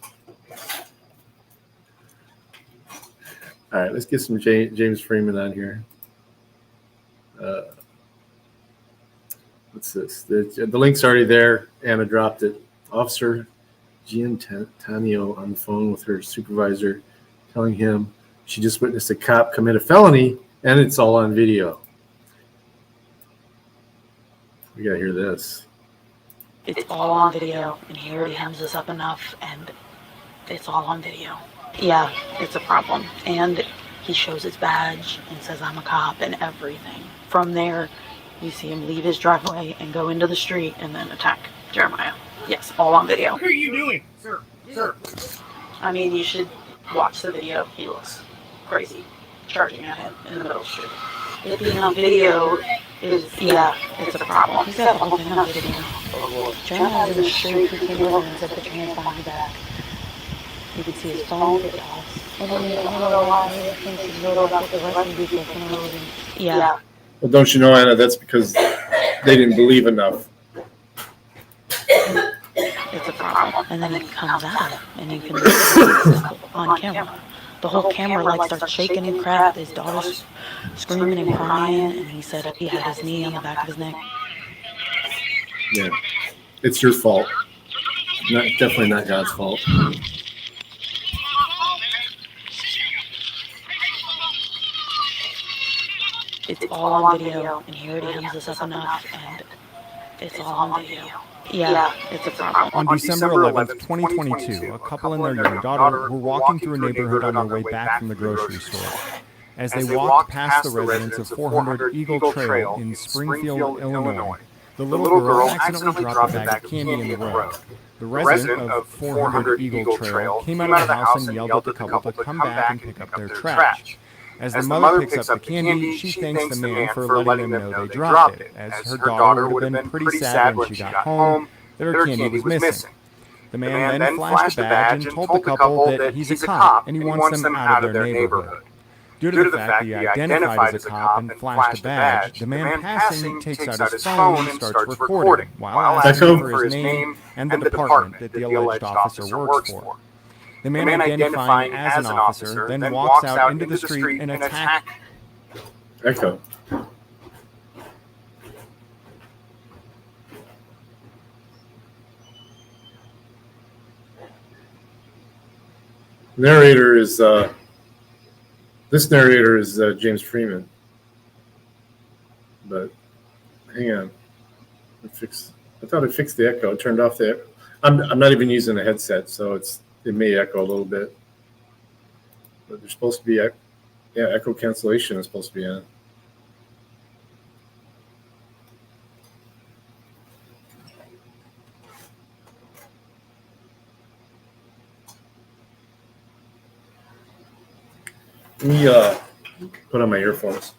Speaker 3: All right, let's get some James Freeman on here. What's this? The link's already there. Anna dropped it. Officer Giantanio on the phone with her supervisor telling him she just witnessed a cop commit a felony, and it's all on video. We got to hear this.
Speaker 18: It's all on video, and he already hems us up enough, and it's all on video. Yeah, it's a problem. And he shows his badge and says, I'm a cop and everything. From there, you see him leave his driveway and go into the street and then attack Jeremiah. Yes, all on video.
Speaker 14: What are you doing? Sir, sir.
Speaker 18: I mean, you should watch the video. He looks crazy, charging at him in the middle of the street. It being on video is, yeah, it's a problem. He's got the whole thing on video. Jeremiah's in the street, he came over and said, put your hands behind your back. You can see his phone get tossed. And then I don't know why he thinks he's really about the rest of people for no reason. Yeah.
Speaker 3: Well, don't you know, Anna, that's because they didn't believe enough.
Speaker 18: It's a problem. And then it comes out, and you can see on camera. The whole camera like starts shaking and crap. His daughter's screaming and crying, and he said he had his knee on the back of his neck.
Speaker 3: Yeah, it's your fault. Definitely not God's fault.
Speaker 18: It's all on video, and he already hems us up enough, and it's all on video. Yeah, it's a problem.
Speaker 19: On December 11th, 2022, a couple and their young daughter were walking through a neighborhood on their way back from the grocery store. As they walked past the residence of 400 Eagle Trail in Springfield, Illinois, the little girl accidentally dropped a bag of candy in the road. The resident of 400 Eagle Trail came out of the house and yelled at the couple to come back and pick up their trash. As the mother picks up the candy, she thanks the man for letting them know they dropped it, as her daughter would have been pretty sad when she got home that her candy was missing. The man then flashed a badge and told the couple that he's a cop and he wants them out of their neighborhood. Due to the fact that he identified as a cop and flashed a badge, the man passing takes out his phone and starts recording while asking for his name and the department that the alleged officer works for. The man identifying as an officer then walks out into the street and attacks.
Speaker 3: Echo. Narrator is this narrator is James Freeman, but hang on, I thought I fixed the echo. I turned off the echo. I'm not even using a headset, so it may echo a little bit, but there's supposed to be echo cancellation is supposed to be on. Let me put on my earphones.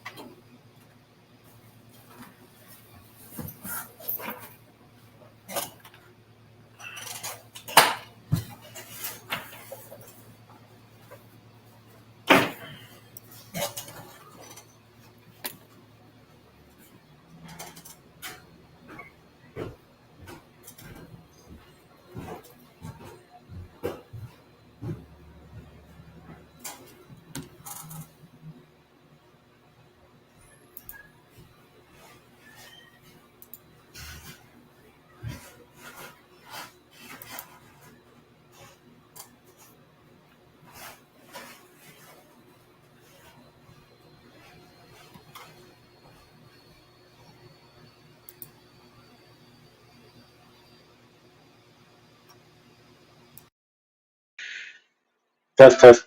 Speaker 3: Test.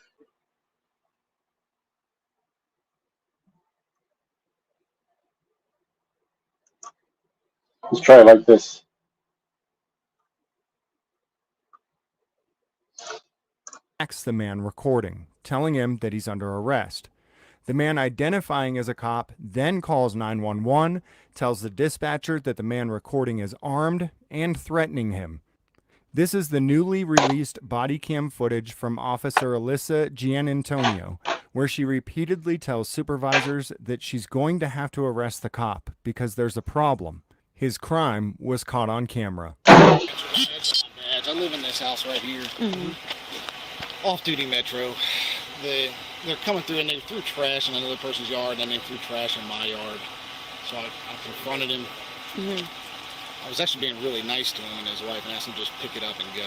Speaker 3: Let's try it like this.
Speaker 19: The man recording, telling him that he's under arrest. The man identifying as a cop then calls 911, tells the dispatcher that the man recording is armed and threatening him. This is the newly released body cam footage from Officer Alyssa Gianantonio, where she repeatedly tells supervisors that she's going to have to arrest the cop because there's a problem. His crime was caught on camera.
Speaker 20: I live in this house right here. Off-duty Metro. They're coming through and they threw trash in another person's yard and then they threw trash in my yard. So I confronted him. I was actually being really nice to him and his wife and asked him to just pick it up and go.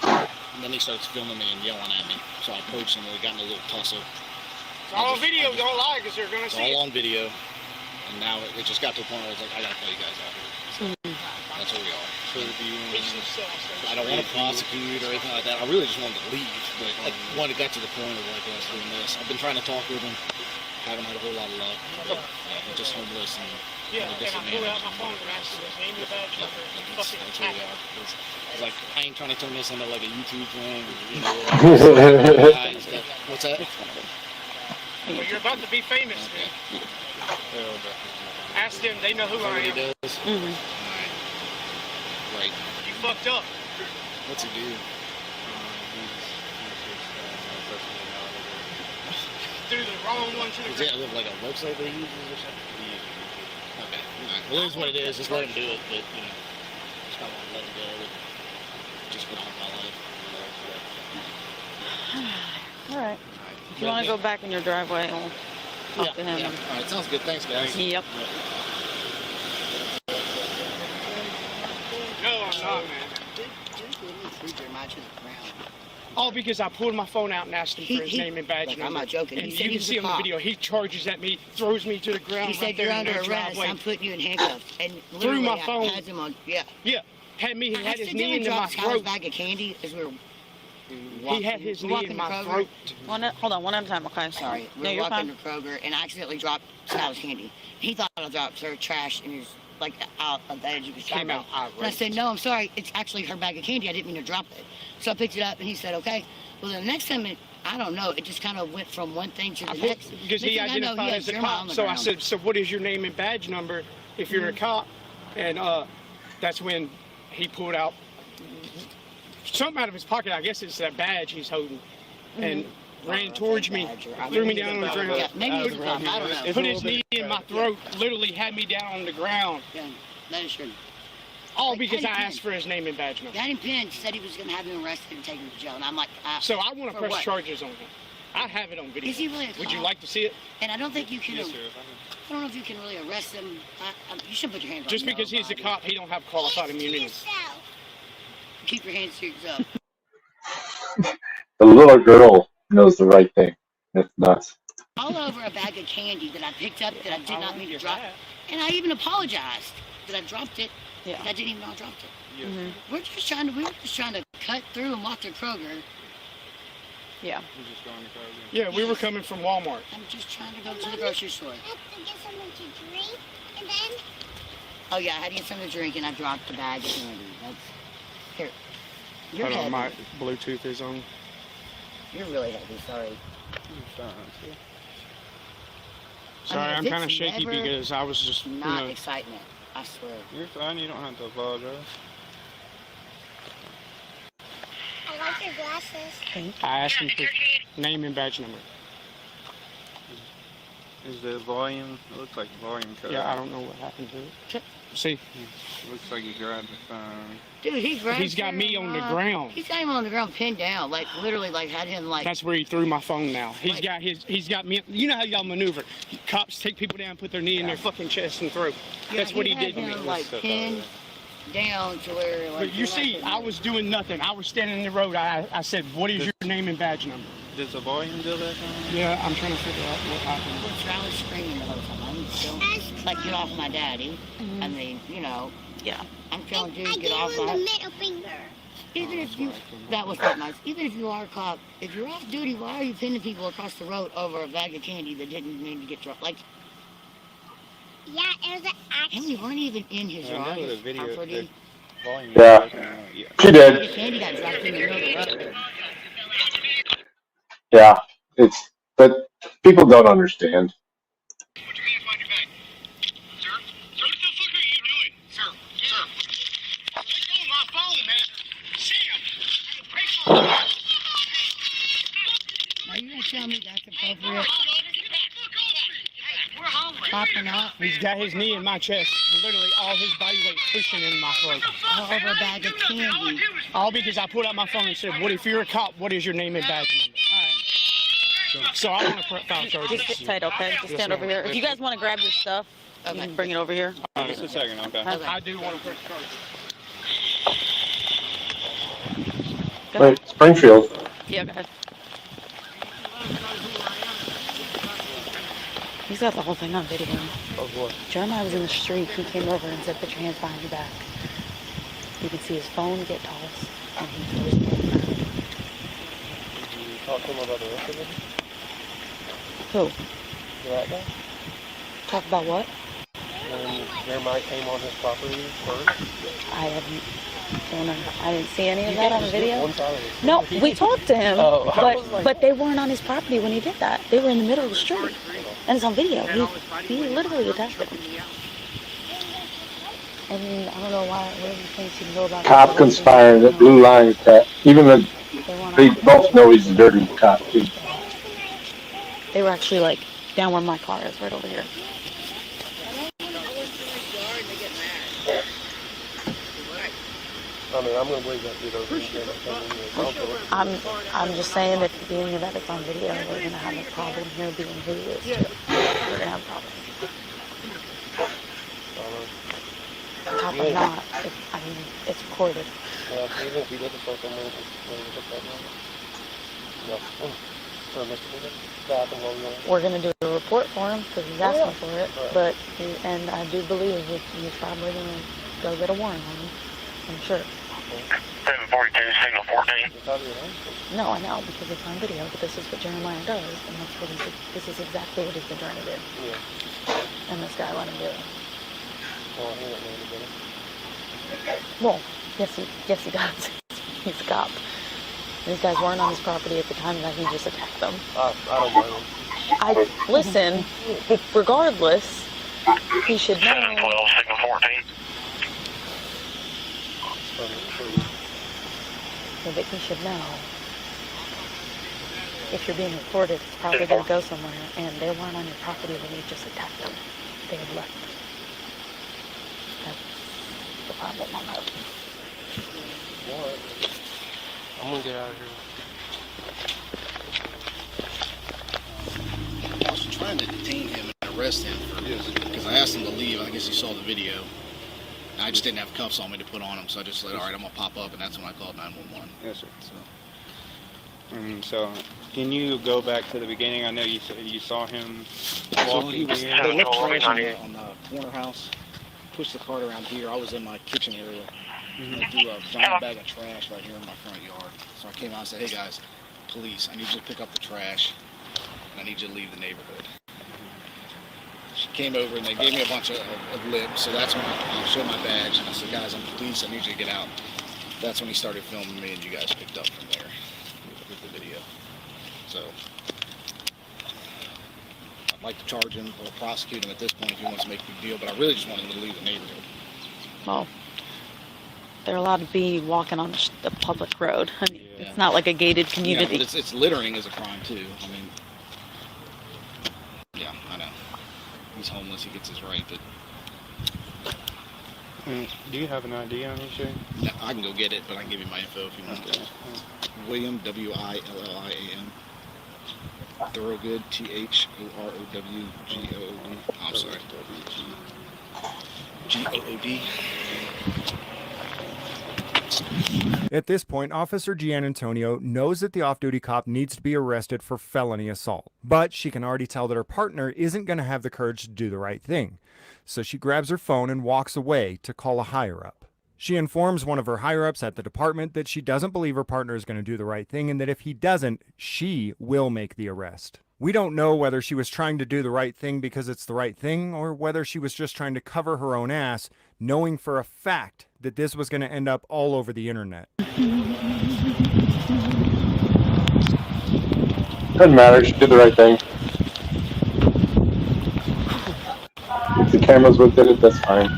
Speaker 20: And then he starts filming me and yelling at me. So I approached him and we got in a little tussle.
Speaker 21: It's all on video, don't lie because they're going to see it.
Speaker 20: All on video. And now it just got to the point where I was like, I got to call you guys out here. So that's where we are. I don't want to prosecute or anything like that. I really just wanted to leave. But when it got to the point of like us doing this, I've been trying to talk with him. Haven't had a whole lot of luck. I'm just homeless and disadvantaged. That's where we are. It's like, I ain't trying to turn this into like a YouTube thing. What's that?
Speaker 21: Well, you're about to be famous, man. Ask them, they know who I am.
Speaker 20: Right.
Speaker 21: You fucked up.
Speaker 20: What's he do?
Speaker 21: Through the wrong one to the
Speaker 20: Is it like a website they use or something? Okay. Alright. Well, it is what it is. Just let him do it. But, you know, just don't want to let him go. Just get on with my life.
Speaker 18: All right. If you want to go back in your driveway, we'll talk to him.
Speaker 20: Yeah. All right. Sounds good. Thanks, guys.
Speaker 18: Yep.
Speaker 21: No, I'm not, man.
Speaker 1: threw your mind to the ground.
Speaker 21: All because I pulled my phone out and asked him for his name and badge
Speaker 1: Look,
Speaker 21: number.
Speaker 1: I'm not joking.
Speaker 21: And
Speaker 1: He said
Speaker 21: you
Speaker 1: he
Speaker 21: can
Speaker 1: was
Speaker 21: see
Speaker 1: a
Speaker 21: on the
Speaker 1: cop.
Speaker 21: video, he charges at me, throws me to the ground.
Speaker 1: He said
Speaker 21: right there
Speaker 1: you're
Speaker 21: in
Speaker 1: under
Speaker 21: their
Speaker 1: arrest.
Speaker 21: driveway.
Speaker 1: I'm putting you in handcuffs. And
Speaker 21: Threw
Speaker 1: literally,
Speaker 21: my
Speaker 1: I
Speaker 21: phone.
Speaker 1: had him on. Yeah.
Speaker 21: Yeah. Had me,
Speaker 1: I
Speaker 21: had his
Speaker 1: accidentally
Speaker 21: knee into my
Speaker 1: dropped Skylar's
Speaker 21: throat.
Speaker 1: bag of candy as we were
Speaker 21: He had his knee in my throat.
Speaker 18: Hold on, one at a time, okay?
Speaker 1: Sorry.
Speaker 18: No,
Speaker 1: We
Speaker 18: you're
Speaker 1: were walking
Speaker 18: fine.
Speaker 1: to Kroger, and I accidentally dropped Skylar's candy. He thought I dropped her trash in his, like, out of the edge of his
Speaker 21: Came
Speaker 1: driveway.
Speaker 21: out
Speaker 1: And I said, no, I'm sorry. It's actually her bag of candy. I didn't mean to drop it. So I picked it up, and he said, okay. Well, the next time, I don't know. It just kind of went from one thing to the next.
Speaker 21: Because he
Speaker 1: Next thing I know,
Speaker 21: identified
Speaker 1: had
Speaker 21: as a
Speaker 1: Jeremiah on
Speaker 21: cop.
Speaker 1: the
Speaker 21: So I
Speaker 1: ground.
Speaker 21: said, so what is your name and badge number if you're a cop? And that's when he pulled out something out of his pocket. I guess it's that badge he's holding. And ran towards me, threw me down on the ground.
Speaker 1: Yeah, maybe he's a cop. I don't know.
Speaker 21: Put his knee in my throat, literally had me down on the ground.
Speaker 1: Yeah, that is true.
Speaker 21: All
Speaker 1: Like,
Speaker 21: because I
Speaker 1: Patty
Speaker 21: asked for his name and badge number.
Speaker 1: Danny Penn said he was going to have him arrested and taken to jail, and I'm like,
Speaker 21: So I want to
Speaker 1: for
Speaker 21: press
Speaker 1: what?
Speaker 21: charges on him. I have it on video.
Speaker 1: Is he really a
Speaker 21: Would you
Speaker 1: cop?
Speaker 21: like to see it?
Speaker 1: And I don't think you can.
Speaker 21: Yes, sir.
Speaker 1: I don't know if you can really arrest him. You should put your hands on
Speaker 21: Just
Speaker 1: your
Speaker 21: because
Speaker 1: own
Speaker 21: he's a
Speaker 1: body.
Speaker 21: cop, he don't have qualified immunity.
Speaker 1: Keep your hands to yourself.
Speaker 3: The little girl knows the right thing. That's nuts.
Speaker 1: All over a bag of candy that I picked up that I did not mean to drop. And I even apologized that I dropped it. Yeah. I didn't even know I dropped it.
Speaker 18: Mm-hmm.
Speaker 1: We were just trying to cut through and walk to Kroger.
Speaker 18: Yeah.
Speaker 21: Yeah, we were coming from Walmart.
Speaker 1: I'm just trying to go to the grocery store. Oh yeah, I had to get something to drink and I dropped the bag of candy. That's here. You're
Speaker 21: Hold on,
Speaker 1: heavy.
Speaker 21: my Bluetooth is on.
Speaker 1: You're really heavy, sorry.
Speaker 21: Sorry, I'm
Speaker 1: if
Speaker 21: kind of
Speaker 1: it's
Speaker 21: shaky
Speaker 1: never
Speaker 21: because I was just,
Speaker 1: not excitement. I swear.
Speaker 12: You're fine. You don't have to apologize.
Speaker 22: I like your glasses.
Speaker 21: I asked him for name and badge number.
Speaker 12: Is the volume? It looks like volume cut.
Speaker 21: Yeah, I don't know what happened to it. See?
Speaker 12: Looks like he grabbed the phone.
Speaker 1: Dude, he grabbed
Speaker 21: He's got me on the ground.
Speaker 1: He's got him on the ground pinned down, like literally like had him like
Speaker 21: That's where he threw my phone now. He's got me. You know how y'all maneuver. Cops take people down, put their knee in their fucking chest and throw. That's what he did to me.
Speaker 1: like pinned down to where like
Speaker 21: But you see, I was doing nothing. I was standing in the road. I said, what is your name and badge number?
Speaker 12: Does the volume do that?
Speaker 21: Yeah, I'm trying to figure out what happened.
Speaker 1: Which I was screaming the whole time. I'm still like, get off my daddy. I mean, you know.
Speaker 18: Yeah.
Speaker 1: I'm telling you, get off my
Speaker 22: middle finger.
Speaker 1: Even if you, that was not nice. Even if you are a cop, if you're off duty, why are you pinning people across the road over a bag of candy that didn't mean to get dropped? Like,
Speaker 22: Yeah, it was an
Speaker 1: and we weren't even in his
Speaker 12: I
Speaker 1: yard.
Speaker 12: know the
Speaker 1: his
Speaker 12: video.
Speaker 1: property.
Speaker 12: The volume.
Speaker 3: Yeah. She did.
Speaker 1: The candy got dropped in the middle of the road.
Speaker 3: Yeah, but people don't understand.
Speaker 1: Are you gonna tell me that's appropriate? Popping off.
Speaker 21: He's got his knee in my chest. Literally all his body weight pushing in my throat.
Speaker 1: All over a bag of candy.
Speaker 21: All because I pulled out my phone and said, "What if you're a cop? What is your name and badge number?" All right. So I want to file charges.
Speaker 18: Just sit tight, okay? Just stand over here. If you guys want to grab your stuff, you can bring it over here.
Speaker 12: Just a second, okay.
Speaker 21: I do want to press charges.
Speaker 3: Wait, Springfield.
Speaker 18: Yeah, go ahead. He's got the whole thing on video.
Speaker 12: Of what?
Speaker 18: Jeremiah was in the street. He came over and said, put your hands behind your back. You can see his phone get tossed, and he threw his phone back.
Speaker 12: Did you talk to him about the rest of it?
Speaker 18: Who?
Speaker 12: The rat guy?
Speaker 18: Talk about what?
Speaker 12: When Jeremiah came on his property first?
Speaker 18: I haven't. I didn't see any of that on the video.
Speaker 12: One side of it.
Speaker 18: No, we talked to him,
Speaker 12: Oh, I was like-
Speaker 18: but they weren't on his property when he did that. They were in the middle of the street, and it's on video. He literally attacked them. And I don't know why. What do you think you know about?
Speaker 3: Cop conspiring at Blue Line. That even they both know he's a dirty cop too.
Speaker 18: They were actually like down where my car is, right over here.
Speaker 12: I mean, I'm going to believe that dude over there.
Speaker 18: I'm just saying that being that it's on video, we're gonna have a problem here being who he is. We're gonna have a problem. cop or not. I mean, it's recorded.
Speaker 3: Yeah, even if he doesn't start the movie, look at that number. No. For a misdemeanor? Stop and roll.
Speaker 18: We're gonna do a report for him because he's asking for it. But and I do believe he's probably gonna go get a warrant on him. I'm sure.
Speaker 4: 742, signal 14.
Speaker 18: No, I know because it's on video. But this is what Jeremiah does, and that's what this is exactly what he's been trying to do.
Speaker 3: Yeah.
Speaker 18: And this guy let him do it.
Speaker 3: Well, he let me do it.
Speaker 18: Well, yes he does. He's a cop. These guys weren't on his property at the time that he just attacked them.
Speaker 3: I don't blame him.
Speaker 18: Listen, regardless, he should know.
Speaker 4: 712, signal 14.
Speaker 18: Yeah, but he should know. If you're being recorded, it's probably going to go somewhere, and they weren't on your property when you just attacked them. They had left. That's the problem on that.
Speaker 3: What? I'm gonna get out of here.
Speaker 20: I was trying to detain him and arrest him because I asked him to leave. I guess he saw the video. And I just didn't have cuffs on me to put on him, so I just said, all right, I'm gonna pop up, and that's when I called 911.
Speaker 6: Yes, sir. So, can you go back to the beginning? I know you said you saw him walking here.
Speaker 20: They left trash on the corner house, pushed the cart around here. I was in my kitchen area. And they threw a giant bag of trash right here in my front yard. So I came out and said, hey guys, police, I need you to pick up the trash, and I need you to leave the neighborhood. She came over and they gave me a bunch of lip, so that's when I showed my badge, and I said, guys, I'm police, I need you to get out. That's when he started filming me, and you guys picked up from there with the video. So I'd like to charge him or prosecute him at this point if he wants to make a big deal, but I really just want him to leave the neighborhood.
Speaker 18: Well, they're allowed to be walking on the public road. I mean, it's not like a gated community.
Speaker 20: Yeah, but it's littering is a crime too. I mean, yeah, I know. He's homeless, he gets his right, but...
Speaker 6: Do you have an ID on you, Shay?
Speaker 20: No, I can go get it, but I can give you my info if you want to. William, W-I-L-L-I-A-M. Thorogood, T-H-O-R-O-W-G-O-O-D. Oh, I'm sorry. G-O-O-D.
Speaker 19: At this point, Officer Gianantonio knows that the off-duty cop needs to be arrested for felony assault, but she can already tell that her partner isn't going to have the courage to do the right thing. So she grabs her phone and walks away to call a higher-up. She informs one of her higher-ups at the department that she doesn't believe her partner is going to do the right thing and that if he doesn't, she will make the arrest. We don't know whether she was trying to do the right thing because it's the right thing or whether she was just trying to cover her own ass, knowing for a fact that this was going to end up all over the internet.
Speaker 3: Doesn't matter, she did the right thing. If the cameras looked at it, that's fine.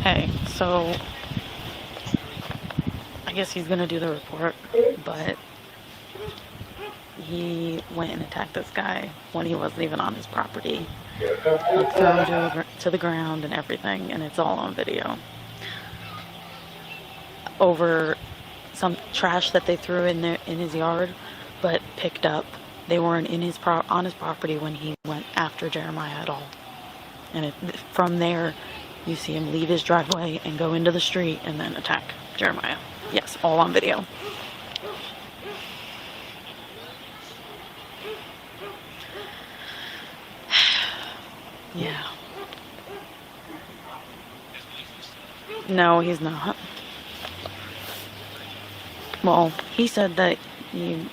Speaker 18: Hey, so I guess he's gonna do the report, but he went and attacked this guy when he wasn't even on his property. He threw him to the ground and everything, and it's all on video. Over some trash that they threw in his yard, but picked up. They weren't on his property when he went after Jeremiah at all. And from there, you see him leave his driveway and go into the street and then attack Jeremiah. Yes, all on video. Yeah. No, he's not. Well, he said that he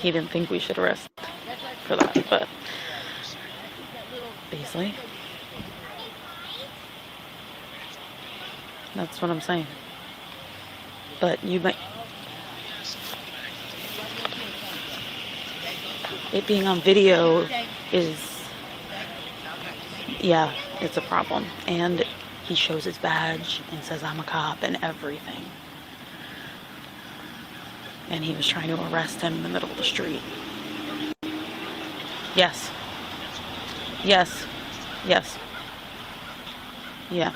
Speaker 18: didn't think we should arrest for that, but Beasley. That's what I'm saying. But you might... It being on video is... Yeah, it's a problem. And he shows his badge and says, I'm a cop and everything. And he was trying to arrest him in the middle of the street. Yes. Yes. Yes. Yeah.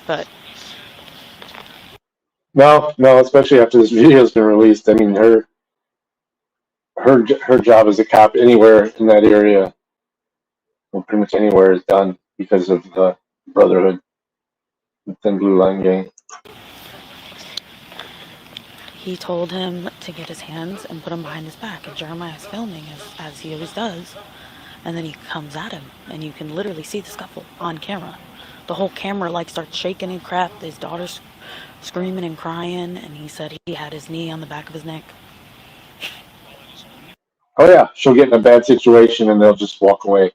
Speaker 18: But
Speaker 3: No, especially after this video's been released. I mean, her job as a cop anywhere in that area, well, pretty much anywhere, is done because of the Brotherhood, the Thin Blue Line gang.
Speaker 18: He told him to get his hands and put them behind his back, and Jeremiah's filming as he always does. And then he comes at him, and you can literally see the scuffle on camera. The whole camera like starts shaking and crap. His daughter's screaming and crying, and he said he had his knee on the back of his neck.
Speaker 3: Oh yeah, she'll get in a bad situation and they'll just walk away.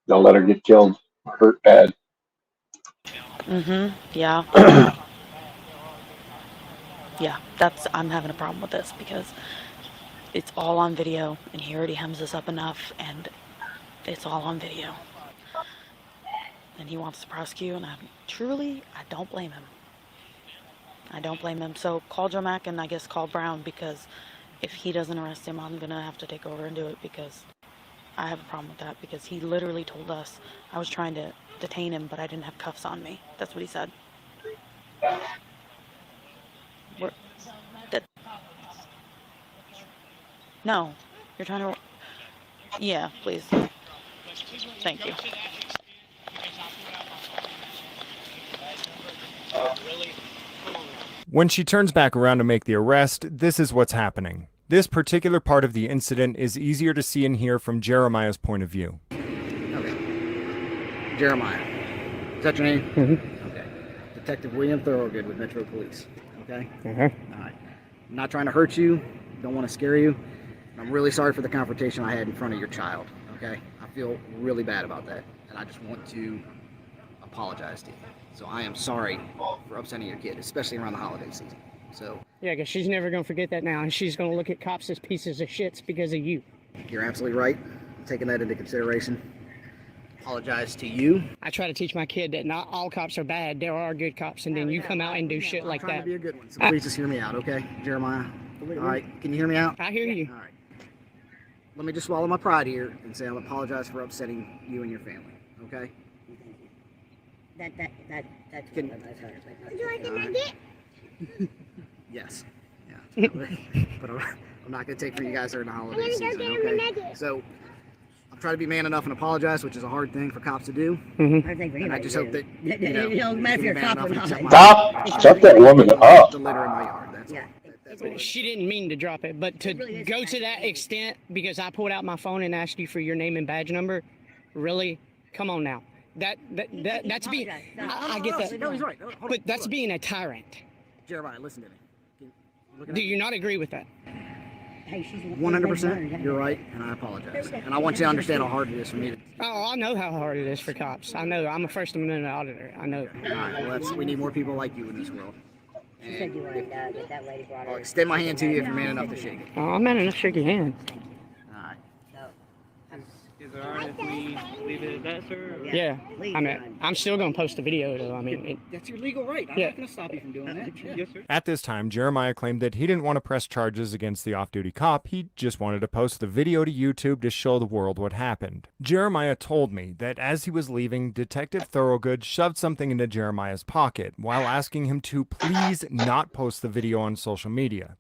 Speaker 3: They'll let her get killed, hurt bad.
Speaker 18: Yeah. Yeah, I'm having a problem with this because it's all on video, and he already hems us up enough, and it's all on video. And he wants to prosecute, and I don't blame him. I don't blame him. So call Joe Mack and I guess call Brown, because if he doesn't arrest him, I'm gonna have to take over and do it, because I have a problem with that, because he literally told us I was trying to detain him, but I didn't have cuffs on me. That's what he said. No, you're trying to. Yeah, please. Thank you.
Speaker 19: When she turns back around to make the arrest, this is what's happening. This particular part of the incident is easier to see and hear from Jeremiah's point of view.
Speaker 5: Okay. Jeremiah. Is that your name? Mm-hmm. Okay. Detective William Thorogood with Metro Police. Okay? Mm-hmm. All right. I'm not trying to hurt you. Don't want to scare you. I'm really sorry for the confrontation I had in front of your child. Okay? I feel really bad about that. And I just want to apologize to you. So I am sorry for upsetting your kid, especially around the holiday season. So
Speaker 21: yeah, because she's never going to forget that now, and she's going to look at cops as pieces of shits because of you.
Speaker 5: You're absolutely right. I'm taking that into consideration. Apologize to you.
Speaker 21: I try to teach my kid that not all cops are bad. There are good cops, and then you come out and do shit like that.
Speaker 5: I'm trying to be a good one, so please just hear me out, okay, Jeremiah? All right, can you hear me out?
Speaker 21: I hear you.
Speaker 5: All right. Let me just swallow my pride here and say I apologize for upsetting you and your family, okay?
Speaker 22: That's
Speaker 5: Can,
Speaker 22: would you like a nugget?
Speaker 5: Yes. Yeah. But I'm not going to take for you guys during the holiday season, okay? So I'm trying to be man enough and apologize, which is a hard thing for cops to do.
Speaker 22: Mm-hmm. I think
Speaker 5: and I just hope that, you know,
Speaker 22: it don't matter if you're a cop or not.
Speaker 3: Stop! Shut that woman up.
Speaker 5: The litter in my yard, that's all.
Speaker 21: She didn't mean to drop it, but to go to that extent because I pulled out my phone and asked you for your name and badge number, really? Come on now. That's being. I get that.
Speaker 5: No, he's right.
Speaker 21: But that's being a tyrant.
Speaker 5: Jeremiah, listen to me.
Speaker 21: Do you not agree with that?
Speaker 5: 100%, you're right, and I apologize. And I want you to understand how hard it is for me to.
Speaker 21: Oh, I know how hard it is for cops. I know. I'm a First Amendment auditor. I know.
Speaker 5: All right, well, we need more people like you in this world.
Speaker 22: She said you wanted get that lady brought
Speaker 5: I'll extend my hand to you if you're man enough to shake it.
Speaker 21: Oh, I'm man enough to shake your hand.
Speaker 5: All right.
Speaker 21: Is it alright if we leave it at that, sir? Yeah. I'm still going to post the video, though. I mean,
Speaker 5: that's your legal right. I'm not going to stop you from doing that.
Speaker 21: Yes, sir.
Speaker 19: At this time, Jeremiah claimed that he didn't want to press charges against the off-duty cop. He just wanted to post the video to YouTube to show the world what happened. Jeremiah told me that as he was leaving, Detective Thorogood shoved something into Jeremiah's pocket while asking him to please not post the video on social media.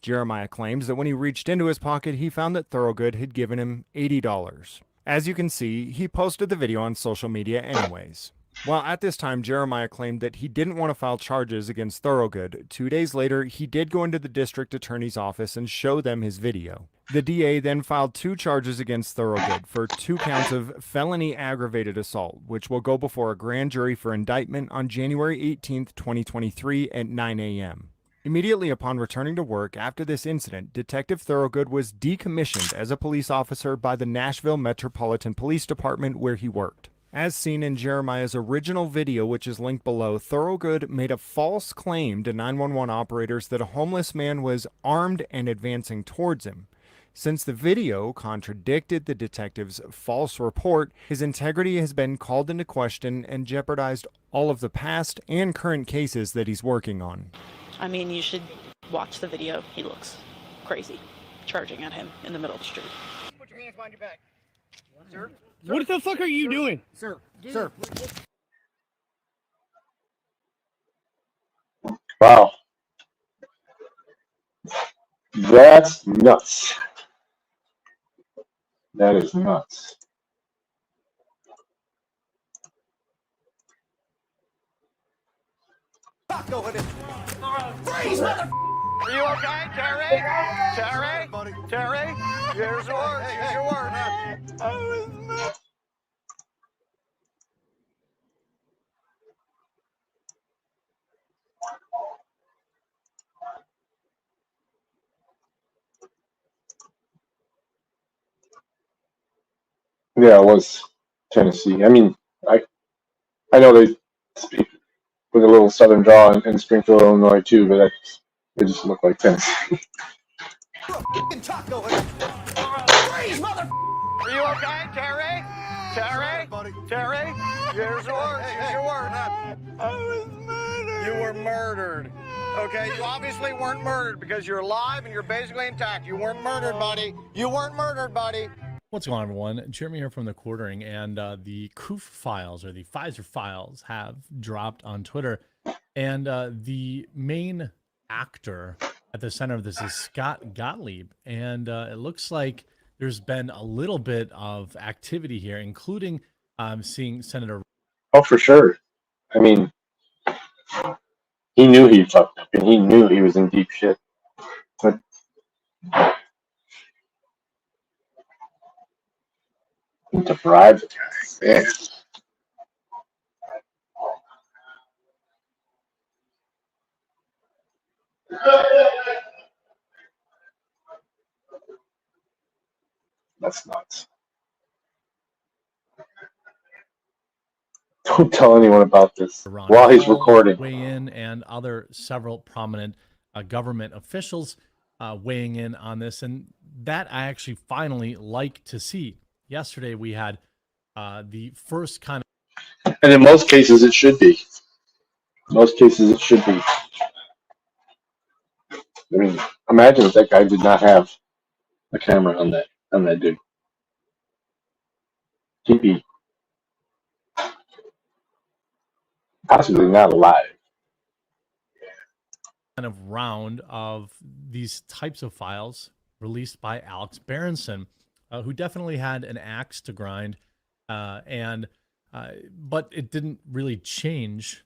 Speaker 19: Jeremiah claims that when he reached into his pocket, he found that Thorogood had given him $80. As you can see, he posted the video on social media anyways. While at this time, Jeremiah claimed that he didn't want to file charges against Thorogood, 2 days later, he did go into the district attorney's office and show them his video. The DA then filed 2 charges against Thorogood for 2 counts of felony aggravated assault, which will go before a grand jury for indictment on January 18th, 2023 at 9 a.m. Immediately upon returning to work after this incident, Detective Thorogood was decommissioned as a police officer by the Nashville Metropolitan Police Department where he worked. As seen in Jeremiah's original video, which is linked below, Thorogood made a false claim to 911 operators that a homeless man was armed and advancing towards him. Since the video contradicted the detective's false report, his integrity has been called into question and jeopardized all of the past and current cases that he's working on.
Speaker 18: I mean, you should watch the video. He looks crazy, charging at him in the middle of the street.
Speaker 5: Put your hands behind your back. Sir?
Speaker 21: What the fuck are you doing?
Speaker 5: Sir, sir.
Speaker 3: Wow. That's nuts. That is nuts.
Speaker 10: Freeze, mother. Are you okay, Terry? Terry? Terry? Here's your word. Here's your word.
Speaker 3: Yeah, it was Tennessee. I mean, I know they speak with a little southern draw in Springfield, Illinois too, but they just look like Tennessee.
Speaker 10: Freeze, mother. Are you okay, Terry? Terry? Terry? Here's your word. Here's your word. I was murdered. You were murdered. Okay, you obviously weren't murdered because you're alive and you're basically intact. You weren't murdered, buddy. You weren't murdered, buddy.
Speaker 19: What's going on, everyone? Jeremy here from The Quartering, and the COOF files, or the Pfizer files, have dropped on Twitter. And the main actor at the center of this is Scott Gottlieb. And it looks like there's been a little bit of activity here, including seeing Senator.
Speaker 3: Oh, for sure. I mean, he knew he fucked up, and he knew he was in deep shit. But to bribe the guy, man. That's nuts. Don't tell anyone about this while he's recording.
Speaker 19: Weigh in, and other several prominent government officials weighing in on this, and that I actually finally like to see. Yesterday we had the first kind of,
Speaker 3: And in most cases, it should be. Most cases, it should be. I mean, imagine if that guy did not have a camera on that dude. He'd be possibly not alive.
Speaker 19: kind of round of these types of files released by Alex Berenson, who definitely had an axe to grind, but it didn't really change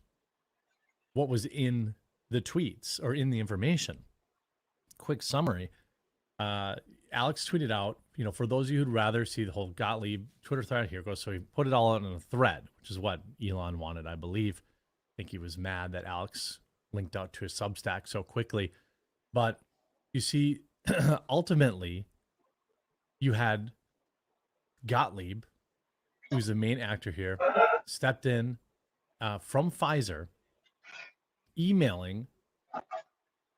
Speaker 19: what was in the tweets or in the information. Quick summary. Alex tweeted out, for those of you who'd rather see the whole Gottlieb Twitter thread, here goes. So he put it all out in a thread, which is what Elon wanted, I believe. I think he was mad that Alex linked out to his Substack so quickly. But you see, ultimately, you had Gottlieb, who's the main actor here, stepped in from Pfizer, emailing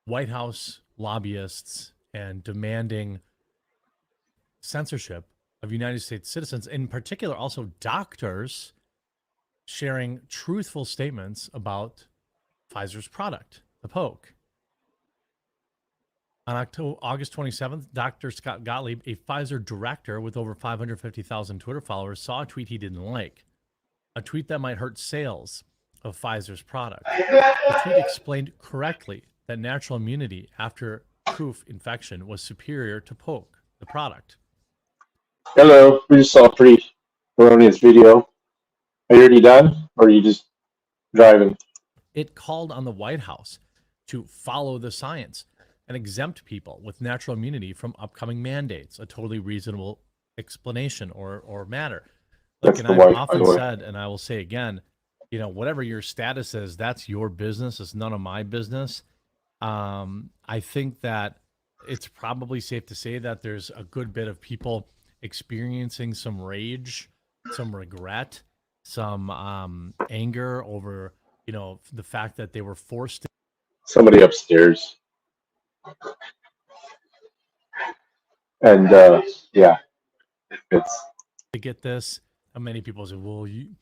Speaker 19: White House lobbyists and demanding censorship of United States citizens, in particular also doctors, sharing truthful statements about Pfizer's product, the poke. On August 27th, Dr. Scott Gottlieb, a Pfizer director with over 550,000 Twitter followers, saw a tweet he didn't like, a tweet that might hurt sales of Pfizer's product. The tweet explained correctly that natural immunity after COOF infection was superior to poke, the product.
Speaker 3: Hello, we just saw a pretty erroneous video. Are you already done, or are you just driving?
Speaker 19: It called on the White House to follow the science and exempt people with natural immunity from upcoming mandates, a totally reasonable explanation or matter. Look, and I've often said, and I will say again, whatever your status is, that's your business. It's none of my business. I think that it's probably safe to say that there's a good bit of people experiencing some rage, some regret, some anger over, the fact that they were forced to.
Speaker 3: Somebody upstairs. And yeah, it's
Speaker 19: to get this. And many people say, well, you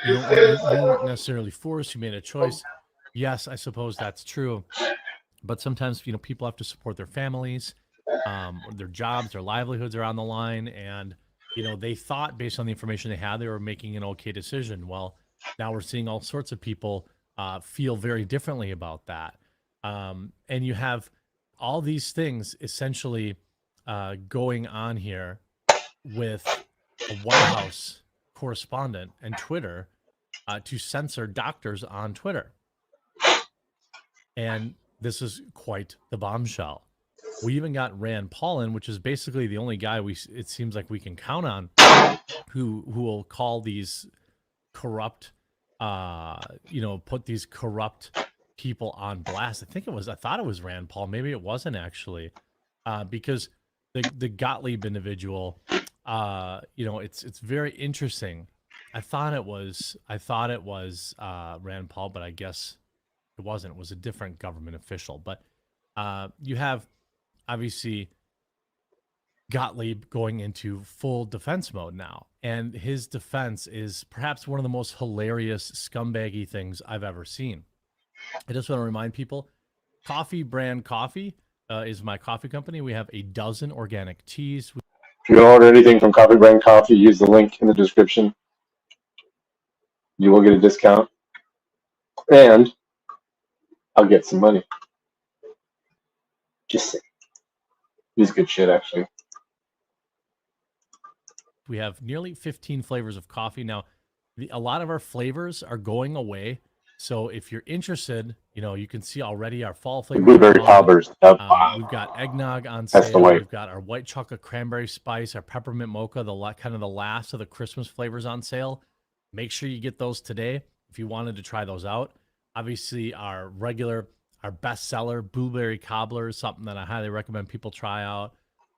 Speaker 19: weren't necessarily forced, you made a choice. Yes, I suppose that's true. But sometimes, people have to support their families, their jobs, their livelihoods are on the line. And, they thought based on the information they had, they were making an okay decision. Well, now we're seeing all sorts of people feel very differently about that. And you have
Speaker 3: all these things essentially going on here with a White House correspondent and Twitter to censor doctors on Twitter. And this is quite the bombshell. We even got Rand Paul in, which is basically the only guy it seems like we can count on who will call these corrupt, put these corrupt people on blast. I thought it was Rand Paul. Maybe it wasn't actually, because the Gottlieb individual, it's very interesting. I thought it was Rand Paul, but I guess it wasn't. It was a different government official. But you have obviously Gottlieb going into full defense mode now, and his defense is perhaps one of the most hilarious scumbaggy things I've ever seen. I just want to remind people, Coffee Brand Coffee is my coffee company. We have a dozen organic teas. If you order anything from Coffee Brand Coffee, use the link in the description. You will get a discount, and I'll get some money. Just saying. It's good shit, actually. We have nearly 15 flavors of coffee. Now, a lot of our flavors are going away. So if you're interested, you can see already our fall flavors. Blueberry cobblers. We've got eggnog on sale. We've got our white chocolate cranberry spice, our peppermint mocha, kind of the last of the Christmas flavors on sale. Make sure you get those today if you wanted to try those out. Obviously, our bestseller, blueberry cobbler, is something that I highly recommend people try out.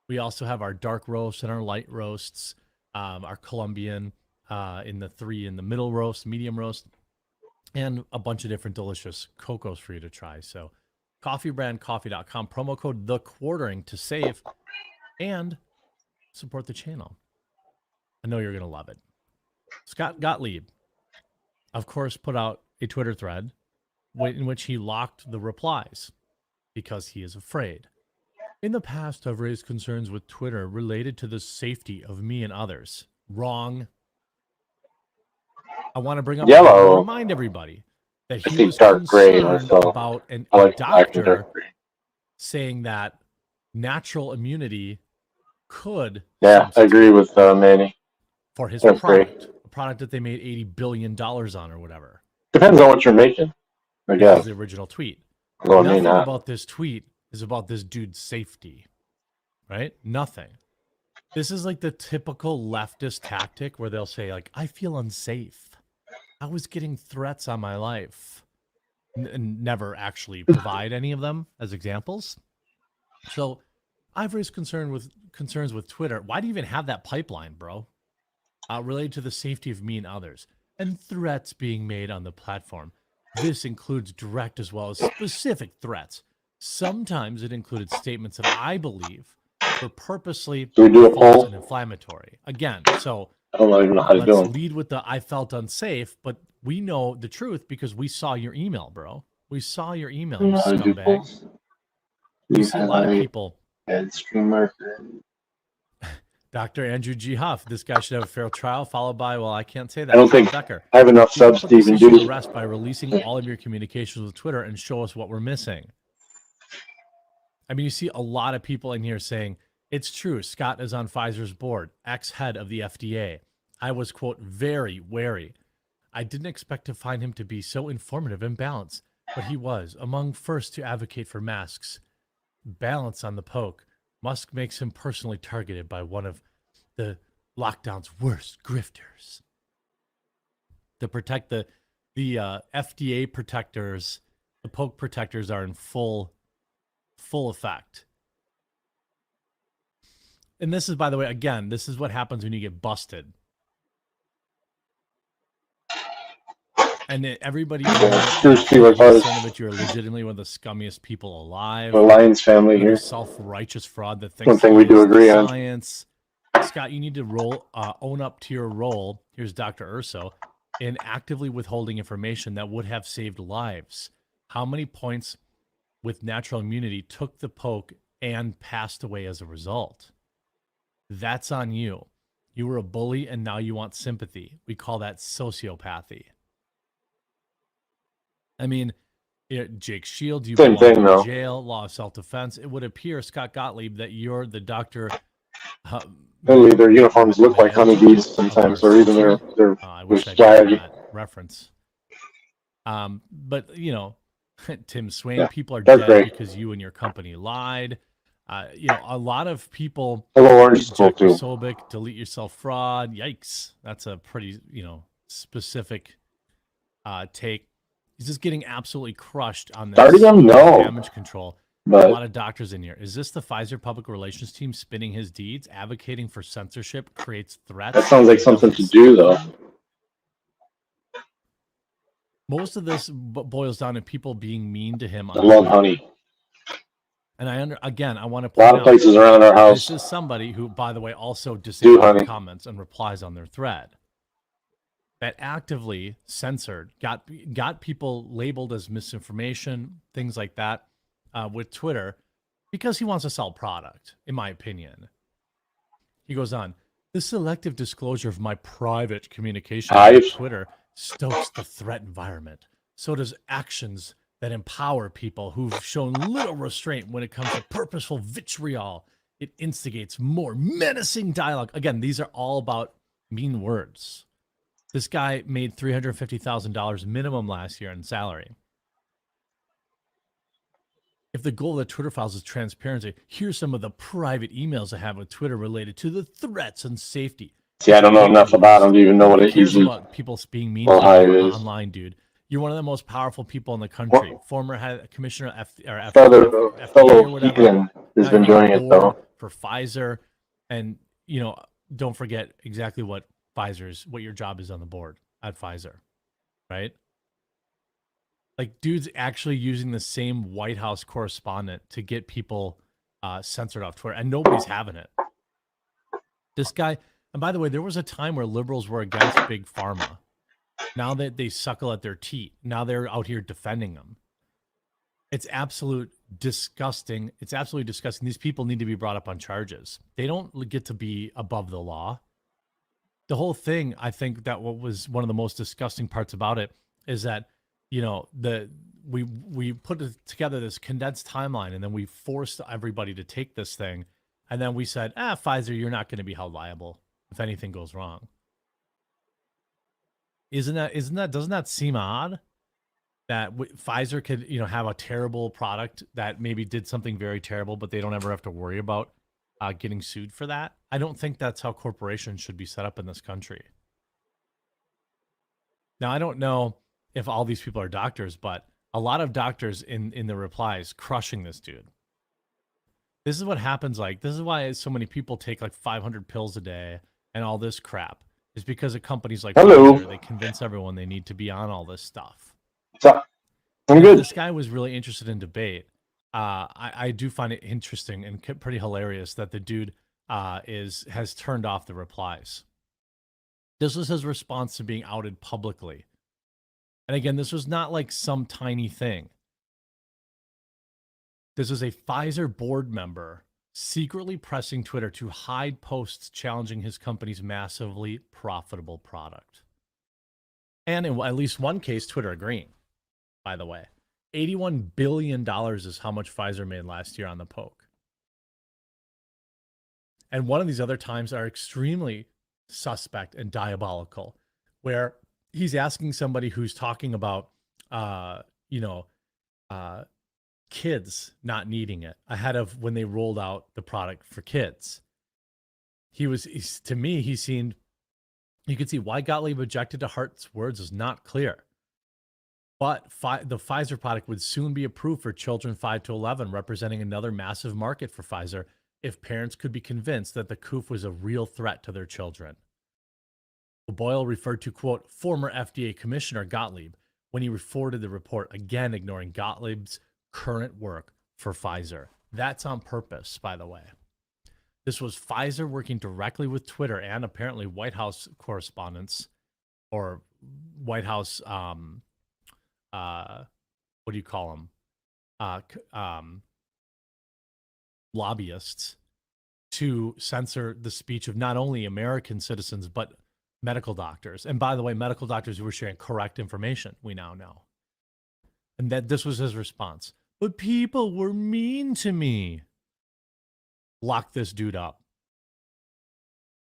Speaker 3: We also have our dark roasts and our light roasts, our Colombian in the middle roast, medium roast, and a bunch of different delicious cocos for you to try. So coffeebrandcoffee.com, promo code TheQuartering to save and support the channel. I know you're going to love it. Scott Gottlieb, of course, put out a Twitter thread in which he locked the replies because he is afraid. In the past, I've raised concerns with Twitter related to the safety of me and others. Wrong. I want to bring up and remind everybody that he was concerned about a doctor saying that natural immunity could. Yeah, I agree with Manny. For his product, a product that they made $80 billion on or whatever. Depends on what you're making, I guess. This is the original tweet. Well, nothing about this tweet is about this dude's safety, right? Nothing. This is like the typical leftist tactic where they'll say, like, I feel unsafe. I was getting threats on my life. And never actually provide any of them as examples. So I've raised concerns with Twitter. Why do you even have that pipeline, bro? Related to the safety of me and others, and threats being made on the platform. This includes direct as well as specific threats. Sometimes it included statements that I believe were purposely false and inflammatory. Again, so I don't even know how to do it. Lead with the I felt unsafe, but we know the truth because we saw your email, bro. We saw your email, you scumbag. We see a lot of people. Dr. Andrew G. Huff, this guy should have a fair trial, followed by, well, I can't say that. I don't think Becker. I have enough subs to even do arrest by releasing all of your communications with Twitter and show us what we're missing. I mean, you see a lot of people in here saying, it's true, Scott is on Pfizer's board, ex-head of the FDA. I was, quote, very wary. I didn't expect to find him to be so informative and balanced, but he was among first to advocate for masks. Balance on the poke. Musk makes him personally targeted by one of the lockdown's worst grifters. To protect the FDA protectors, the poke protectors are in full effect. And this is, by the way, again, this is what happens when you get busted. And everybody, you're legitimately one of the scummiest people alive. The Lions family here. Self-righteous fraud that thinks one thing we do agree on. Science. Scott, you need to own up to your role. Here's Dr. Urso in actively withholding information that would have saved lives. How many points with natural immunity took the poke and passed away as a result? That's on you. You were a bully and now you want sympathy. We call that sociopathy. I mean,
Speaker 19: Jake Shield, you
Speaker 3: Same
Speaker 19: belong
Speaker 3: thing,
Speaker 19: to
Speaker 3: though.
Speaker 19: jail, law of self-defense. It would appear, Scott Gottlieb, that you're the doctor.
Speaker 3: Apparently their uniforms look like honeybees sometimes, or even their
Speaker 19: I wish I could
Speaker 3: swag.
Speaker 19: have that reference. But Tim Swain, people are
Speaker 3: Dark
Speaker 19: dead
Speaker 3: gray.
Speaker 19: because you and your company lied. A lot of people.
Speaker 3: Hello, Orange Soul,
Speaker 19: Jack
Speaker 3: too.
Speaker 19: Posobiec, delete yourself fraud. Yikes. That's a pretty, specific take. He's just getting absolutely crushed on this
Speaker 3: Starting him? No.
Speaker 19: damage control.
Speaker 3: But
Speaker 19: a lot of doctors in here. Is this the Pfizer public relations team spinning his deeds, advocating for censorship, creates threats?
Speaker 3: that sounds like something to do, though.
Speaker 19: Most of this boils down to people being mean to him.
Speaker 3: I love honey.
Speaker 19: And I want to point
Speaker 3: A lot of places around our house.
Speaker 19: This is somebody who, by the way, also disabled comments and replies on their thread. That actively censored, got people labeled as misinformation, things like that, with Twitter, because he wants to sell product, in my opinion. He goes on, the selective disclosure of my private communication on Twitter stokes the threat environment. So does actions that empower people who've shown little restraint when it comes to purposeful vitriol. It instigates more menacing dialogue. Again, these are all about mean words. This guy made $350,000 minimum last year in salary. If the goal of the Twitter files is transparency, here's some of the private emails I have with Twitter related to the threats and safety.
Speaker 3: See, I don't know enough about him to even know what it is.
Speaker 19: About people being mean to you online, dude. You're one of the most powerful people in the country. Former commissioner
Speaker 3: fellow Keegan has been doing it though
Speaker 19: for Pfizer, and don't forget exactly what your job is on the board at Pfizer, right? Like, dude's actually using the same White House correspondent to get people censored off Twitter, and nobody's having it. This guy, and by the way, there was a time where liberals were against big pharma. Now that they suckle at their teat, now they're out here defending them. It's absolutely disgusting. It's absolutely disgusting. These people need to be brought up on charges. They don't get to be above the law. The whole thing, I think that what was one of the most disgusting parts about it is that, we put together this condensed timeline, and then we forced everybody to take this thing, and then we said, Pfizer, you're not going to be held liable if anything goes wrong. Doesn't that seem odd that Pfizer could, have a terrible product that maybe did something very terrible, but they don't ever have to worry about getting sued for that? I don't think that's how corporations should be set up in this country. Now, I don't know if all these people are doctors, but a lot of doctors in the replies crushing this dude. This is what happens. This is why so many people take 500 pills a day and all this crap. Is because of companies like Pfizer, they convince everyone they need to be on all this stuff.
Speaker 3: I'm good.
Speaker 19: This guy was really interested in debate. I do find it interesting and pretty hilarious that the dude has turned off the replies. This was his response to being outed publicly. And again, this was not like some tiny thing. This was a Pfizer board member secretly pressing Twitter to hide posts challenging his company's massively profitable product. And in at least one case, Twitter agreeing, by the way. $81 billion is how much Pfizer made last year on the poke. And one of these other times are extremely suspect and diabolical, where he's asking somebody who's talking about, kids not needing it ahead of when they rolled out the product for kids. To me, he seemed, you could see why Gottlieb objected to Hart's words is not clear. But the Pfizer product would soon be approved for children 5 to 11, representing another massive market for Pfizer if parents could be convinced that the coof was a real threat to their children. Boyle referred to, quote, former FDA Commissioner Gottlieb when he forwarded the report, again ignoring Gottlieb's current work for Pfizer. That's on purpose, by the way. This was Pfizer working directly with Twitter and apparently White House correspondents or White House, what do you call them? Lobbyists to censor the speech of not only American citizens, but medical doctors. And by the way, medical doctors who were sharing correct information, we now know.
Speaker 7: And that this was his response. But people were mean to me. Lock this dude up.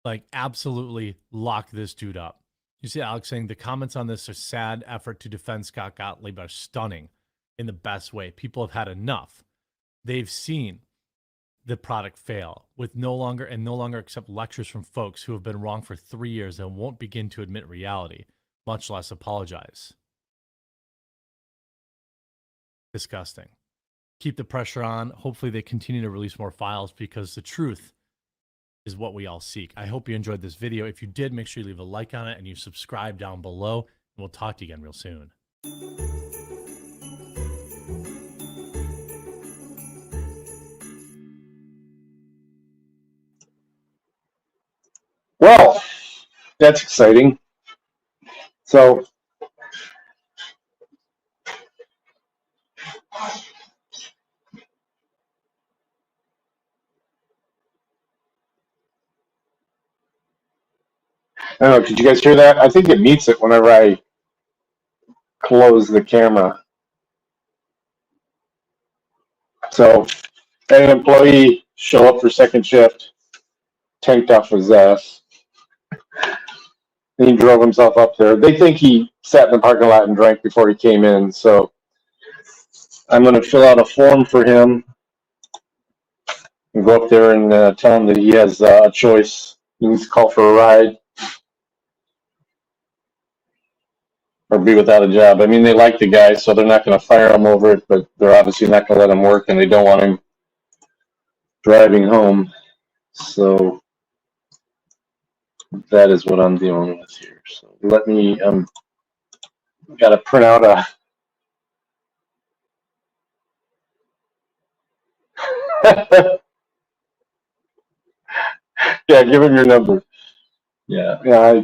Speaker 7: Like, absolutely lock this dude up. You see Alex saying the comments on this are sad effort to defend Scott Gottlieb are stunning in the best way. People have had enough. They've seen the product fail with no longer accept lectures from folks who have been wrong for 3 years and won't begin to admit reality, much less apologize. Disgusting. Keep the pressure on. Hopefully they continue to release more files because the truth is what we all seek. I hope you enjoyed this video. If you did, make sure you leave a like on it and you subscribe down below. And we'll talk to you again real soon.
Speaker 3: Well, that's exciting. So, I don't know, did you guys hear that? I think it mutes it whenever I close the camera. So, an employee show up for second shift, tanked off his ass. And he drove himself up there. They think he sat in the parking lot and drank before he came in. So I'm going to fill out a form for him and go up there and tell him that he has a choice. He needs to call for a ride or be without a job. I mean, they like the guy, so they're not going to fire him over it, but they're obviously not going to let him work, and they don't want him driving home. So that is what I'm dealing with here. So let me, got to print out a, yeah, give him your number. Yeah.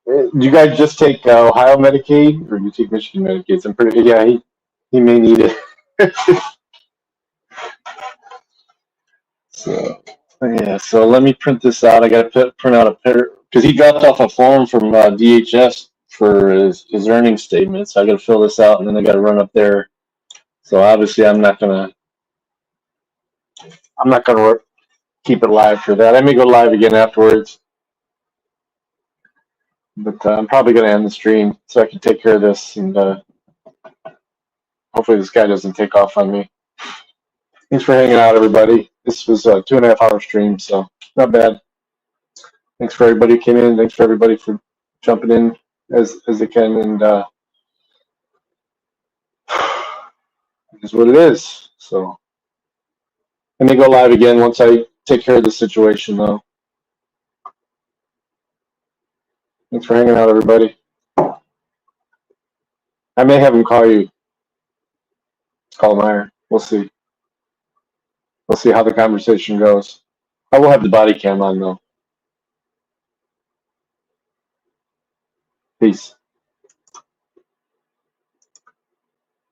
Speaker 3: Do you guys just take Ohio Medicaid, or do you take Michigan Medicaid? I'm pretty, yeah, he may need it. So let me print this out. I got to print out a pair, because he dropped off a form from DHS for his earnings statement. So I got to fill this out, and then I got to run up there. So obviously, I'm not gonna keep it live for that. I may go live again afterwards, but I'm probably gonna end the stream so I can take care of this, and hopefully this guy doesn't take off on me. Thanks for hanging out, everybody. This was a 2.5 hour stream, so not bad. Thanks for everybody who came in. Thanks for everybody for jumping in as they can, and it is what it is. So I may go live again once I take care of the situation, though. Thanks for hanging out, everybody. I may have him call you. Call Meyer. We'll see. We'll see how the conversation goes. I will have the body cam on, though. Peace.